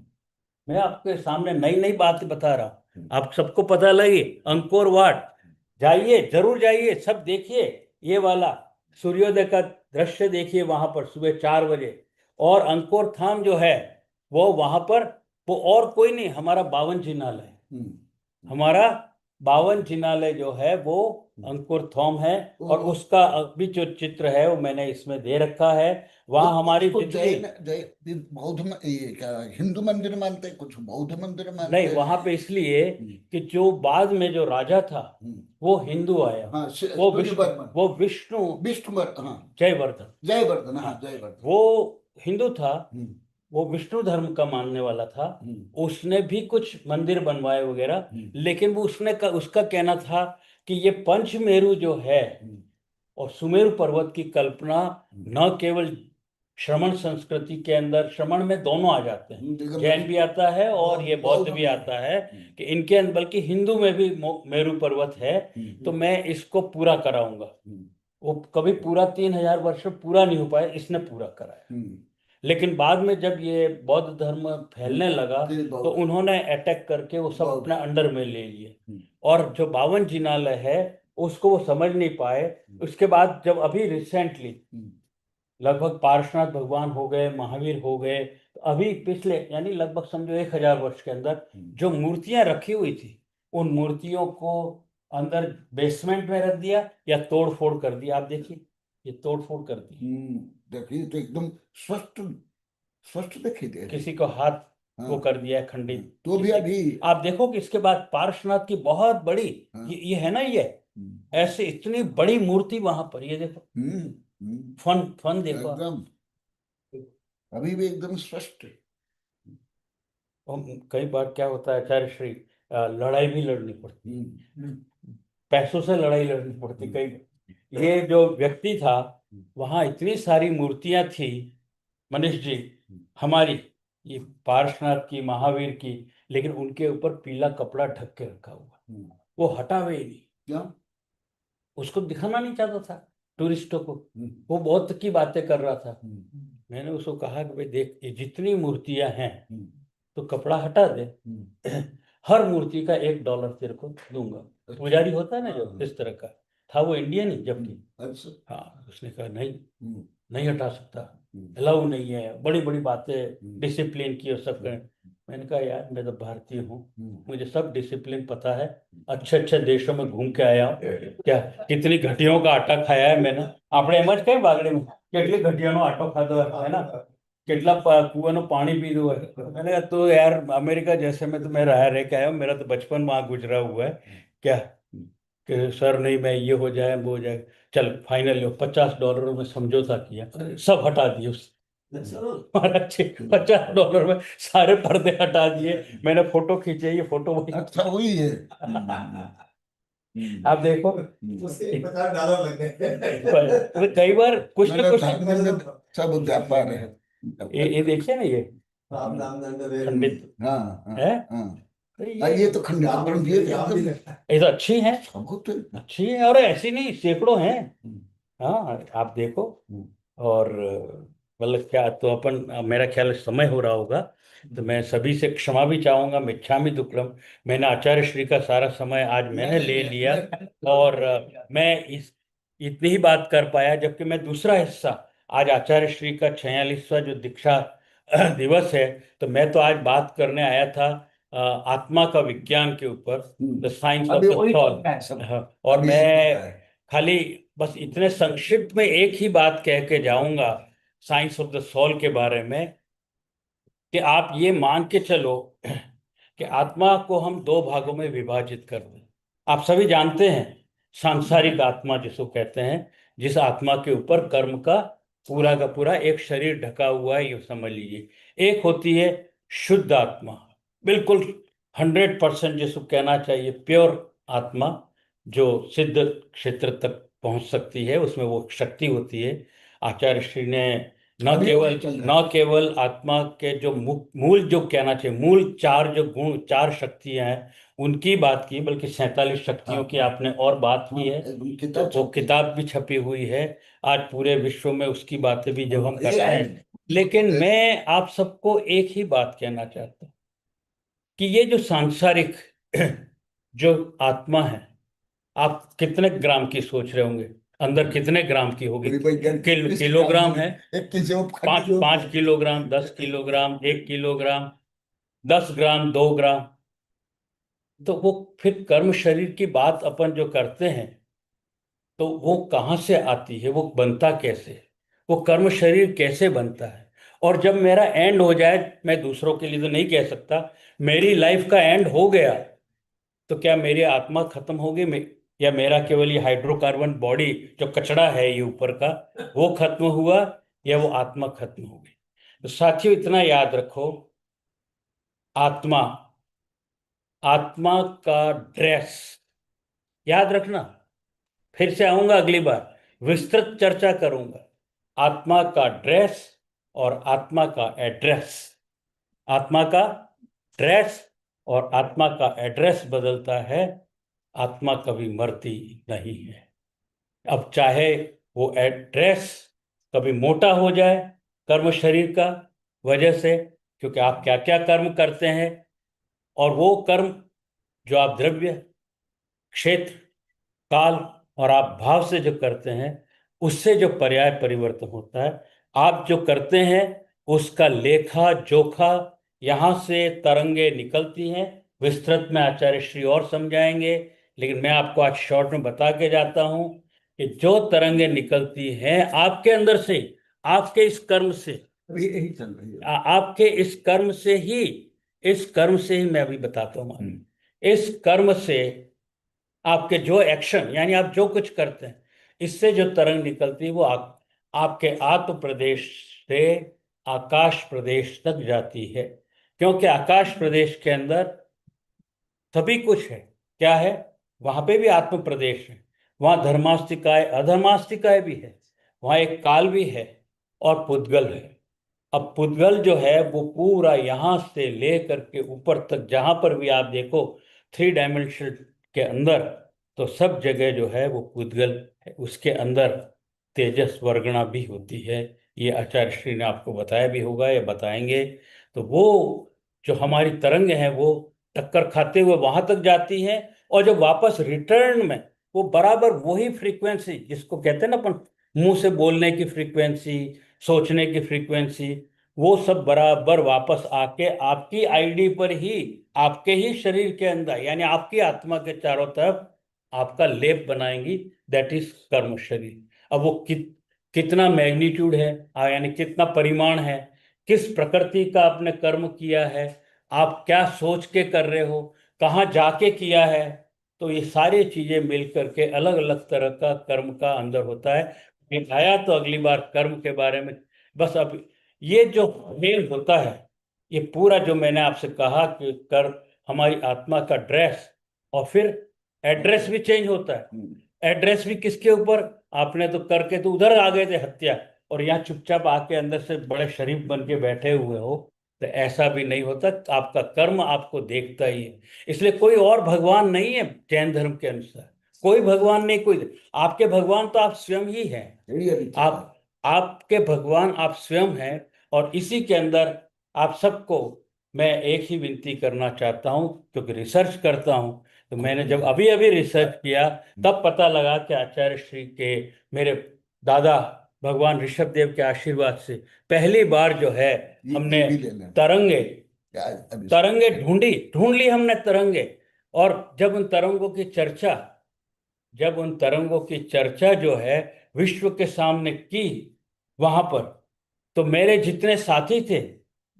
मैं आपके सामने नई नई बात बता रहा हूँ, आप सबको पता लगे। अंकोर वाट जाइए, जरूर जाइए, सब देखिए, ये वाला सूर्योदय का दृश्य देखिए वहां पर सुबह 4 बजे। और अंकोर धाम जो है वो वहां पर, वो और कोई नहीं, हमारा बावन जिनालय है। हमारा बावन जिनालय जो है वो अंकुर थॉम है। और उसका अभी जो चित्र है वो मैंने इसमें दे रखा है। वहां हमारी जितनी बौद्ध ये क्या हिंदू मंदिर मानते हैं, कुछ बौद्ध मंदिर मानते नहीं, हैं। वहां पे इसलिए कि जो बाद में जो राजा था वो हिंदू आया। हाँ, वो विष्णु विष्णुवर्धन, हाँ, जयवर्धन, जयवर्धन, हाँ, जयवर्धन, वो हिंदू था, वो विष्णु धर्म का मानने वाला था। उसने भी कुछ मंदिर बनवाए वगैरह, लेकिन वो उसका कहना था कि ये पंचमेरु जो है और सुमेरु पर्वत की कल्पना न केवल श्रमण संस्कृति के अंदर, श्रमण में दोनों आ जाते हैं, जैन भी आता है और ये बौद्ध भी आता है, कि इनके अंदर, बल्कि हिंदू में भी मेरु पर्वत है। तो मैं इसको पूरा कराऊंगा। वो कभी पूरा 3000 वर्ष में पूरा नहीं हो पाया, इसने पूरा कराया। लेकिन बाद में जब ये बौद्ध धर्म फैलने लगा तो उन्होंने अटैक करके वो सब अपने अंडर में ले लिए। और जो बावन जिनालय है उसको वो समझ नहीं पाए। उसके बाद जब अभी रिसेंटली लगभग पार्श्वनाथ भगवान हो गए, महावीर हो गए, तो अभी पिछले यानी लगभग समझो 1000 वर्ष के अंदर जो मूर्तियां रखी हुई थी, उन मूर्तियों को अंदर बेसमेंट में रख दिया या तोड़ फोड़ कर दिया। आप देखिए, ये तोड़ फोड़ कर दी। देखिए तो एकदम स्वस्थ स्वस्थ दिखाई दे रही है। किसी को हाथ वो हाँ। कर दिया है खंडित। तो भी अभी आप देखो कि इसके बाद पार्श्वनाथ की बहुत बड़ी हाँ। ये है ना, ये ऐसे इतनी बड़ी मूर्ति वहां पर, ये देखो फन फन देखो आप। एकदम अभी भी एकदम स्पष्ट है। और कई बार क्या होता है आचार्य श्री, लड़ाई भी लड़नी पड़ती है, पैसों से लड़ाई लड़नी पड़ती कई। ये जो व्यक्ति था, वहां इतनी सारी मूर्तियां थी मनीष जी हमारी, ये पार्श्वनाथ की, महावीर की, लेकिन उनके ऊपर पीला कपड़ा ढक के रखा हुआ, वो हटावे ही नहीं। क्या उसको दिखाना नहीं चाहता था टूरिस्टों को, वो बहुत की बातें कर रहा था। मैंने उसको कहा कि भाई देख, ये जितनी मूर्तियां हैं तो कपड़ा हटा दे, हर मूर्ति का $1 तेरे को दूंगा। पुजारी होता है ना जो इस तरह का था, वो इंडियन ही जबकि। अच्छा हाँ, उसने कहा नहीं, नहीं हटा सकता, अलाउ नहीं है, बड़ी बड़ी बातें डिसिप्लिन की और सब करें। मैंने कहा यार मैं तो भारतीय हूँ, मुझे सब डिसिप्लिन पता है, अच्छे अच्छे देशों में घूम के आया हूँ, क्या कितनी घटियों का आटा खाया है मैंने। આપણે એમ જ કઈ બાગડી में કેટલી ઘટિયાનો આટો ખાધો है ना, કેટલા कुआं पानी पीधो है। मैंने कहा तो यार अमेरिका जैसे में तो मैं रह के आया हूँ, मेरा तो बचपन वहां गुजरा हुआ है क्या, कि सर नहीं मैं ये हो जाए वो हो जाए। चल फाइनल $50 में समझौता किया, सब हटा दिए उस महाराज जी, $50 में सारे पर्दे हटा दिए। मैंने फोटो खींचे, ये फोटो वही अच्छा हुई है। आप देखो। उससे $50 लग गए। कई बार कुछ ना मेरा कुछ धर्म में सब व्यापार है। ये देखिए ना, ये राम नाम दंड दे। खंडित हाँ हाँ है। हाँ तो ये तो खंडित खंडित एकदम ये तो अच्छी है, बहुत अच्छी है, और ऐसी नहीं सैकड़ों हैं। हाँ आप देखो। और मतलब क्या, तो अपन, मेरा ख्याल समय हो रहा होगा, तो मैं सभी से क्षमा भी चाहूंगा, मिच्छामि दुक्कडम। मैंने आचार्य श्री का सारा समय आज मैंने ले लिया, और मैं इस इतनी ही बात कर पाया, जबकि मैं दूसरा हिस्सा, आज आचार्य श्री का 46वां जो दीक्षा दिवस है, तो मैं तो आज बात करने आया था आत्मा का विज्ञान के ऊपर, द साइंस ऑफ अभी द वही सॉल। चल रहा है सब। और अभी मैं खाली बस इतने संक्षिप्त में एक ही बात कह के जाऊंगा साइंस ऑफ द सोल के बारे में, कि आप ये मान के चलो कि आत्मा को हम दो भागों में विभाजित कर दें। आप सभी जानते हैं सांसारिक आत्मा जिसको कहते हैं, जिस आत्मा के ऊपर कर्म का पूरा एक शरीर ढका हुआ है, ये समझ लीजिए। एक होती है शुद्ध आत्मा, बिल्कुल 100% जिसको कहना चाहिए प्योर आत्मा, जो सिद्ध क्षेत्र तक पहुंच सकती है, उसमें वो शक्ति होती है। आचार्य श्री ने न केवल आत्मा के जो मूल जो कहना चाहिए, मूल चार जो गुण, चार शक्तियां हैं उनकी बात की, बल्कि 47 शक्तियों की आपने और बात की है। वो किताब भी छपी हुई है, आज पूरे विश्व में उसकी बातें भी जब हम करते हैं। लेकिन मैं आप सबको एक ही बात कहना चाहता हूँ कि ये जो सांसारिक जो आत्मा है, आप कितने ग्राम की सोच रहे होंगे, अंदर कितने ग्राम की होगी? किलोग्राम है, 5 किलोग्राम, 10 किलोग्राम, 1 किलोग्राम, 10 ग्राम, 2 ग्राम। तो वो फिर कर्म शरीर की बात अपन जो करते हैं, तो वो कहाँ से आती है, वो बनता कैसे है, वो कर्म शरीर कैसे बनता है? और जब मेरा एंड हो जाए, मैं दूसरों के लिए तो नहीं कह सकता, मेरी लाइफ का एंड हो गया, तो क्या मेरी आत्मा खत्म होगी या मेरा केवल ये हाइड्रोकार्बन बॉडी जो कचरा है ये ऊपर का, वो खत्म हुआ, या वो आत्मा खत्म हो गई? तो साथियों इतना याद रखो, आत्मा, आत्मा का ड्रेस याद रखना। फिर से आऊंगा अगली बार, विस्तृत चर्चा करूंगा। आत्मा का ड्रेस और आत्मा का एड्रेस। आत्मा का ड्रेस और आत्मा का एड्रेस बदलता है, आत्मा कभी मरती नहीं है। अब चाहे वो एड्रेस कभी मोटा हो जाए कर्म शरीर का वजह से, क्योंकि आप क्या क्या कर्म करते हैं, और वो कर्म जो आप द्रव्य, क्षेत्र, काल और आप भाव से जो करते हैं, उससे जो पर्याय परिवर्तन होता है, आप जो करते हैं उसका लेखा जोखा, यहाँ से तरंगे निकलती हैं। विस्तृत में आचार्य श्री और समझाएंगे, लेकिन मैं आपको आज शॉर्ट में बता के जाता हूँ कि जो तरंगे निकलती हैं आपके अंदर से, आपके इस कर्म से, अभी यही चल रही है। आपके इस कर्म से ही इस कर्म से ही मैं अभी बताता हूँ, इस कर्म से आपके जो एक्शन यानी आप जो कुछ करते हैं, इससे जो तरंग निकलती है वो आपके आत्म प्रदेश से आकाश प्रदेश तक जाती है। क्योंकि आकाश प्रदेश के अंदर सभी कुछ है। क्या है? वहां पे भी आत्म प्रदेश है, वहां धर्मास्तिकाय अधर्मास्तिकाय भी है, वहां एक काल भी है और पुद्गल है। अब पुद्गल जो है वो पूरा यहां से ले करके ऊपर तक जहां पर भी आप देखो 3 डायमेंशन के अंदर, तो सब जगह जो है वो पुद्गल है। उसके अंदर तेजस वर्गणा भी होती है। ये आचार्य श्री ने आपको बताया भी होगा या बताएंगे। तो वो जो हमारी तरंग है वो टक्कर खाते हुए वहां तक जाती है, और जब वापस रिटर्न में वो बराबर वही फ्रीक्वेंसी, जिसको कहते हैं ना अपन मुंह से बोलने की फ्रीक्वेंसी, सोचने की फ्रीक्वेंसी, वो सब बराबर वापस आके आपकी आईडी पर ही, आपके ही शरीर के अंदर यानी आपकी आत्मा के चारों तरफ आपका लेप बनाएंगी। दैट इज कर्म शरीर। अब वो कितना मैग्नीट्यूड है, यानी कितना परिमाण है, किस प्रकृति का आपने कर्म किया है, आप क्या सोच के कर रहे हो, कहाँ जाके किया है, तो ये सारी चीजें मिल करके अलग अलग तरह का कर्म का अंदर होता है। मैं आया तो अगली बार कर्म के बारे में। बस अब ये जो मेल होता है, ये पूरा जो मैंने आपसे कहा कि कर हमारी आत्मा का ड्रेस, और फिर एड्रेस भी चेंज होता है। एड्रेस भी किसके ऊपर? आपने तो करके तो उधर आ गए थे हत्या, और यहाँ चुपचाप आके अंदर से बड़े शरीफ बन के बैठे हुए हो। तो ऐसा भी नहीं होता, आपका कर्म आपको देखता ही है। इसलिए कोई और भगवान नहीं है जैन धर्म के अनुसार, कोई भगवान नहीं, कोई आपके भगवान तो आप स्वयं ही हैं। आपके भगवान आप स्वयं हैं। और इसी के अंदर आप सबको मैं एक ही विनती करना चाहता हूं, क्योंकि रिसर्च करता हूं, तो मैंने जब अभी अभी रिसर्च किया तब पता लगा कि आचार्य श्री के मेरे दादा भगवान ऋषभ देव के आशीर्वाद से पहली बार जो है हमने तरंगे तरंगे ढूंढ ली हमने तरंगे। और जब उन तरंगों की चर्चा जो है विश्व के सामने की वहां पर, तो मेरे जितने साथी थे,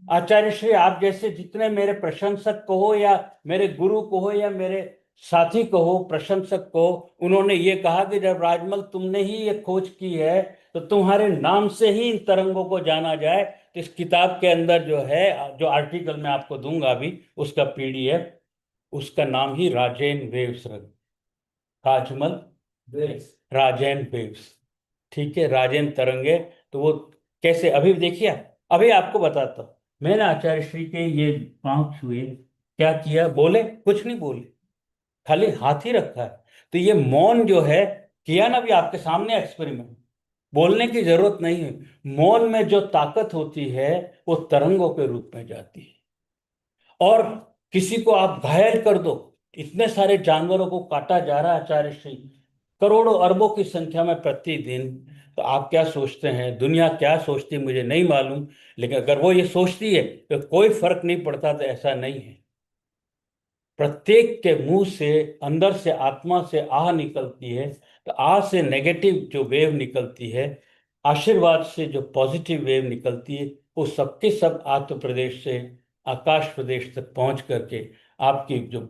आचार्य श्री आप जैसे जितने मेरे प्रशंसक कहो या मेरे गुरु कहो या मेरे साथी कहो, प्रशंसक कहो, उन्होंने ये कहा कि जब राजमल तुमने ही ये खोज की है तो तुम्हारे नाम से ही इन तरंगों को जाना जाए। तो इस किताब के अंदर जो है, जो आर्टिकल मैं आपको दूंगा अभी, उसका पीडीएफ, उसका नाम ही राजेन वेव्स राजमल राजेन वेव्स, ठीक है, राजेन तरंगे। तो वो कैसे, अभी देखिए, अभी आपको बताता हूँ। मैंने आचार्य श्री के ये पांव छुए, क्या किया? बोले? कुछ नहीं बोले, खाली हाथ ही रखा है। तो ये मौन जो है किया ना, भी आपके सामने एक्सपेरिमेंट, बोलने की जरूरत नहीं है। मौन में जो ताकत होती है वो तरंगों के रूप में जाती है। और किसी को आप घायल कर दो, इतने सारे जानवरों को काटा जा रहा है आचार्य श्री, करोड़ों अरबों की संख्या में प्रतिदिन। तो आप क्या सोचते हैं, दुनिया क्या सोचती है मुझे नहीं मालूम, लेकिन अगर वो ये सोचती है तो कोई फर्क नहीं पड़ता। तो ऐसा नहीं है। प्रत्येक के मुंह से, अंदर से, आत्मा से आह निकलती है। तो आह से नेगेटिव जो वेव निकलती है, आशीर्वाद से जो पॉजिटिव वेव निकलती है, वो सबके सब आत्म प्रदेश से आकाश प्रदेश तक पहुंच करके आपकी जो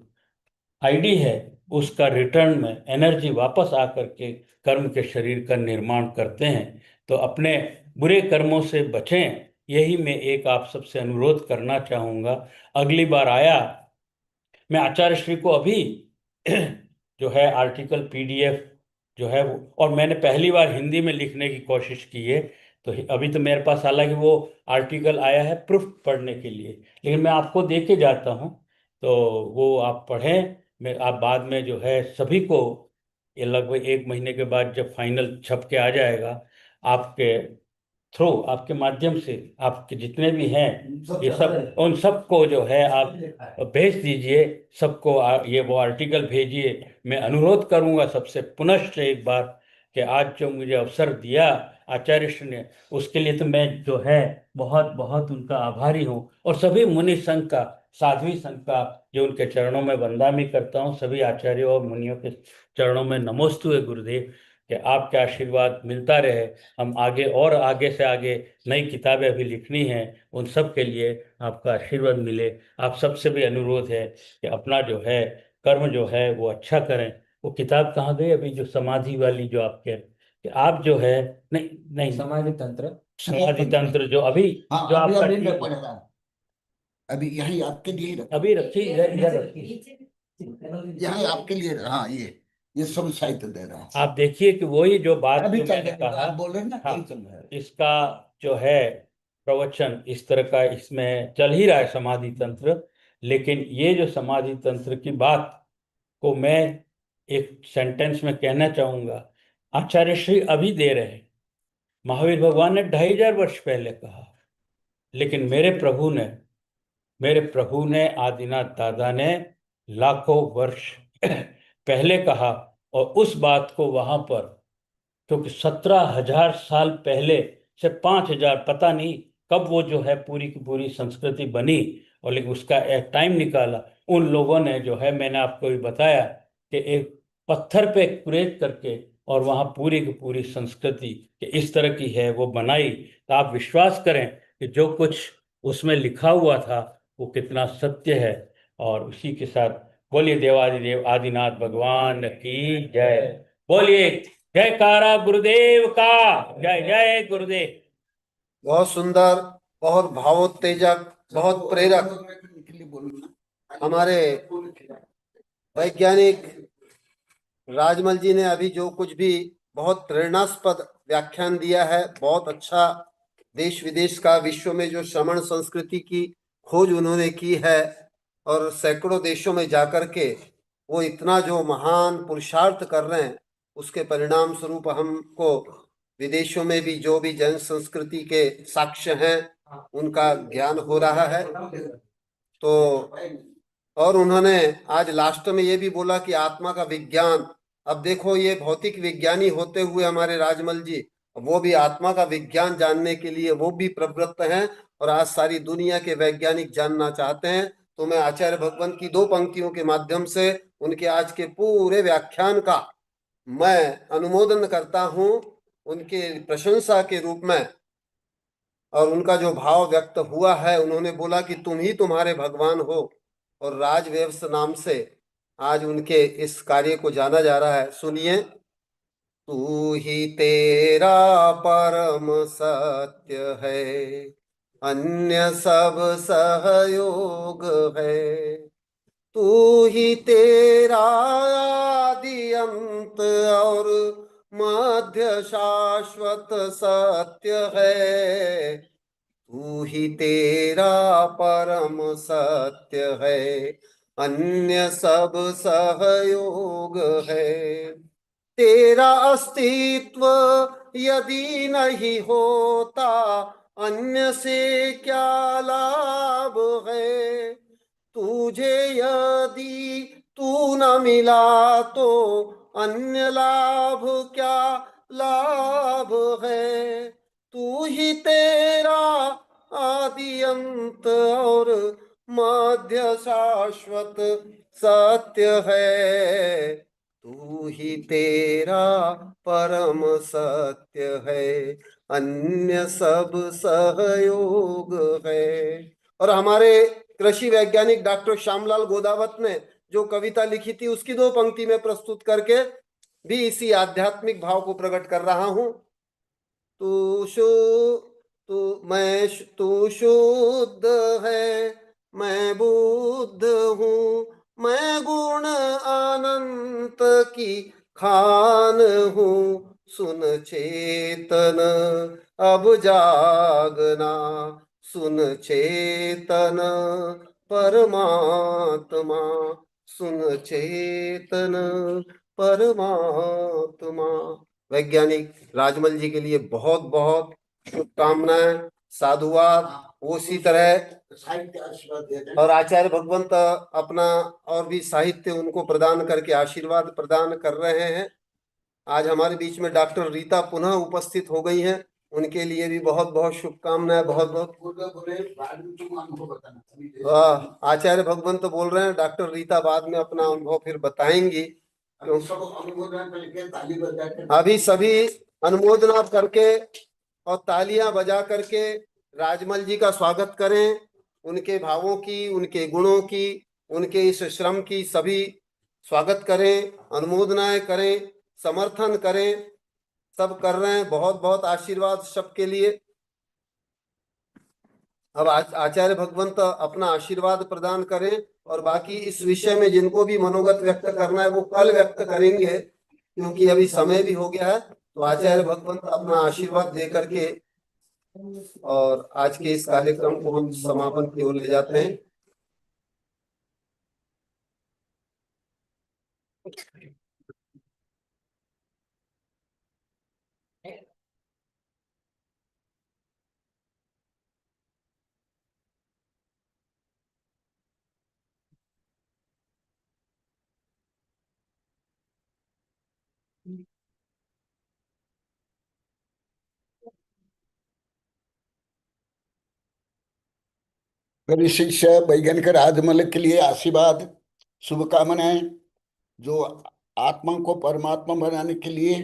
आईडी है उसका रिटर्न में एनर्जी वापस आ करके कर्म के शरीर का निर्माण करते हैं। तो अपने बुरे कर्मों से बचें, यही मैं एक आप सबसे अनुरोध करना चाहूँगा। अगली बार आया, मैं आचार्य श्री को अभी जो है आर्टिकल पीडीएफ जो है वो, और मैंने पहली बार हिंदी में लिखने की कोशिश की है। तो अभी तो मेरे पास हालांकि वो आर्टिकल आया है प्रूफ पढ़ने के लिए, लेकिन मैं आपको दे के जाता हूँ। तो वो आप पढ़ें। मैं आप बाद में जो है सभी को, ये लगभग 1 महीने के बाद जब फाइनल छप के आ जाएगा, आपके थ्रू, आपके माध्यम से, आपके जितने भी हैं ये सब, उन सबको जो है आप भेज दीजिए। सबको ये वो आर्टिकल भेजिए। मैं अनुरोध करूंगा सबसे पुनश्च एक बार कि आज जो मुझे अवसर दिया आचार्य श्री ने, उसके लिए तो मैं जो है बहुत बहुत उनका आभारी हूँ। और सभी मुनि संघ का, साध्वी संघ का, जो उनके चरणों में वंदना भी करता हूँ। सभी आचार्यों और मुनियों के चरणों में नमोस्तुते गुरुदेव। कि आपके आशीर्वाद मिलता रहे। हम आगे और आगे से आगे नई किताबें अभी लिखनी हैं, उन सब के लिए आपका आशीर्वाद मिले। आप सबसे भी अनुरोध है कि अपना जो है कर्म जो है वो अच्छा करें। वो किताब कहाँ गई अभी, जो समाधि वाली जो आपके, कि आप जो है, नहीं नहीं, समाधि तंत्र। समाधि तंत्र जो अभी, हाँ जो अभी आपका अभी ठीक मैं है, पढ़ रहा हूँ। अभी यही आपके लिए रखा, अभी रखी इधर रखी। यही आपके लिए, हाँ ये सब साहित्य दे रहा हूँ। आप देखिए कि वही जो बात अभी जो चल मैंने रहा है, कहा, आप बोल रहे हैं ना, हाँ, वही चल रहा है। इसका जो है प्रवचन इस तरह का इसमें चल ही रहा है, समाधि तंत्र। लेकिन ये जो समाधि तंत्र की बात को मैं एक सेंटेंस में कहना चाहूंगा। आचार्य श्री अभी दे रहे हैं, महावीर भगवान ने 2500 वर्ष पहले कहा, लेकिन मेरे प्रभु ने आदिनाथ दादा ने लाखों वर्ष पहले कहा। और उस बात को वहां पर, क्योंकि 17,000 साल पहले से 5,000, पता नहीं कब वो जो है पूरी की पूरी संस्कृति बनी, और लेकिन उसका एक टाइम निकाला उन लोगों ने जो है, मैंने आपको भी बताया कि एक पत्थर पे कुरेद करके और वहाँ पूरी की पूरी संस्कृति कि इस तरह की है वो बनाई। तो आप विश्वास करें कि जो कुछ उसमें लिखा हुआ था वो कितना सत्य है। और उसी के साथ बोलिए देवादिदेव आदिनाथ भगवान की जय। बोलिए जयकारा गुरुदेव का, जय जय गुरुदेव। बहुत सुंदर, बहुत भावोत्तेजक, बहुत प्रेरक हमारे वैज्ञानिक राजमल जी ने अभी जो कुछ भी बहुत प्रेरणास्पद व्याख्यान दिया है, बहुत अच्छा। देश विदेश का, विश्व में जो श्रमण संस्कृति की खोज उन्होंने की है और सैकड़ों देशों में जाकर के वो इतना जो महान पुरुषार्थ कर रहे हैं, उसके परिणाम स्वरूप हमको विदेशों में भी जो भी जैन संस्कृति के साक्ष्य हैं उनका ज्ञान हो रहा है। तो और उन्होंने आज लास्ट में ये भी बोला कि आत्मा का विज्ञान, अब देखो ये भौतिक विज्ञानी होते हुए हमारे राजमल जी, वो भी आत्मा का विज्ञान जानने के लिए वो भी प्रवृत्त हैं और आज सारी दुनिया के वैज्ञानिक जानना चाहते हैं। तो मैं आचार्य भगवंत की 2 पंक्तियों के माध्यम से उनके आज के पूरे व्याख्यान का मैं अनुमोदन करता हूं, उनके प्रशंसा के रूप में। और उनका जो भाव व्यक्त हुआ है, उन्होंने बोला कि तुम ही तुम्हारे भगवान हो, और राजवेव्स नाम से आज उनके इस कार्य को जाना जा रहा है। सुनिए, तू ही तेरा परम सत्य है, अन्य सब सहयोग है। तू ही तेरा आदि अंत और मध्य शाश्वत सत्य है। तू ही तेरा परम सत्य है, अन्य सब सहयोग है। तेरा अस्तित्व यदि नहीं होता, अन्य से क्या लाभ है। तुझे यदि तू न मिला तो अन्य लाभ क्या लाभ है। तू ही तेरा आदि अंत और मध्य शाश्वत सत्य है। तू ही तेरा परम सत्य है, अन्य सब सहयोग है। और हमारे कृषि वैज्ञानिक डॉक्टर श्यामलाल गोदावत ने जो कविता लिखी थी, उसकी 2 पंक्ति में प्रस्तुत करके भी इसी आध्यात्मिक भाव को प्रकट कर रहा हूं। तू शुद्ध है, मैं बुद्ध हूँ, मैं गुण अनंत की खान हूँ। सुन चेतन अब जागना, सुन चेतन परमात्मा, सुन चेतन परमात्मा। वैज्ञानिक राजमल जी के लिए बहुत बहुत शुभकामनाएं, साधुवाद। उसी तरह साहित्य आशीर्वाद दे रहे हैं। और आचार्य भगवंत अपना और भी साहित्य उनको प्रदान करके आशीर्वाद प्रदान कर रहे हैं। आज हमारे बीच में डॉक्टर रीता पुनः उपस्थित हो गई हैं, उनके लिए भी बहुत बहुत शुभकामनाएं। बहुत बहुत आचार्य भगवंत बोल रहे हैं, डॉक्टर रीता बाद में अपना अनुभव फिर बताएंगी। अभी सब अनुमोदन करके ताली बजा के अभी सभी अनुमोदना करके और तालियां बजा करके राजमल जी का स्वागत करें। उनके भावों की, उनके गुणों की, उनके इस श्रम की सभी स्वागत करें, अनुमोदनाएं करें, समर्थन करें। सब कर रहे हैं। बहुत बहुत आशीर्वाद सबके लिए। अब आचार्य भगवंत अपना आशीर्वाद प्रदान करें और बाकी इस विषय में जिनको भी मनोगत व्यक्त करना है वो कल व्यक्त करेंगे, क्योंकि अभी समय भी हो गया है। तो आचार्य भगवंत अपना आशीर्वाद दे करके और आज के इस कार्यक्रम को हम समापन की ओर ले जाते हैं। मेरे शिष्य वैज्ञानिक राजमल के लिए आशीर्वाद, शुभकामनाएं। जो आत्मा को परमात्मा बनाने के लिए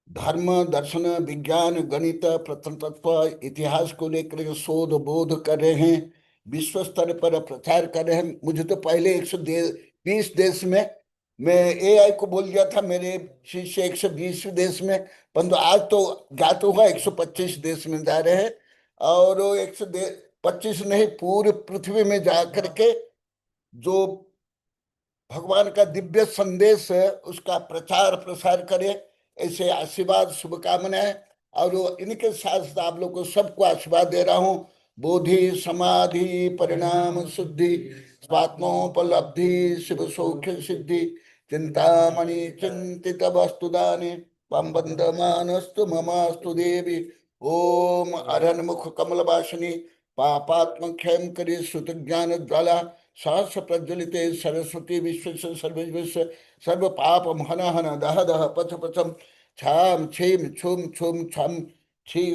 धर्म, दर्शन, विज्ञान, गणित, प्रत्न तत्व, इतिहास को लेकर के शोध बोध कर रहे हैं, विश्व स्तर पर प्रचार कर रहे हैं। मुझे तो पहले 120 देश में मैं एआई को बोल दिया था, मेरे शिष्य 120 देश में, परंतु आज तो ज्ञात हुआ 125 देश में जा रहे हैं। और 125 नहीं, पूरे पृथ्वी में जा करके जो भगवान का दिव्य संदेश है उसका प्रचार प्रसार करे, ऐसे आशीर्वाद, शुभकामनाएं। और इनके साथ साथ आप लोग को सबको आशीर्वाद दे रहा हूँ। बोधि समाधि परिणाम शुद्धि, स्वात्मोपलब्धि शिव सौख्य सिद्धि, चिंतामणि चिंतित वस्तुदाने त्वं वन्दमानस्तु ममास्तु देवी। ओम अरण्मुख कमल वासिनी पापात्म क्षयं करी श्रुत ज्ञान ज्वाला सहस प्रज्वलित सरस्वती विश्व सर्वविश्व सर्व पाप हन हन दह दह पथ पथम छाम छीम छुम छुम छम छी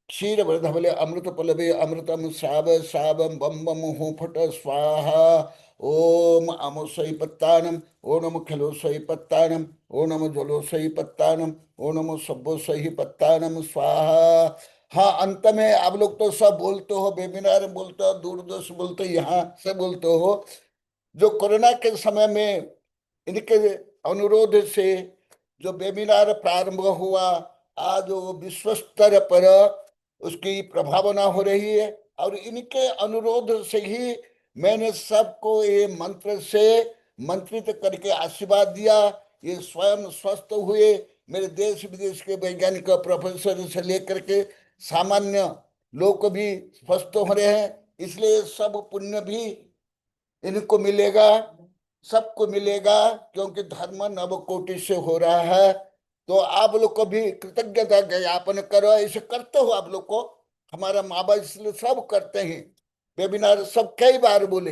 क्षीर वृधवले अमृत पलवे अमृतम श्राव श्रावम बम बम हूँ फट स्वाहा। ओम अमो सई पत्तानम, ओ नमो खिलो सई पत्तानम, ओ नमो जलो सई पत्तानम, ओ नमो सब्बो सही पत्तानम स्वाहा। हाँ, अंत में आप लोग तो सब बोलते हो, वेबिनार में बोलते हो, दूरदर्शन बोलते हो, यहाँ से बोलते हो। जो कोरोना के समय में इनके अनुरोध से जो वेबिनार प्रारंभ हुआ, आज वो विश्व स्तर पर उसकी प्रभावना हो रही है। और इनके अनुरोध से ही मैंने सबको ये मंत्र से मंत्रित करके आशीर्वाद दिया। ये स्वयं स्वस्थ हुए। मेरे देश विदेश के वैज्ञानिक प्रोफेसर से लेकर के सामान्य लोग भी स्वस्थ हो रहे हैं। इसलिए सब पुण्य भी इनको मिलेगा, सबको मिलेगा, क्योंकि धर्म नवकोटि से हो रहा है। तो आप लोग को भी कृतज्ञता ज्ञापन करो। ऐसे करते हो आप लोग को, हमारा माँ बाप इसलिए सब करते हैं। वेबिनार सब कई बार बोले,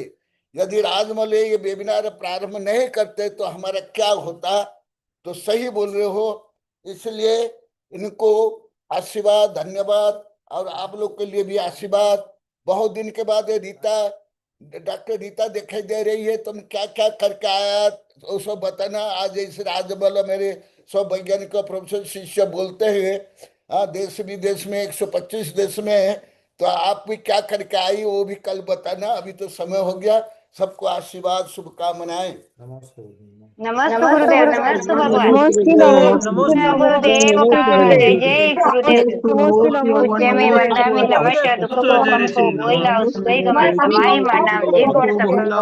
यदि राजमल ये वेबिनार प्रारंभ नहीं करते तो हमारा क्या होता। तो सही बोल रहे हो, इसलिए इनको आशीर्वाद, धन्यवाद। और आप लोग के लिए भी आशीर्वाद। बहुत दिन के बाद रीता, डॉक्टर रीता दिखाई दे रही है, तुम क्या क्या करके आया वो सब बताना। आज इस राजमल मेरे सब वैज्ञानिक प्रोफेसर शिष्य बोलते हैं, हाँ, देश विदेश में 125 देश में है, तो आप भी क्या करके आई वो भी कल बताना। अभी तो समय हो गया। सबको आशीर्वाद, शुभकामनाएं। नमस्ते गुरुदेव, नमस्ते भगवान, गुरुदेव का जय जय गुरुदेव। पूज्यामी वंदामी नमः दुख को हमको बोइला उसको गमन समाई मानाम जी कोण